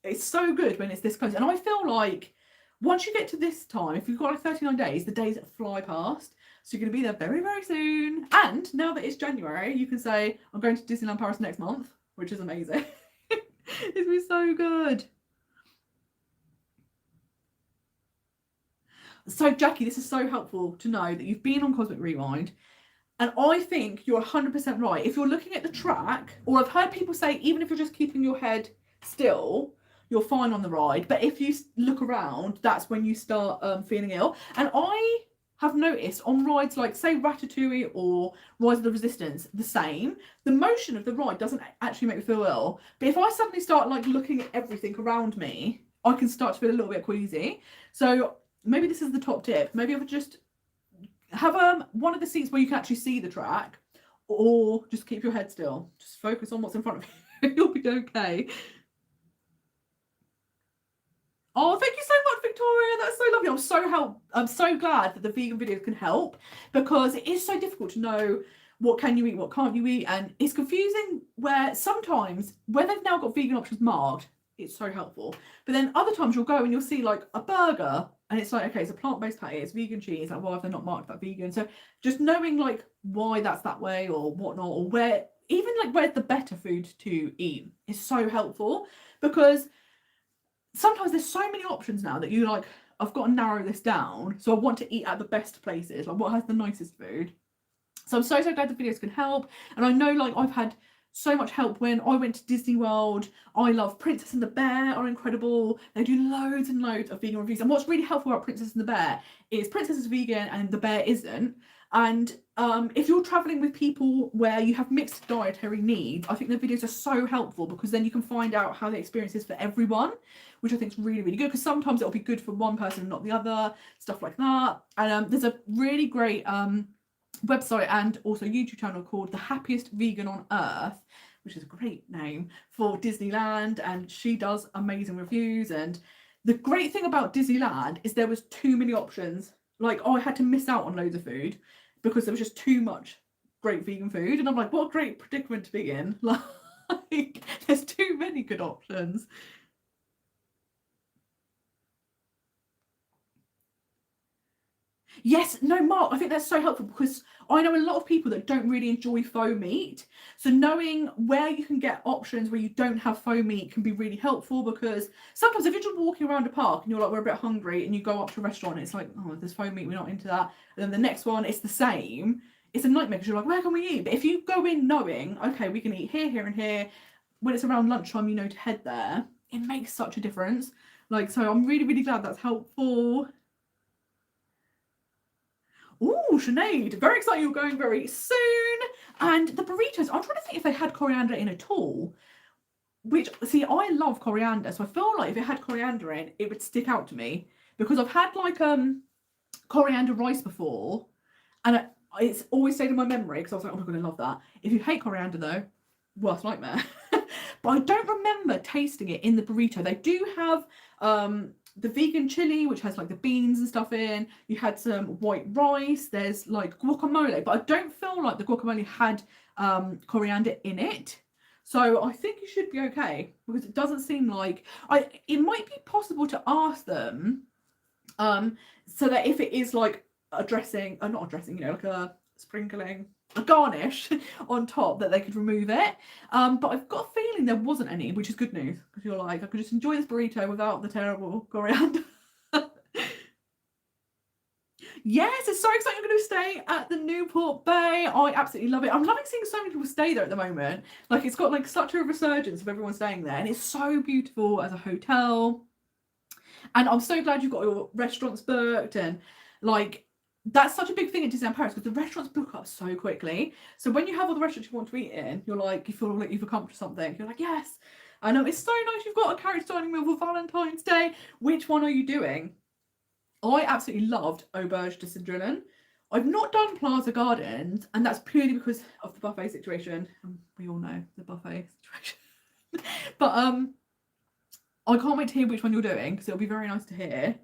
it's so good when it's this close. And I feel like once you get to this time, if you've got like 39 days, the days fly past. So you're going to be there very, very soon. And now that it's January, you can say, I'm going to Disneyland Paris next month, which is amazing. It's been so good. So, Jackie, this is so helpful to know that you've been on Cosmic Rewind. And I think you're 100% right. If you're looking at the track, or I've heard people say, even if you're just keeping your head still, you're fine on the ride. But if you look around, that's when you start feeling ill. And I have noticed on rides like, say, Ratatouille or Rise of the Resistance, the same. The motion of the ride doesn't actually make me feel ill. But if I suddenly start like looking at everything around me, I can start to feel a little bit queasy. So maybe this is the top tip. Maybe I would just have one of the seats where you can actually see the track, or just keep your head still. Just focus on what's in front of you. You'll be okay. Oh, thank you so much, Victoria. That's so lovely. I'm so glad that the vegan videos can help, because it is so difficult to know what can you eat, what can't you eat, and it's confusing where sometimes where they've now got vegan options marked, it's so helpful. But then other times you'll go and you'll see like a burger and it's like, okay, it's a plant-based patty, it's vegan cheese, like why have they not marked that vegan? So just knowing like why that's that way or whatnot, or where even like where's the better food to eat is so helpful, because sometimes there's so many options now that you like, I've got to narrow this down. So I want to eat at the best places, like what has the nicest food. So I'm so glad the videos can help. And I know like I've had so much help when I went to Disney World. I love Princess and the Bear, are incredible. They do loads and loads of vegan reviews. And what's really helpful about Princess and the Bear is Princess is vegan and the Bear isn't. And if you're traveling with people where you have mixed dietary needs, I think the videos are so helpful, because then you can find out how the experience is for everyone, which I think is really, really good, because sometimes it'll be good for one person and not the other, stuff like that. And there's a really great website and also YouTube channel called The Happiest Vegan on Earth, which is a great name for Disneyland, and she does amazing reviews. And the great thing about Disneyland is there was too many options. Like, I had to miss out on loads of food because there was just too much great vegan food, and I'm like, what a great predicament to be in. Like, there's too many good options. Yes, no, Mark, I think that's so helpful, because I know a lot of people that don't really enjoy faux meat. So knowing where you can get options where you don't have faux meat can be really helpful, because sometimes if you're just walking around a park and you're like, we're a bit hungry, and you go up to a restaurant, it's like, oh, there's faux meat, we're not into that. And then the next one, it's the same. It's a nightmare, because you're like, where can we eat? But if you go in knowing, okay, we can eat here, here, and here, when it's around lunchtime, you know to head there, it makes such a difference. Like, so I'm really, really glad that's helpful. Ooh, Sinead, very excited you're going very soon. And the burritos, I'm trying to think if they had coriander in at all. Which, see, I love coriander, so I feel like if it had coriander in, it would stick out to me. Because I've had like coriander rice before, and it's always stayed in my memory, because I was like, oh my god, I love that. If you hate coriander though, worst nightmare. But I don't remember tasting it in the burrito. They do have the vegan chili, which has like the beans and stuff in. You had some white rice. There's like guacamole, but I don't feel like the guacamole had coriander in it. So I think you should be okay, because it doesn't seem like it might be possible to ask them so that if it is like a dressing, not a dressing, you know, like a sprinkling, a garnish on top, that they could remove it. But I've got a feeling there wasn't any, which is good news, because you're like, I could just enjoy this burrito without the terrible coriander. Yes, it's so exciting. You're going to stay at the Newport Bay. I absolutely love it. I'm loving seeing so many people stay there at the moment. Like, it's got like such a resurgence of everyone staying there, and it's so beautiful as a hotel. And I'm so glad you've got your restaurants booked, and like that's such a big thing in Disneyland Paris because the restaurants book up so quickly. So when you have all the restaurants you want to eat in, you're like, you feel like you've accomplished something. You're like, yes. I know, it's so nice you've got a carriage dining meal for Valentine's Day. Which one are you doing? I absolutely loved Auberge de Cendrillon. I've not done Plaza Gardens, and that's purely because of the buffet situation. We all know the buffet situation. But I can't wait to hear which one you're doing because it'll be very nice to hear.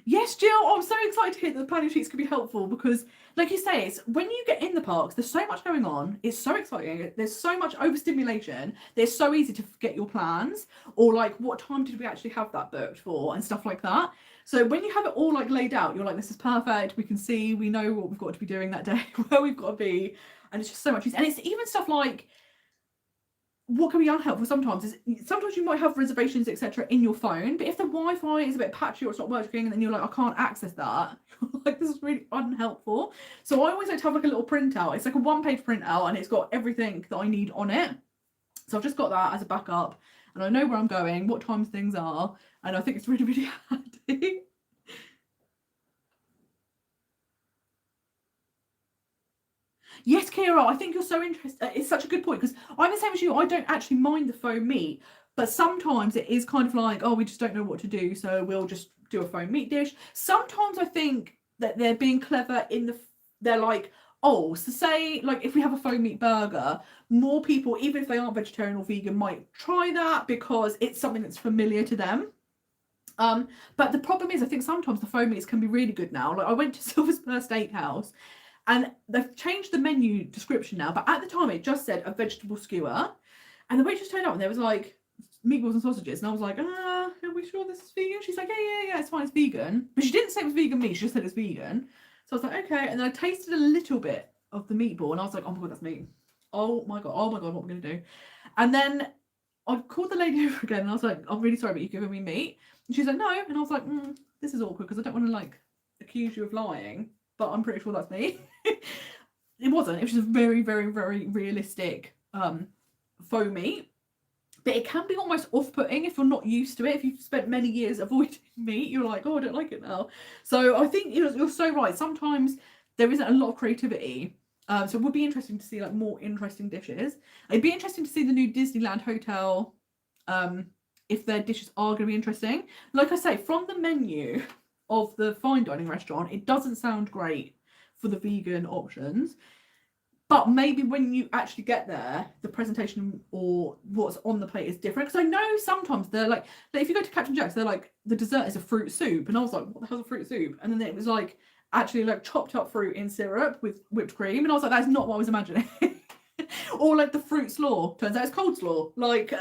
Yes, Jill, I'm so excited to hear that the planning sheets could be helpful because, like you say, it's when you get in the parks, there's so much going on. It's so exciting. There's so much overstimulation. It's so easy to forget your plans or like what time did we actually have that booked for and stuff like that. So when you have it all like laid out, you're like, this is perfect. We can see, we know what we've got to be doing that day, where we've got to be, and it's just so much easier. And it's even stuff like, what can be unhelpful sometimes is sometimes you might have reservations etc in your phone, but if the Wi-Fi is a bit patchy or it's not working and then you're like, I can't access that, like this is really unhelpful. So I always like to have like a little printout. It's like a 1-page printout and it's got everything that I need on it. So I've just got that as a backup and I know where I'm going, what times things are, and I think it's really, really handy. Yes, Kira, I think you're so interested. It's such a good point because I'm the same as you. I don't actually mind the faux meat, but sometimes it is kind of like, oh, we just don't know what to do, so we'll just do a faux meat dish. Sometimes I think that they're being clever in they're like, oh, so say like if we have a faux meat burger, more people, even if they aren't vegetarian or vegan, might try that because it's something that's familiar to them. But the problem is, I think sometimes the faux meats can be really good now. Like I went to Silver Spur Steakhouse. And they've changed the menu description now, but at the time it just said a vegetable skewer. And the waitress turned up and there was like meatballs and sausages. And I was like, are we sure this is vegan? She's like, yeah, it's fine, it's vegan. But she didn't say it was vegan meat, she just said it's vegan. So I was like, okay. And then I tasted a little bit of the meatball and I was like, oh my God, that's meat. Oh my God, what am I going to do? And then I called the lady over again and I was like, I'm really sorry, but you've given me meat. And she's like, no. And I was like, this is awkward because I don't want to like accuse you of lying, but I'm pretty sure that's me. It wasn't. It was just very, very, very realistic faux meat. But it can be almost off-putting if you're not used to it. If you've spent many years avoiding meat, you're like, oh, I don't like it now. So I think you're so right. Sometimes there isn't a lot of creativity. So it would be interesting to see like more interesting dishes. It'd be interesting to see the new Disneyland hotel, if their dishes are going to be interesting. Like I say, from the menu of the fine dining restaurant, it doesn't sound great for the vegan options, but maybe when you actually get there, the presentation or what's on the plate is different. Because I know sometimes they're like if you go to Captain Jack's, they're like, the dessert is a fruit soup, and I was like, what the hell's a fruit soup? And then it was like actually like chopped up fruit in syrup with whipped cream, and I was like, that's not what I was imagining. Or like the fruit slaw turns out it's cold slaw. Like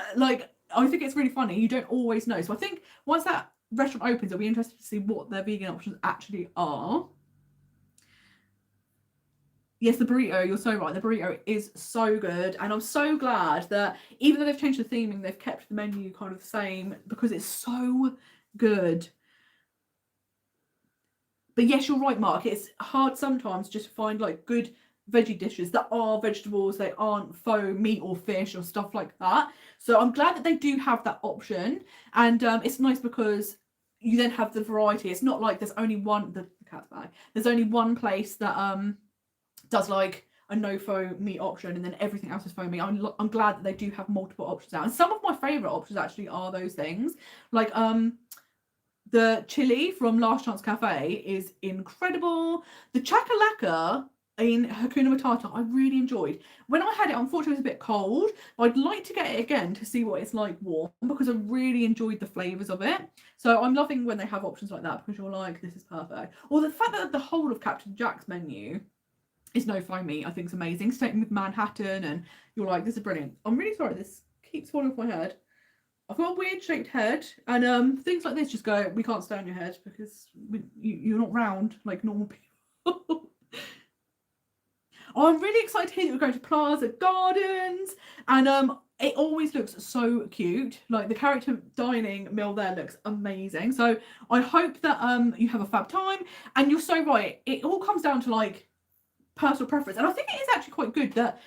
I think it's really funny. You don't always know. So I think once that restaurant opens, it'll be interesting to see what their vegan options actually are. Yes, the burrito, you're so right. The burrito is so good. And I'm so glad that even though they've changed the theming, they've kept the menu kind of the same because it's so good. But yes, you're right, Mark. It's hard sometimes just to find like good veggie dishes that are vegetables, they aren't faux meat or fish or stuff like that. So I'm glad that they do have that option. And it's nice because you then have the variety. It's not like there's only one, the cat's bag, there's only one place that does like a no faux meat option and then everything else is faux meat. I'm glad that they do have multiple options now. And some of my favourite options actually are those things. Like the chili from Last Chance Cafe is incredible. The chakalaka in Hakuna Matata I really enjoyed. When I had it, unfortunately, it was a bit cold. I'd like to get it again to see what it's like warm because I really enjoyed the flavours of it. So I'm loving when they have options like that because you're like, this is perfect. Or the fact that the whole of Captain Jack's menu is no faux meat, I think is amazing. Same with Manhattan, and you're like, this is brilliant. I'm really sorry, this keeps falling off my head. I've got a weird shaped head, and things like this just go, we can't stay on your head because you're not round like normal people. Oh, I'm really excited to hear that we're going to Plaza Gardens, and it always looks so cute. Like the character dining meal there looks amazing. So I hope that you have a fab time. And you're so right, it all comes down to like personal preference. And I think it is actually quite good that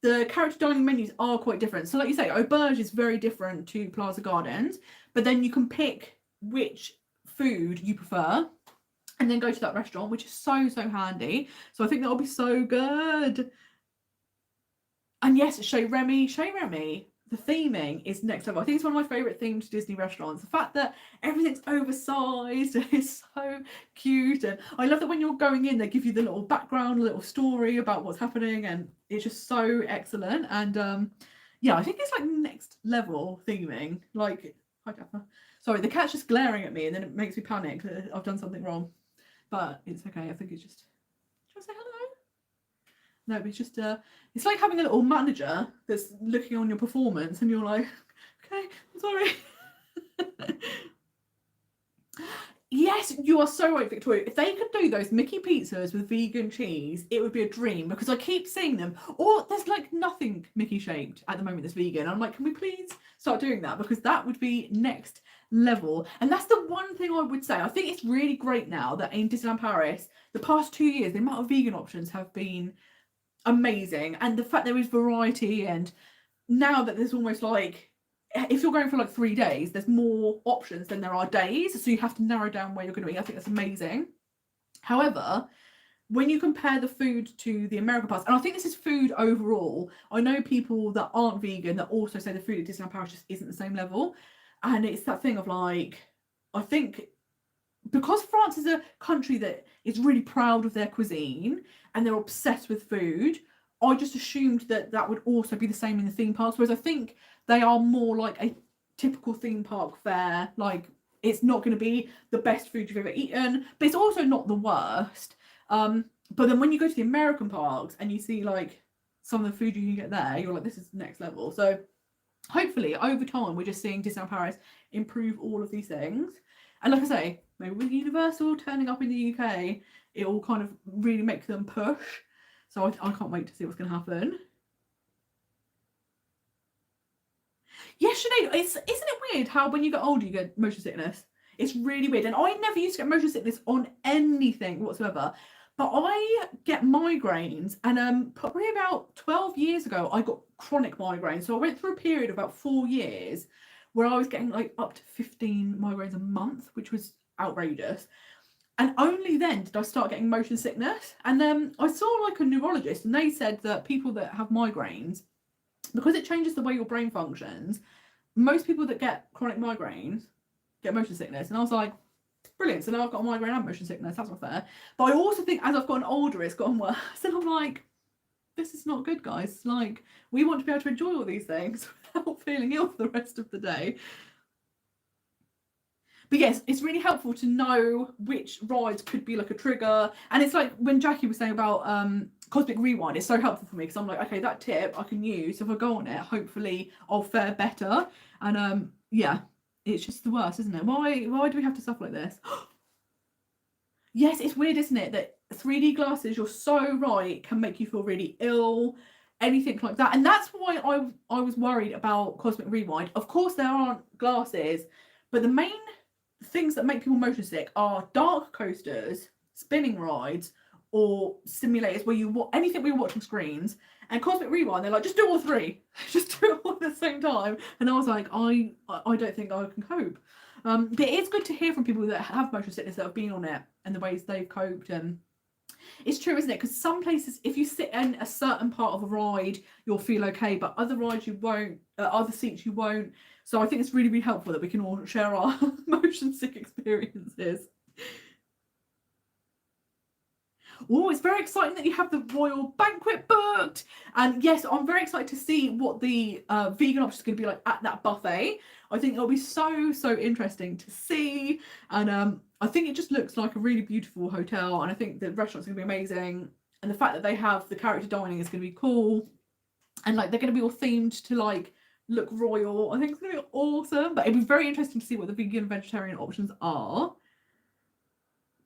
the character dining menus are quite different. So like you say, Auberge is very different to Plaza Gardens, but then you can pick which food you prefer and then go to that restaurant, which is so handy. So I think that'll be so good. And yes, Chez Remy, the theming is next level. I think it's one of my favourite themed Disney restaurants. The fact that everything's oversized is so cute. And I love that when you're going in, they give you the little background, little story about what's happening. And it's just so excellent. And yeah, I think it's like next level theming. Like, hi, Jaffa. Sorry, the cat's just glaring at me and then it makes me panic that I've done something wrong. But it's okay. I think it's just... Should I say hello? No, but it's just it's like having a little manager that's looking on your performance and you're like, okay, I'm sorry. Yes, you are so right, Victoria. If they could do those Mickey pizzas with vegan cheese, it would be a dream, because I keep seeing them. Or there's like nothing Mickey shaped at the moment that's vegan. I'm like, can we please start doing that? Because that would be next level. And that's the one thing I would say. I think it's really great now that in Disneyland Paris, the past 2 years, the amount of vegan options have been amazing, and the fact there is variety, and now that there's almost like, if you're going for like 3 days, there's more options than there are days, so you have to narrow down where you're going to eat. I think that's amazing. However, when you compare the food to the American parts, and I think this is food overall, I know people that aren't vegan that also say the food at Disneyland Paris just isn't the same level, and it's that thing of like, I think because France is a country that is really proud of their cuisine and they're obsessed with food, I just assumed that that would also be the same in the theme parks, whereas I think they are more like a typical theme park fare. Like, it's not going to be the best food you've ever eaten, but it's also not the worst. But then when you go to the American parks and you see like some of the food you can get there, you're like, this is next level. So hopefully over time, we're just seeing Disneyland Paris improve all of these things. And like I say, maybe with Universal turning up in the UK, it will kind of really make them push. So I can't wait to see what's going to happen. Yes, Sinead, isn't it weird how when you get older you get motion sickness? It's really weird. And I never used to get motion sickness on anything whatsoever. But I get migraines, and probably about 12 years ago, I got chronic migraines. So I went through a period of about 4 years where I was getting like up to 15 migraines a month, which was outrageous. And only then did I start getting motion sickness. And then I saw like a neurologist, and they said that people that have migraines, because it changes the way your brain functions, most people that get chronic migraines get motion sickness. And I was like, brilliant. So now I've got a migraine and motion sickness. That's not fair. But I also think as I've gotten older, it's gotten worse. And I'm like, this is not good, guys. Like, we want to be able to enjoy all these things without feeling ill for the rest of the day. But yes, it's really helpful to know which rides could be like a trigger. And it's like when Jackie was saying about Cosmic Rewind, it's so helpful for me because I'm like, okay, that tip I can use. If I go on it, hopefully I'll fare better. And yeah, it's just the worst, isn't it? Why do we have to suffer like this? Yes, it's weird, isn't it? That 3D glasses, you're so right, can make you feel really ill, anything like that. And that's why I was worried about Cosmic Rewind. Of course, there aren't glasses, but the main things that make people motion sick are dark coasters, spinning rides, or simulators where you anything where you're watching screens. And Cosmic Rewind, they're like, just do all three, just do it all at the same time. And I was like, I don't think I can cope. But it is good to hear from people that have motion sickness that have been on it and the ways they've coped. And it's true, isn't it? Because some places, if you sit in a certain part of a ride, you'll feel okay, but other rides you won't, other seats you won't. So I think it's really, really helpful that we can all share our motion sick experiences. Oh, it's very exciting that you have the Royal Banquet booked. And yes, I'm very excited to see what the vegan option is going to be like at that buffet. I think it'll be so interesting to see. And I think it just looks like a really beautiful hotel. And I think the restaurant's going to be amazing. And the fact that they have the character dining is going to be cool. And like they're going to be all themed to like look royal. I think it's going to be awesome. But it'll be very interesting to see what the vegan and vegetarian options are.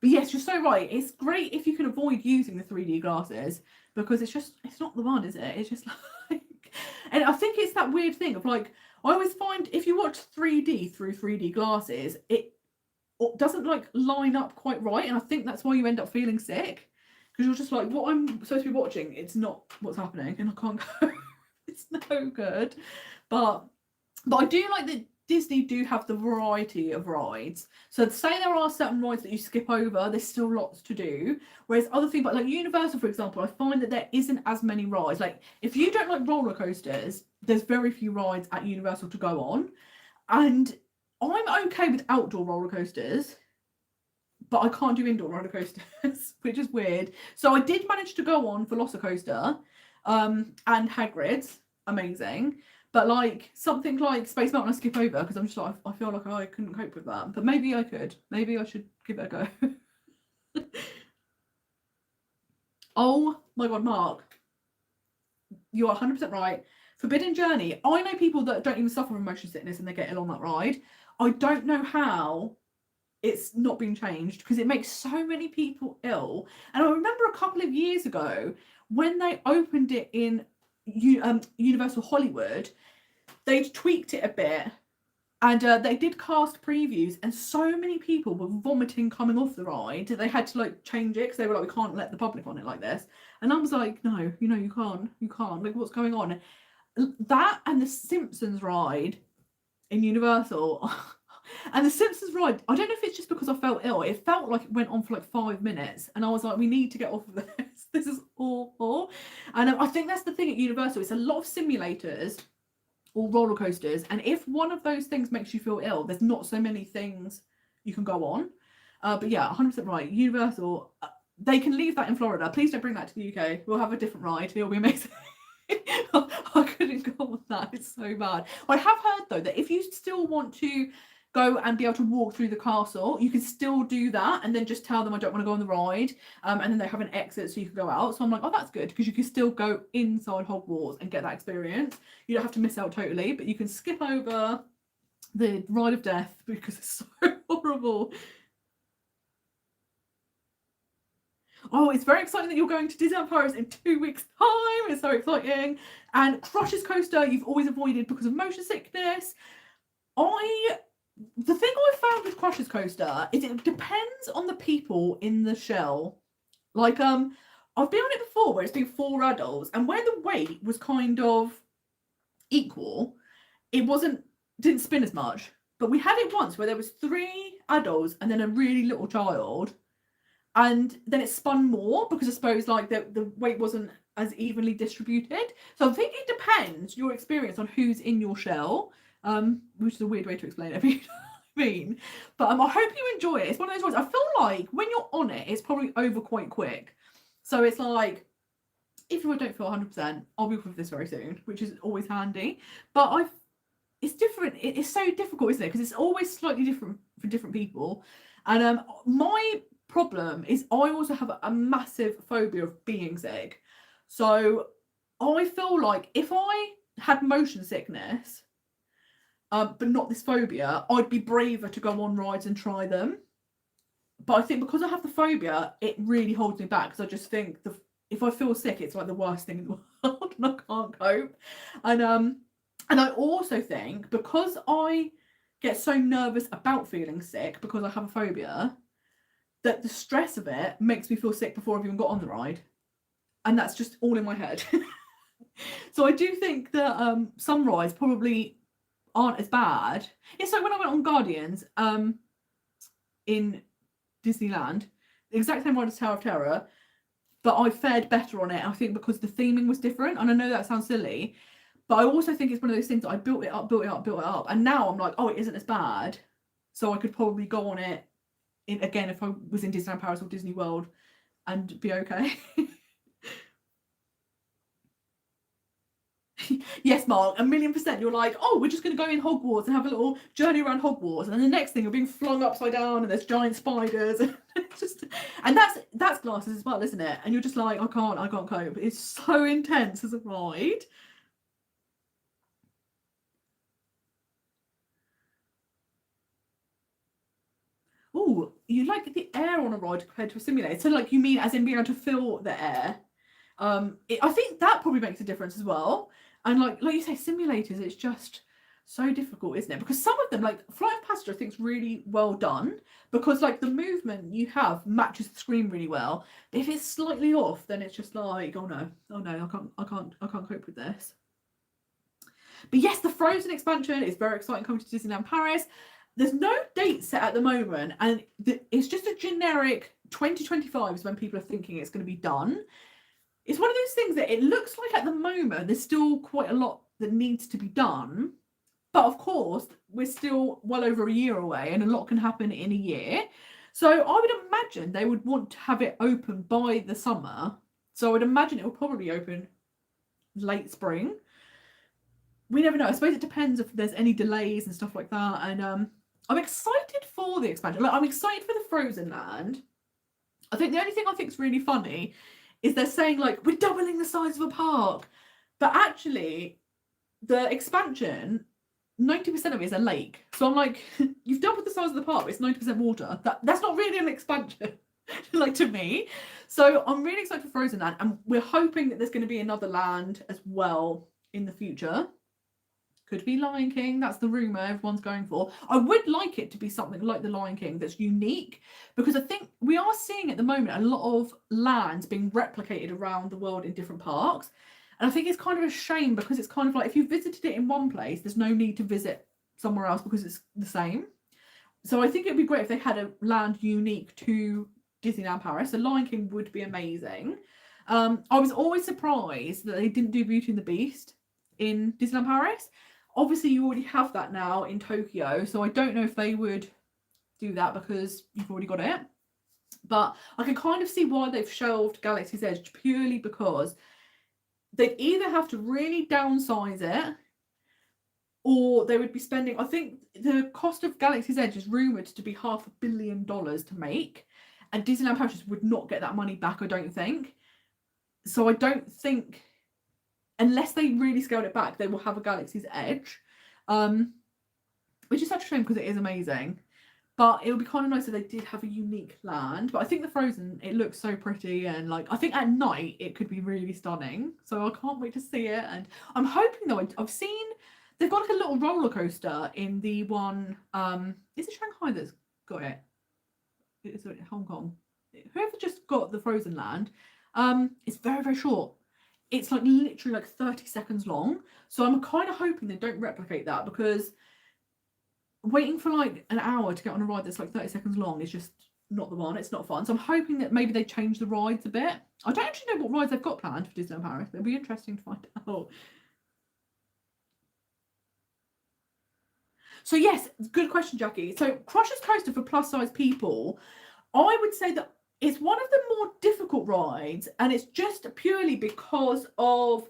But yes, you're so right. It's great if you can avoid using the 3D glasses because it's not the one, is it? It's just like And I think it's that weird thing of like, I always find if you watch 3D through 3D glasses, it doesn't like line up quite right. And I think that's why you end up feeling sick. Because you're just like, what I'm supposed to be watching, it's not what's happening. And I can't go. It's no good. But I do like that Disney do have the variety of rides. So say there are certain rides that you skip over, there's still lots to do. Whereas other things, like Universal, for example, I find that there isn't as many rides. Like if you don't like roller coasters, there's very few rides at Universal to go on. And I'm okay with outdoor roller coasters, but I can't do indoor roller coasters, which is weird. So I did manage to go on Velocicoaster and Hagrid's, amazing. But like something like Space Mountain I skip over because I'm just like, I feel like I couldn't cope with that. But maybe I could. Maybe I should give it a go. Oh my God, Mark. You're 100% right. Forbidden Journey. I know people that don't even suffer from motion sickness and they get ill on that ride. I don't know how it's not been changed because it makes so many people ill. And I remember a couple of years ago when they opened it in Universal Hollywood, they'd tweaked it a bit and they did cast previews and so many people were vomiting coming off the ride that they had to like change it because they were like, we can't let the public on it like this. And I was like, no, you can't, like what's going on? That and the Simpsons ride in Universal and the Simpsons ride, I don't know if it's just because I felt ill, it felt like it went on for like 5 minutes and I was like, we need to get off of this. This is awful. And I think that's the thing at Universal, it's a lot of simulators or roller coasters, and if one of those things makes you feel ill, there's not so many things you can go on. But yeah, 100% right. Universal, they can leave that in Florida. Please don't bring that to the UK. We'll have a different ride. It'll be amazing. I couldn't go on that. It's so bad. I have heard though that if you still want to go and be able to walk through the castle, you can still do that and then just tell them I don't want to go on the ride, and then they have an exit so you can go out. So I'm like, oh, that's good, because you can still go inside Hogwarts and get that experience. You don't have to miss out totally, but you can skip over the ride of death because it's so horrible. Oh, it's very exciting that you're going to Disneyland Paris in 2 weeks' time. It's so exciting. And Crush's Coaster, you've always avoided because of motion sickness. The thing I found with Crush's Coaster is it depends on the people in the shell. Like, I've been on it before where it's been 4 adults, and where the weight was kind of equal, it didn't spin as much. But we had it once where there was 3 adults and then a really little child, and then it spun more because I suppose like the weight wasn't as evenly distributed. So I think it depends your experience on who's in your shell. Which is a weird way to explain it, if you know what I mean. But I hope you enjoy it. It's one of those ones, I feel like when you're on it, it's probably over quite quick. So it's like, if you don't feel 100%, I'll be off of this very soon, which is always handy. But it's different. It's so difficult, isn't it? Because it's always slightly different for different people. And my problem is I also have a massive phobia of being sick. So I feel like if I had motion sickness, but not this phobia, I'd be braver to go on rides and try them. But I think because I have the phobia, it really holds me back because I just think if I feel sick, it's like the worst thing in the world and I can't cope. And I also think because I get so nervous about feeling sick because I have a phobia, that the stress of it makes me feel sick before I've even got on the ride. And that's just all in my head. So I do think that some rides probably aren't as bad. It's like when I went on Guardians in Disneyland, the exact same ride as Tower of Terror, but I fared better on it, I think, because the theming was different. And I know that sounds silly, but I also think it's one of those things that I built it up, and now I'm like, oh, it isn't as bad, so I could probably go on it again if I was in Disneyland Paris or Disney World and be okay. Yes, Mark, 1,000,000%. You're like, oh, we're just going to go in Hogwarts and have a little journey around Hogwarts, and then the next thing you're being flung upside down and there's giant spiders, and that's glasses as well, isn't it? And you're just like, I can't cope. It's so intense as a ride. Oh, you like the air on a ride compared to a simulator? So like you mean as in being able to feel the air? I think that probably makes a difference as well. And like you say, simulators, it's just so difficult, isn't it? Because some of them, like Flight of Passage, I think is really well done, because like the movement you have matches the screen really well. But if it's slightly off, then it's just like, oh no, I can't cope with this. But yes, the Frozen expansion is very exciting, coming to Disneyland Paris. There's no date set at the moment, and it's just a generic 2025 is when people are thinking it's going to be done. It's one of those things that it looks like at the moment there's still quite a lot that needs to be done. But of course, we're still well over a year away, and a lot can happen in a year. So I would imagine they would want to have it open by the summer. So I would imagine it will probably open late spring. We never know. I suppose it depends if there's any delays and stuff like that. And I'm excited for the expansion. Like, I'm excited for the Frozen Land. I think the only thing I think is really funny is they're saying, like, we're doubling the size of a park. But actually, the expansion, 90% of it is a lake. So I'm like, you've doubled the size of the park, it's 90% water. That's not really an expansion, like, to me. So I'm really excited for Frozen Land. And we're hoping that there's going to be another land as well in the future. Could be Lion King, that's the rumour everyone's going for. I would like it to be something like the Lion King that's unique, because I think we are seeing at the moment a lot of lands being replicated around the world in different parks. And I think it's kind of a shame, because it's kind of like, if you visited it in one place, there's no need to visit somewhere else because it's the same. So I think it'd be great if they had a land unique to Disneyland Paris. The Lion King would be amazing. I was always surprised that they didn't do Beauty and the Beast in Disneyland Paris. Obviously, you already have that now in Tokyo, so I don't know if they would do that because you've already got it. But I can kind of see why they've shelved Galaxy's Edge, purely because they'd either have to really downsize it, or they would be spending, I think the cost of Galaxy's Edge is rumoured to be $500 million to make, and Disneyland Paris would not get that money back, I don't think. So I don't think, unless they really scaled it back, they will have a Galaxy's Edge, which is such a shame because it is amazing. But it would be kind of nice if they did have a unique land. But I think the Frozen, it looks so pretty, and like, I think at night it could be really stunning. So I can't wait to see it. And I'm hoping, though, I've seen they've got like a little roller coaster in the one. Is it Shanghai that's got it? It's Hong Kong. Whoever just got the Frozen Land, it's very, very short. It's like literally like 30 seconds long. So I'm kind of hoping they don't replicate that, because waiting for like an hour to get on a ride that's like 30 seconds long is just not the one. It's not fun. So I'm hoping that maybe they change the rides a bit. I don't actually know what rides they've got planned for Disneyland Paris, but it'll be interesting to find out. So yes, good question, Jackie. So Crusher's Coaster for plus size people, I would say that it's one of the more difficult rides, and it's just purely because of,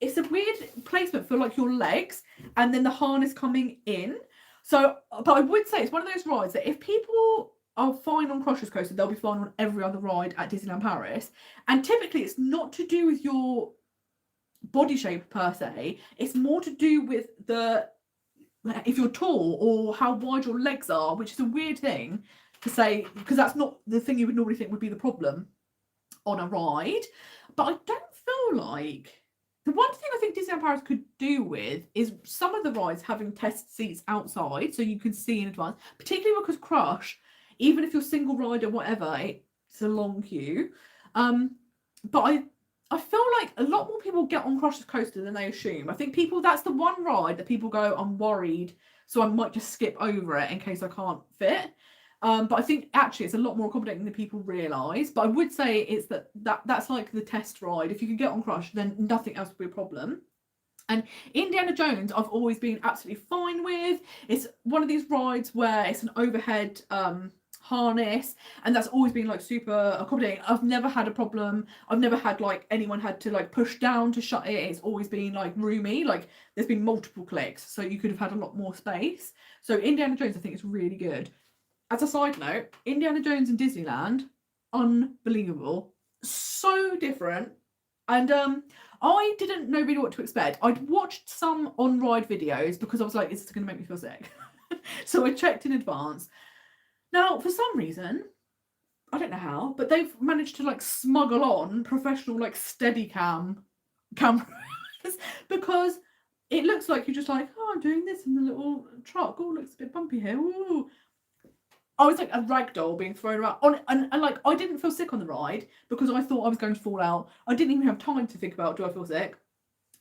it's a weird placement for like your legs and then the harness coming in. So, but I would say it's one of those rides that if people are fine on Crusher's Coaster, they'll be fine on every other ride at Disneyland Paris. And typically it's not to do with your body shape per se, it's more to do with if you're tall or how wide your legs are, which is a weird thing to say, because that's not the thing you would normally think would be the problem on a ride. But I don't feel like, the one thing I think Disneyland Paris could do with is some of the rides having test seats outside so you can see in advance, particularly because Crush, even if you're single rider, whatever, it's a long queue. But I feel like a lot more people get on Crusher's Coaster than they assume. I think that's the one ride that people go, I'm worried, so I might just skip over it in case I can't fit. But I think actually it's a lot more accommodating than people realise. But I would say it's that's like the test ride. If you can get on Crush, then nothing else will be a problem. And Indiana Jones, I've always been absolutely fine with. It's one of these rides where it's an overhead harness, and that's always been like super accommodating. I've never had a problem. I've never had like anyone had to like push down to shut it. It's always been like roomy, like there's been multiple clicks, so you could have had a lot more space. So Indiana Jones, I think, is really good. As a side note, Indiana Jones and Disneyland, unbelievable, so different. And I didn't know really what to expect. I'd watched some on-ride videos because I was like, is this going to make me feel sick? So I checked in advance. Now, for some reason, I don't know how, but they've managed to like smuggle on professional like Steadicam camera because it looks like you're just like, oh, I'm doing this in the little truck. Oh, looks a bit bumpy here. Ooh. I was like a rag doll being thrown around on, and like I didn't feel sick on the ride because I thought I was going to fall out. I didn't even have time to think about, do I feel sick?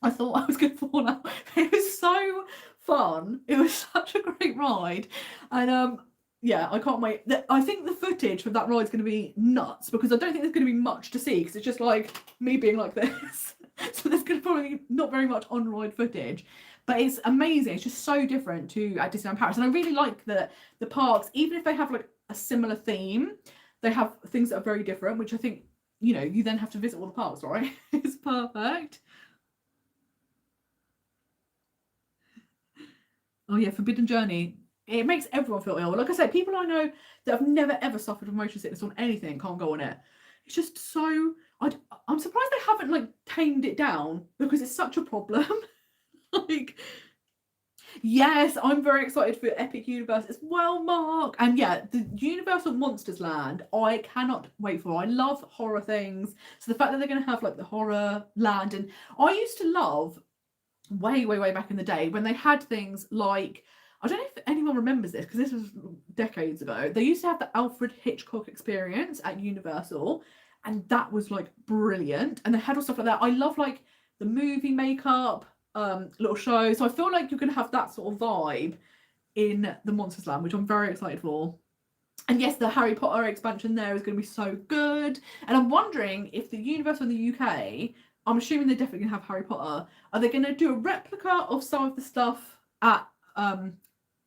I thought I was going to fall out. It was so fun. It was such a great ride, and yeah, I can't wait. I think the footage from that ride is going to be nuts because I don't think there's going to be much to see because it's just like me being like this. So there's going to probably not very much on-ride footage. But it's amazing. It's just so different to at Disneyland Paris. And I really like that the parks, even if they have like a similar theme, they have things that are very different, which I think, you know, you then have to visit all the parks, right? It's perfect. Oh yeah, Forbidden Journey. It makes everyone feel ill. Like I said, people I know that have never ever suffered from motion sickness on anything can't go on it. It's just so... I'm surprised they haven't like tamed it down because it's such a problem. Like, yes, I'm very excited for Epic Universe as well, Mark. And yeah, the Universal Monsters Land, I cannot wait for. I love horror things. So the fact that they're going to have like the horror land, and I used to love way back in the day when they had things like, I don't know if anyone remembers this because this was decades ago. They used to have the Alfred Hitchcock experience at Universal, and that was like brilliant. And they had all stuff like that. I love like the movie makeup. Little show. So I feel like you're going to have that sort of vibe in the Monsters Land, which I'm very excited for. And yes, the Harry Potter expansion there is going to be so good. And I'm wondering if the Universal in the UK, I'm assuming they're definitely going to have Harry Potter, are they going to do a replica of some of the stuff at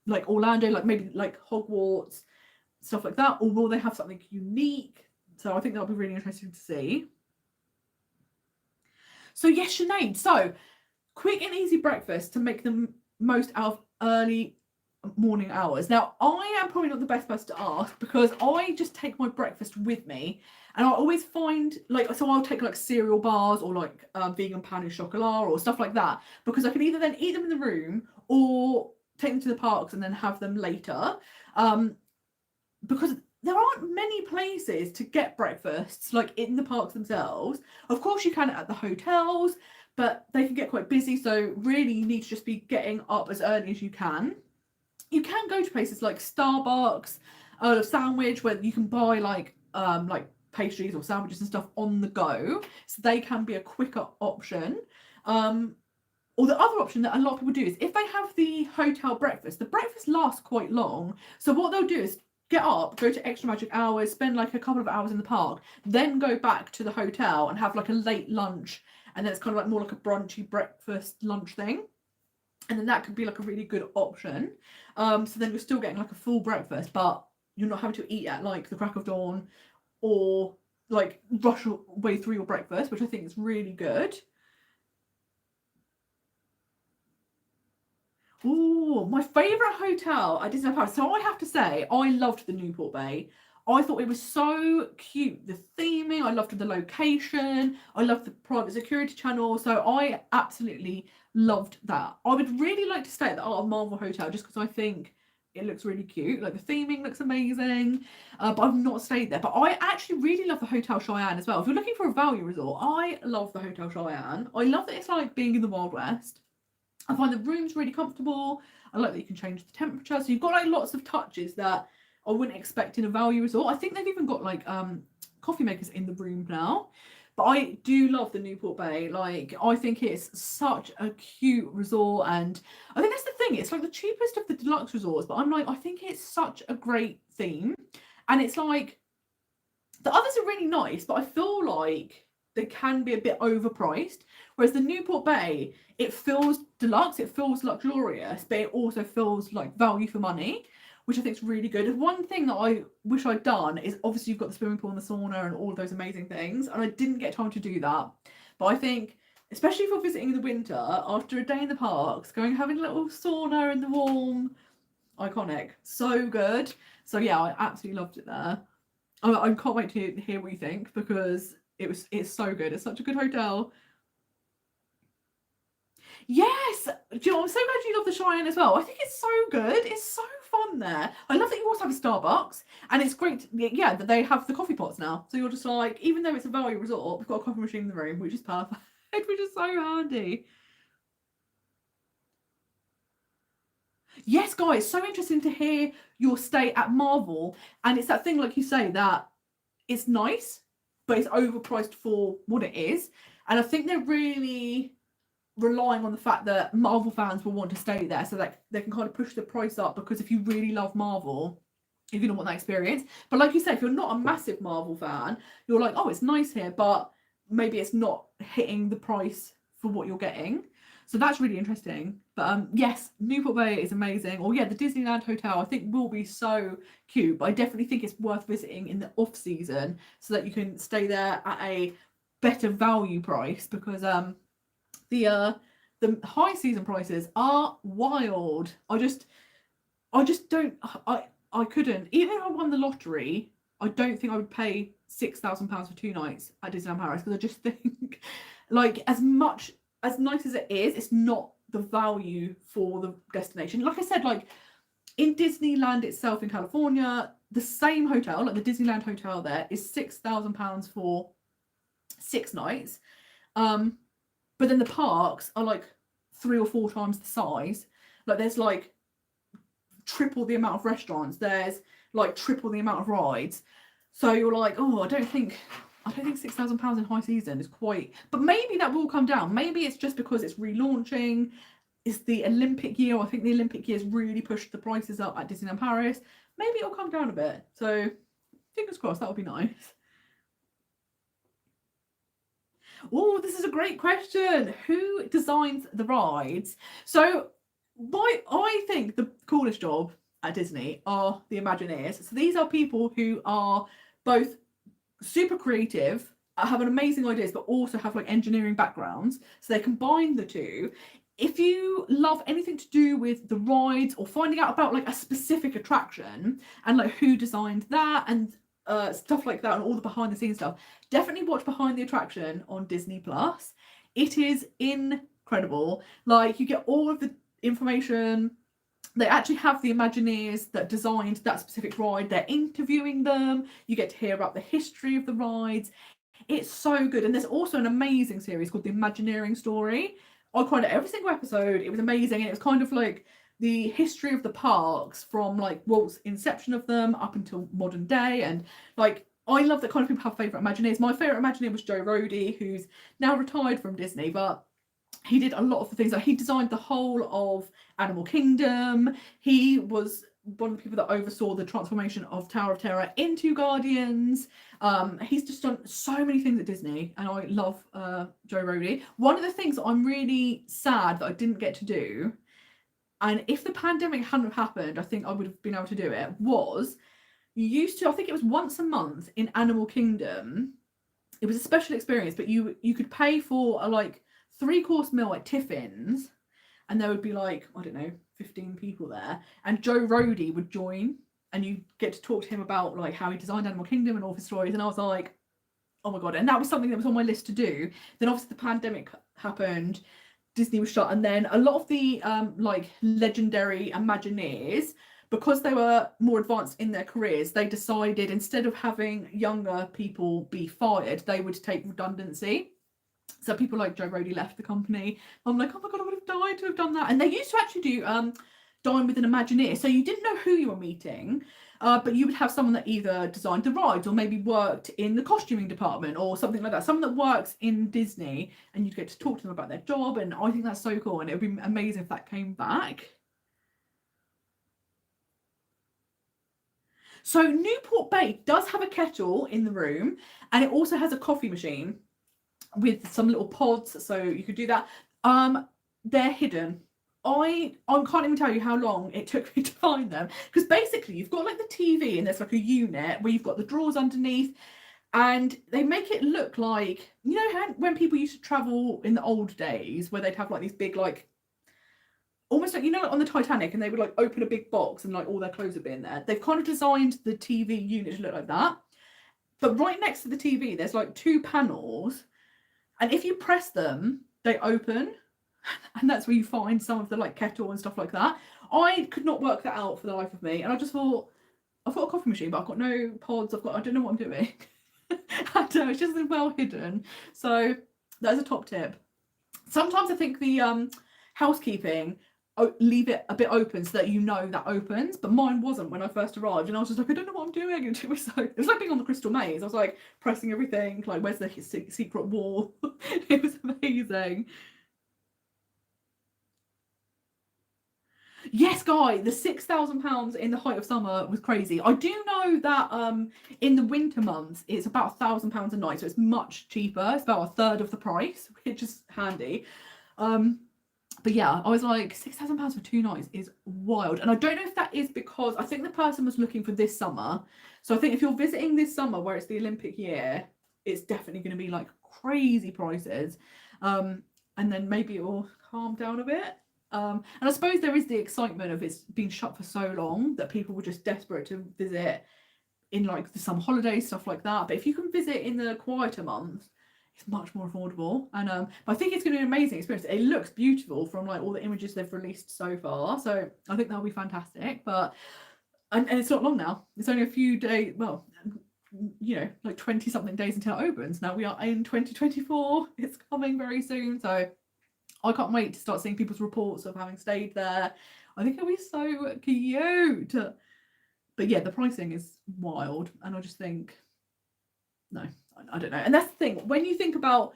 like Orlando, like maybe like Hogwarts, stuff like that, or will they have something unique? So I think that'll be really interesting to see. So yes, Sinead, so quick and easy breakfast to make the most out of early morning hours. Now, I am probably not the best person to ask because I just take my breakfast with me, and I always find like, so I'll take like cereal bars or like vegan pain au chocolat or stuff like that, because I can either then eat them in the room or take them to the parks and then have them later, because there aren't many places to get breakfasts like in the parks themselves. Of course you can at the hotels, but they can get quite busy, so really you need to just be getting up as early as you can. You can go to places like Starbucks, a sandwich where you can buy like pastries or sandwiches and stuff on the go, so they can be a quicker option. Or the other option that a lot of people do is if they have the hotel breakfast, the breakfast lasts quite long, so what they'll do is get up, go to Extra Magic Hours, spend like a couple of hours in the park, then go back to the hotel and have like a late lunch, and then it's kind of like more like a brunchy breakfast lunch thing, and then that could be like a really good option. So then you're still getting like a full breakfast, but you're not having to eat at like the crack of dawn or like rush your way through your breakfast, which I think is really good. Oh, my favourite hotel at Disneyland Paris. So I have to say, I loved the Newport Bay. I thought it was so cute. The theming, I loved the location, I loved the private security channel. So I absolutely loved that. I would really like to stay at the Art of Marvel Hotel just because I think it looks really cute. Like the theming looks amazing, but I've not stayed there. But I actually really love the Hotel Cheyenne as well. If you're looking for a value resort, I love the Hotel Cheyenne. I love that it's like being in the Wild West. I find the rooms really comfortable. I like that you can change the temperature. So you've got like lots of touches that I wouldn't expect in a value resort. I think they've even got like coffee makers in the room now. But I do love the Newport Bay. Like, I think it's such a cute resort, and I think that's the thing. It's like the cheapest of the deluxe resorts, but I'm like, I think it's such a great theme. And it's like, the others are really nice, but I feel like they can be a bit overpriced. Whereas the Newport Bay, it feels deluxe, it feels luxurious, but it also feels like value for money, which I think is really good. And one thing that I wish I'd done is, obviously you've got the swimming pool and the sauna and all of those amazing things, and I didn't get time to do that. But I think, especially if you're visiting in the winter, after a day in the parks, going having a little sauna in the warm, iconic, so good. So yeah, I absolutely loved it there. I can't wait to hear what you think, because it's so good. It's such a good hotel. Yes, do you know, I'm so glad you love the Cheyenne as well. I think it's so good. It's so fun there. I love that you also have a Starbucks, and it's great, yeah, that they have the coffee pots now. So you're just like, even though it's a value resort, we've got a coffee machine in the room, which is perfect, which is so handy. Yes, guys, it's so interesting to hear your stay at Marvel. And it's that thing, like you say, that it's nice, but it's overpriced for what it is. And I think they're really relying on the fact that Marvel fans will want to stay there, so that they can kind of push the price up, because if you really love Marvel, you're going to want that experience. But like you said, if you're not a massive Marvel fan, you're like, oh, it's nice here, but maybe it's not hitting the price for what you're getting. So that's really interesting. But yes, Newport Bay is amazing. Or yeah, the Disneyland Hotel I think will be so cute. But I definitely think it's worth visiting in the off season so that you can stay there at a better value price, because the high season prices are wild. I just don't. I couldn't. Even if I won the lottery, I don't think I would pay £6,000 for 2 nights at Disneyland Paris, because I just think, like, as nice as it is, it's not the value for the destination. Like I said, like in Disneyland itself in California, the same hotel, like the Disneyland Hotel there, is £6,000 for 6 nights. But then the parks are like 3 or 4 times the size. Like there's like triple the amount of restaurants. There's like triple the amount of rides. So you're like, oh, I don't think £6,000 in high season is quite. But maybe that will come down. Maybe it's just because it's relaunching. It's the Olympic year. I think the Olympic year's really pushed the prices up at Disneyland Paris. Maybe it'll come down a bit. So fingers crossed, that would be nice. Oh, this is a great question. Who designs the rides? So I think the coolest job at Disney are the Imagineers. So these are people who are both super creative, have an amazing ideas, but also have like engineering backgrounds. So they combine the two. If you love anything to do with the rides or finding out about like a specific attraction and like who designed that and stuff like that and all the behind the scenes stuff, definitely watch Behind the Attraction on Disney Plus. It is incredible. Like you get all of the information. They actually have the Imagineers that designed that specific ride. They're interviewing them. You get to hear about the history of the rides. It's so good. And there's also an amazing series called The Imagineering Story. I cried at every single episode. It was amazing. And it was kind of like the history of the parks from like Walt's inception of them up until modern day. And like, I love that kind of people have favourite Imagineers. My favourite Imagineer was Joe Rohde, who's now retired from Disney, but he did a lot of the things. Like he designed the whole of Animal Kingdom. He was one of the people that oversaw the transformation of Tower of Terror into Guardians. He's just done so many things at Disney, and I love Joe Rohde. One of the things that I'm really sad that I didn't get to do, and if the pandemic hadn't have happened, I think I would have been able to do it, was you used to, I think it was once a month in Animal Kingdom. It was a special experience, but you could pay for a like 3-course meal at Tiffin's, and there would be like, I don't know, 15 people there, and Joe Rohde would join, and you get to talk to him about like how he designed Animal Kingdom and all his stories. And I was like, oh my god. And that was something that was on my list to do. Then obviously the pandemic happened, Disney was shut, and then a lot of the like legendary Imagineers, because they were more advanced in their careers, they decided instead of having younger people be fired, they would take redundancy. So people like Joe Rohde left the company. I'm like, oh my god, I would have died to have done that. And they used to actually do Dine with an Imagineer. So you didn't know who you were meeting, but you would have someone that either designed the rides or maybe worked in the costuming department or something like that. Someone that works in Disney, and you'd get to talk to them about their job. And I think that's so cool. And it would be amazing if that came back. So Newport Bay does have a kettle in the room, and it also has a coffee machine with some little pods, so you could do that. They're hidden. I can't even tell you how long it took me to find them, because basically you've got like the TV and there's like a unit where you've got the drawers underneath, and they make it look like, you know how when people used to travel in the old days where they'd have like these big, like almost like, you know, like on the Titanic, and they would like open a big box and like all their clothes would be in there. They've kind of designed the TV unit to look like that, but right next to the TV there's like 2 panels, and if you press them, they open, and that's where you find some of the like kettle and stuff like that. I could not work that out for the life of me, and I just thought, I've got a coffee machine, but I've got no pods. I don't know what I'm doing. I don't know, it's just well hidden. So that is a top tip. Sometimes I think the housekeeping leave it a bit open so that you know that opens, but mine wasn't when I first arrived, and I was just like, I don't know what I'm doing. And it was like being on the Crystal Maze. I was like pressing everything, like, where's the secret wall? It was amazing. Yes, Guy, the £6,000 in the height of summer was crazy. I do know that in the winter months it's about £1,000 a night, so it's much cheaper. It's about a third of the price, which is handy. But yeah, I was like, £6,000 for 2 nights is wild. And I don't know if that is because I think the person was looking for this summer. So I think if you're visiting this summer where it's the Olympic year, it's definitely going to be like crazy prices. And then maybe it will calm down a bit. And I suppose there is the excitement of it's been shut for so long that people were just desperate to visit in like the summer holidays, stuff like that. But if you can visit in the quieter months, it's much more affordable. And but I think it's going to be an amazing experience. It looks beautiful from like all the images they've released so far, so I think that'll be fantastic. But and it's not long now. It's only a few days, well, you know, like 20 something days until it opens. Now we are in 2024. It's coming very soon, so I can't wait to start seeing people's reports of having stayed there. I think it'll be so cute. But yeah, the pricing is wild, and I just think, no, I don't know. And that's the thing, when you think about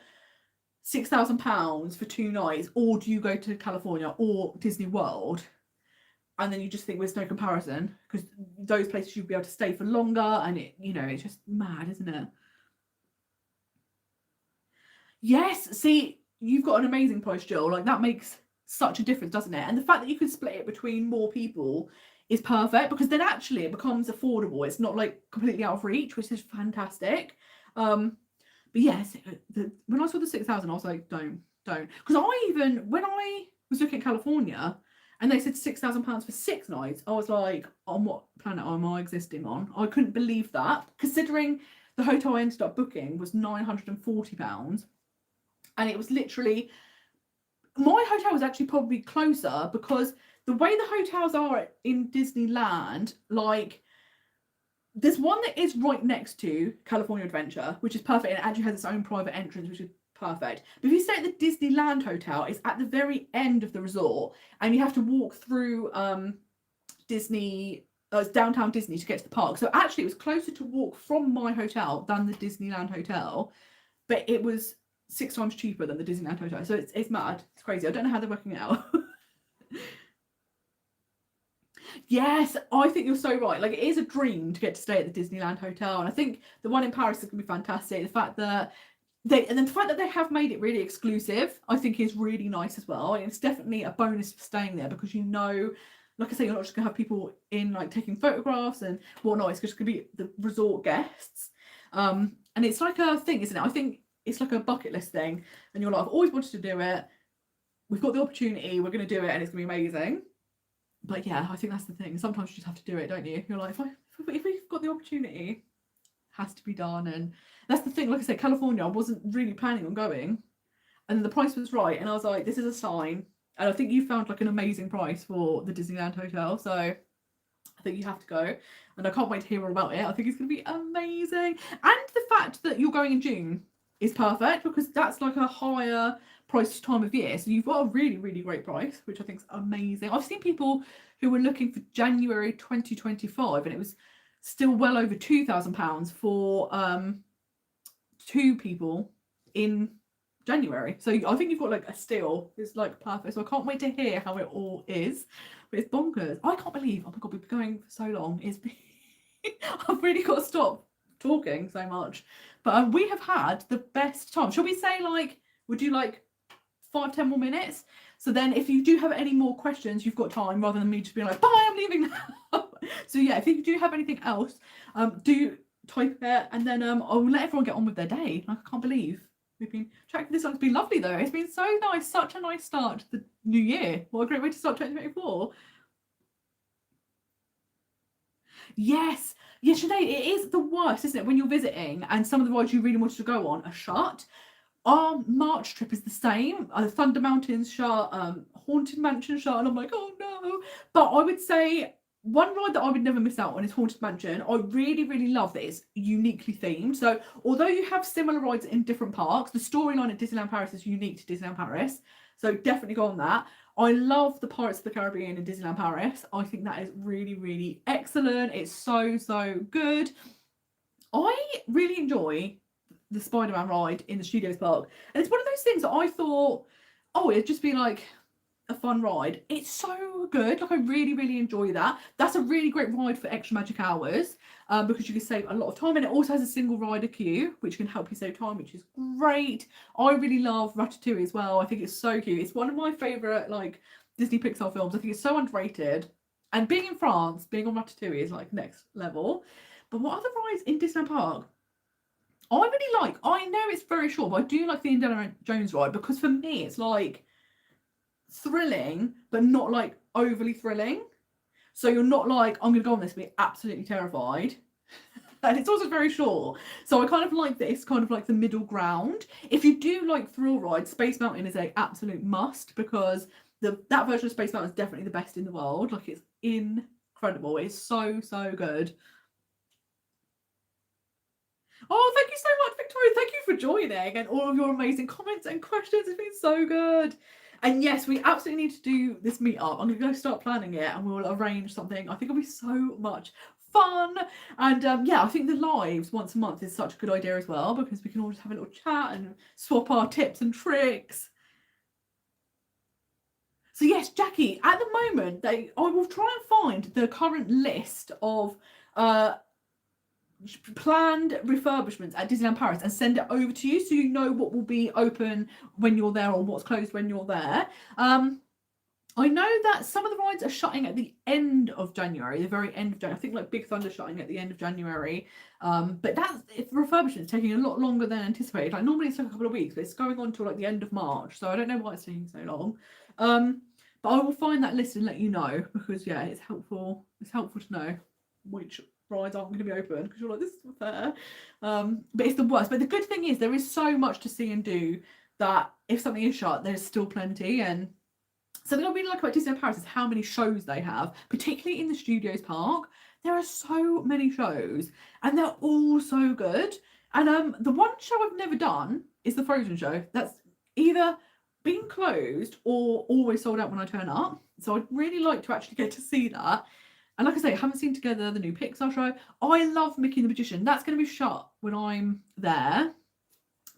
£6,000 for 2 nights, or do you go to California or Disney World, and then you just think there's no comparison, because those places you'll be able to stay for longer, and it, you know, it's just mad, isn't it? Yes, see, you've got an amazing price, Jill. Like, that makes such a difference, doesn't it? And the fact that you can split it between more people is perfect, because then actually it becomes affordable. It's not like completely out of reach, which is fantastic. But yes, when I saw the 6,000, I was like, don't, because when I was looking at California and they said £6,000 for 6 nights, I was like, on what planet am I existing on? I couldn't believe that, considering the hotel I ended up booking was £940, and it was literally, my hotel was actually probably closer, because the way the hotels are in Disneyland, like, there's one that is right next to California Adventure, which is perfect, and it actually has its own private entrance, which is perfect. But if you stay at the Disneyland hotel, it's at the very end of the resort, and you have to walk through downtown Disney to get to the park. So actually it was closer to walk from my hotel than the Disneyland hotel, but it was 6 times cheaper than the Disneyland hotel. So it's mad. It's crazy. I don't know how they're working it out. Yes, I think you're so right. Like, it is a dream to get to stay at the Disneyland hotel, and I think the one in Paris is going to be fantastic. The fact that they have made it really exclusive, I think, is really nice as well. And it's definitely a bonus for staying there, because, you know, like I say, you're not just going to have people in like taking photographs and whatnot. It's just going to be the resort guests, and it's like a thing, isn't it? I think it's like a bucket list thing, and you're like, I've always wanted to do it. We've got the opportunity. We're going to do it, and it's going to be amazing. But yeah, I think that's the thing. Sometimes you just have to do it, don't you? You're like, if we've got the opportunity, it has to be done. And that's the thing. Like I said, California, I wasn't really planning on going, and the price was right, and I was like, this is a sign. And I think you found like an amazing price for the Disneyland hotel, so I think you have to go. And I can't wait to hear all about it. I think it's going to be amazing. And the fact that you're going in June is perfect, because that's like a higher price time of year, so you've got a really, really great price, which I think is amazing. I've seen people who were looking for January 2025, and it was still well over £2,000 for 2 people in January. So I think you've got like a steal. It's like perfect. So I can't wait to hear how it all is. But it's bonkers. I can't believe, oh my god, we've been going for so long. I've really got to stop talking so much. But we have had the best time. Shall we say, like, would you like 5-10 more minutes? So then if you do have any more questions, you've got time, rather than me just being like, bye, I'm leaving now. So yeah, if you do have anything else, do type it, and then I'll let everyone get on with their day. Like, I can't believe we've been chatting. This one's been lovely though. It's been so nice, such a nice start to the new year. What a great way to start 2024. Yes, Sinead, it is the worst, isn't it, when you're visiting and some of the rides you really wanted to go on are shut. Our March trip is the same. Thunder Mountain's shut, Haunted Mansion shut, and I'm like, oh no. But I would say one ride that I would never miss out on is Haunted Mansion. I really, really love that it's uniquely themed. So although you have similar rides in different parks, the storyline at Disneyland Paris is unique to Disneyland Paris. So definitely go on that. I love the Pirates of the Caribbean in Disneyland Paris. I think that is really, really excellent. It's so, so good. I really enjoy the Spider-Man ride in the Studios Park. And it's one of those things that I thought, oh, it'd just be like a fun ride. It's so good. Like, I really, really enjoy that. That's a really great ride for extra magic hours, because you can save a lot of time, and it also has a single rider queue, which can help you save time, which is great. I really love Ratatouille as well. I think it's so cute. It's one of my favorite like Disney Pixar films. I think it's so underrated, and being in France, being on Ratatouille is like next level. But what other rides in Disneyland Park I really like? I know it's very short, but I do like the Indiana Jones ride, because for me it's like thrilling, but not like overly thrilling. So you're not like, I'm gonna go on this and be absolutely terrified. And it's also very short. So I kind of like this, kind of like the middle ground. If you do like thrill rides, Space Mountain is an absolute must, because that version of Space Mountain is definitely the best in the world. Like, it's incredible. It's so, so good. Oh, thank you so much, Victoria. Thank you for joining, and all of your amazing comments and questions. It's been so good. And yes, we absolutely need to do this meetup. I'm going to go start planning it, and we'll arrange something. I think it'll be so much fun. And yeah, I think the lives once a month is such a good idea as well, because we can all just have a little chat and swap our tips and tricks. So yes, Jackie, at the moment, I will try and find the current list of planned refurbishments at Disneyland Paris and send it over to you, so you know what will be open when you're there or what's closed when you're there. I know that some of the rides are shutting at the end of January, the very end of January. I think like Big Thunder shutting at the end of January. But that's, if the refurbishment is taking a lot longer than anticipated. Like, normally it's like a couple of weeks, but it's going on till like the end of March. So I don't know why it's taking so long. But I will find that list and let you know, because yeah, it's helpful. It's helpful to know which rides aren't going to be open, because you're like, this isn't fair. But it's the worst. But the good thing is there is so much to see and do that if something is shut, there's still plenty. And something I really like about Disneyland Paris is how many shows they have, particularly in the Studios Park. There are so many shows, and they're all so good. And the one show I've never done is the Frozen show. That's either been closed or always sold out when I turn up. So I'd really like to actually get to see that. And like I say, I haven't seen Together, the new Pixar show. I love Mickey and the Magician. That's going to be shut when I'm there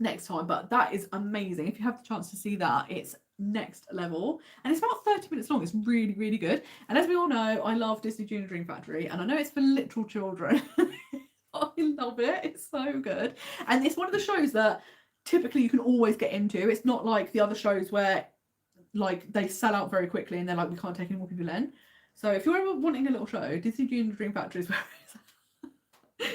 next time, but that is amazing. If you have the chance to see that, it's next level. And it's about 30 minutes long. It's really, really good. And as we all know, I love Disney Junior Dream Factory, and I know it's for literal children. I love it. It's so good. And it's one of the shows that typically you can always get into. It's not like the other shows where like they sell out very quickly and they're like, we can't take any more people in. So if you're ever wanting a little show, Disney Junior Dream Factory is where it is.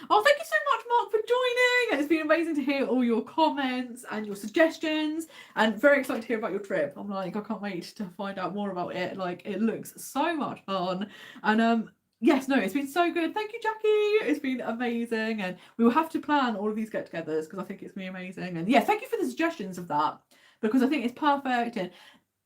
Oh, thank you so much, Mark, for joining. And it's been amazing to hear all your comments and your suggestions, and very excited to hear about your trip. I'm like, I can't wait to find out more about it. Like, it looks so much fun. And yes, no, it's been so good. Thank you, Jackie. It's been amazing. And we will have to plan all of these get-togethers, because I think it's been amazing. And yeah, thank you for the suggestions of that, because I think it's perfect. And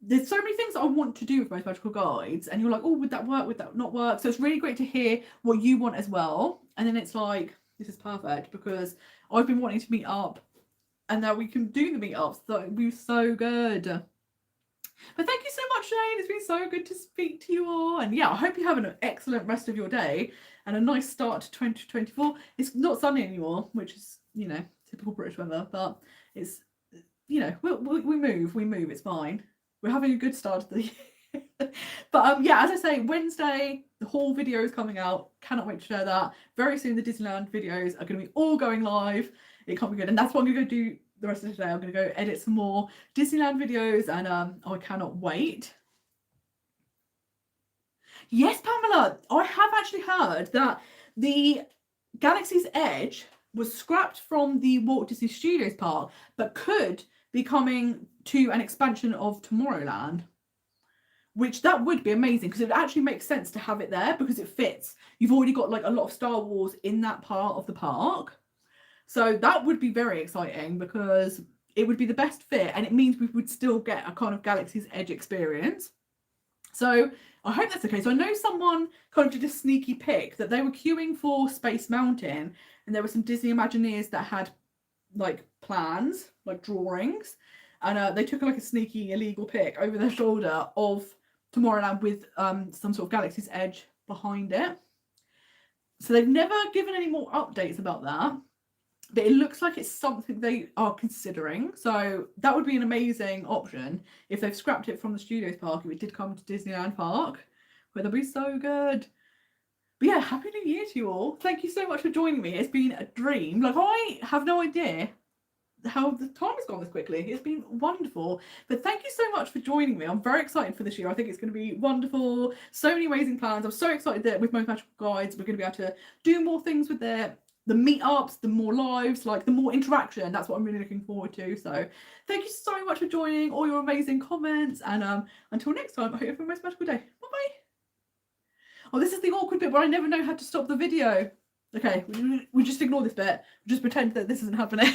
there's so many things that I want to do with Most Magical Guides, and you're like, oh, would that work? Would that not work? So it's really great to hear what you want as well. And then it's like, this is perfect, because I've been wanting to meet up, and now we can do the meetups. So it'd be so good. But thank you so much, Shane. It's been so good to speak to you all. And yeah, I hope you have an excellent rest of your day and a nice start to 2024. It's not sunny anymore, which is, you know, typical British weather, but it's, you know, we move, it's fine. We're having a good start to the year. But yeah, as I say, Wednesday, the haul video is coming out. Cannot wait to share that. Very soon the Disneyland videos are going to be all going live. It can't be good. And that's what I'm going to go do the rest of the day. I'm going to go edit some more Disneyland videos, and I cannot wait. Yes, Pamela, I have actually heard that the Galaxy's Edge was scrapped from the Walt Disney Studios Park, but could be coming to an expansion of Tomorrowland, which that would be amazing, because it actually makes sense to have it there, because it fits. You've already got like a lot of Star Wars in that part of the park. So that would be very exciting, because it would be the best fit, and it means we would still get a kind of Galaxy's Edge experience. So I hope that's okay. So I know someone kind of did a sneaky pick that they were queuing for Space Mountain, and there were some Disney Imagineers that had like plans, like drawings, and they took like a sneaky illegal pic over their shoulder of Tomorrowland with some sort of Galaxy's Edge behind it. So they've never given any more updates about that, but it looks like it's something they are considering. So that would be an amazing option if they've scrapped it from the Studios Park, if it did come to Disneyland Park, where they'll be so good. But yeah, Happy New Year to you all. Thank you so much for joining me. It's been a dream. Like, I have no idea how the time has gone this quickly. It's been wonderful. But thank you so much for joining me. I'm very excited for this year. I think it's going to be wonderful. So many amazing plans. I'm so excited that with Most Magical Guides, we're going to be able to do more things with the meetups, the more lives, like the more interaction. That's what I'm really looking forward to. So thank you so much for joining, all your amazing comments. And until next time, I hope you have a most magical day. Bye-bye. Oh, this is the awkward bit where I never know how to stop the video. Okay, we just ignore this bit. We just pretend that this isn't happening.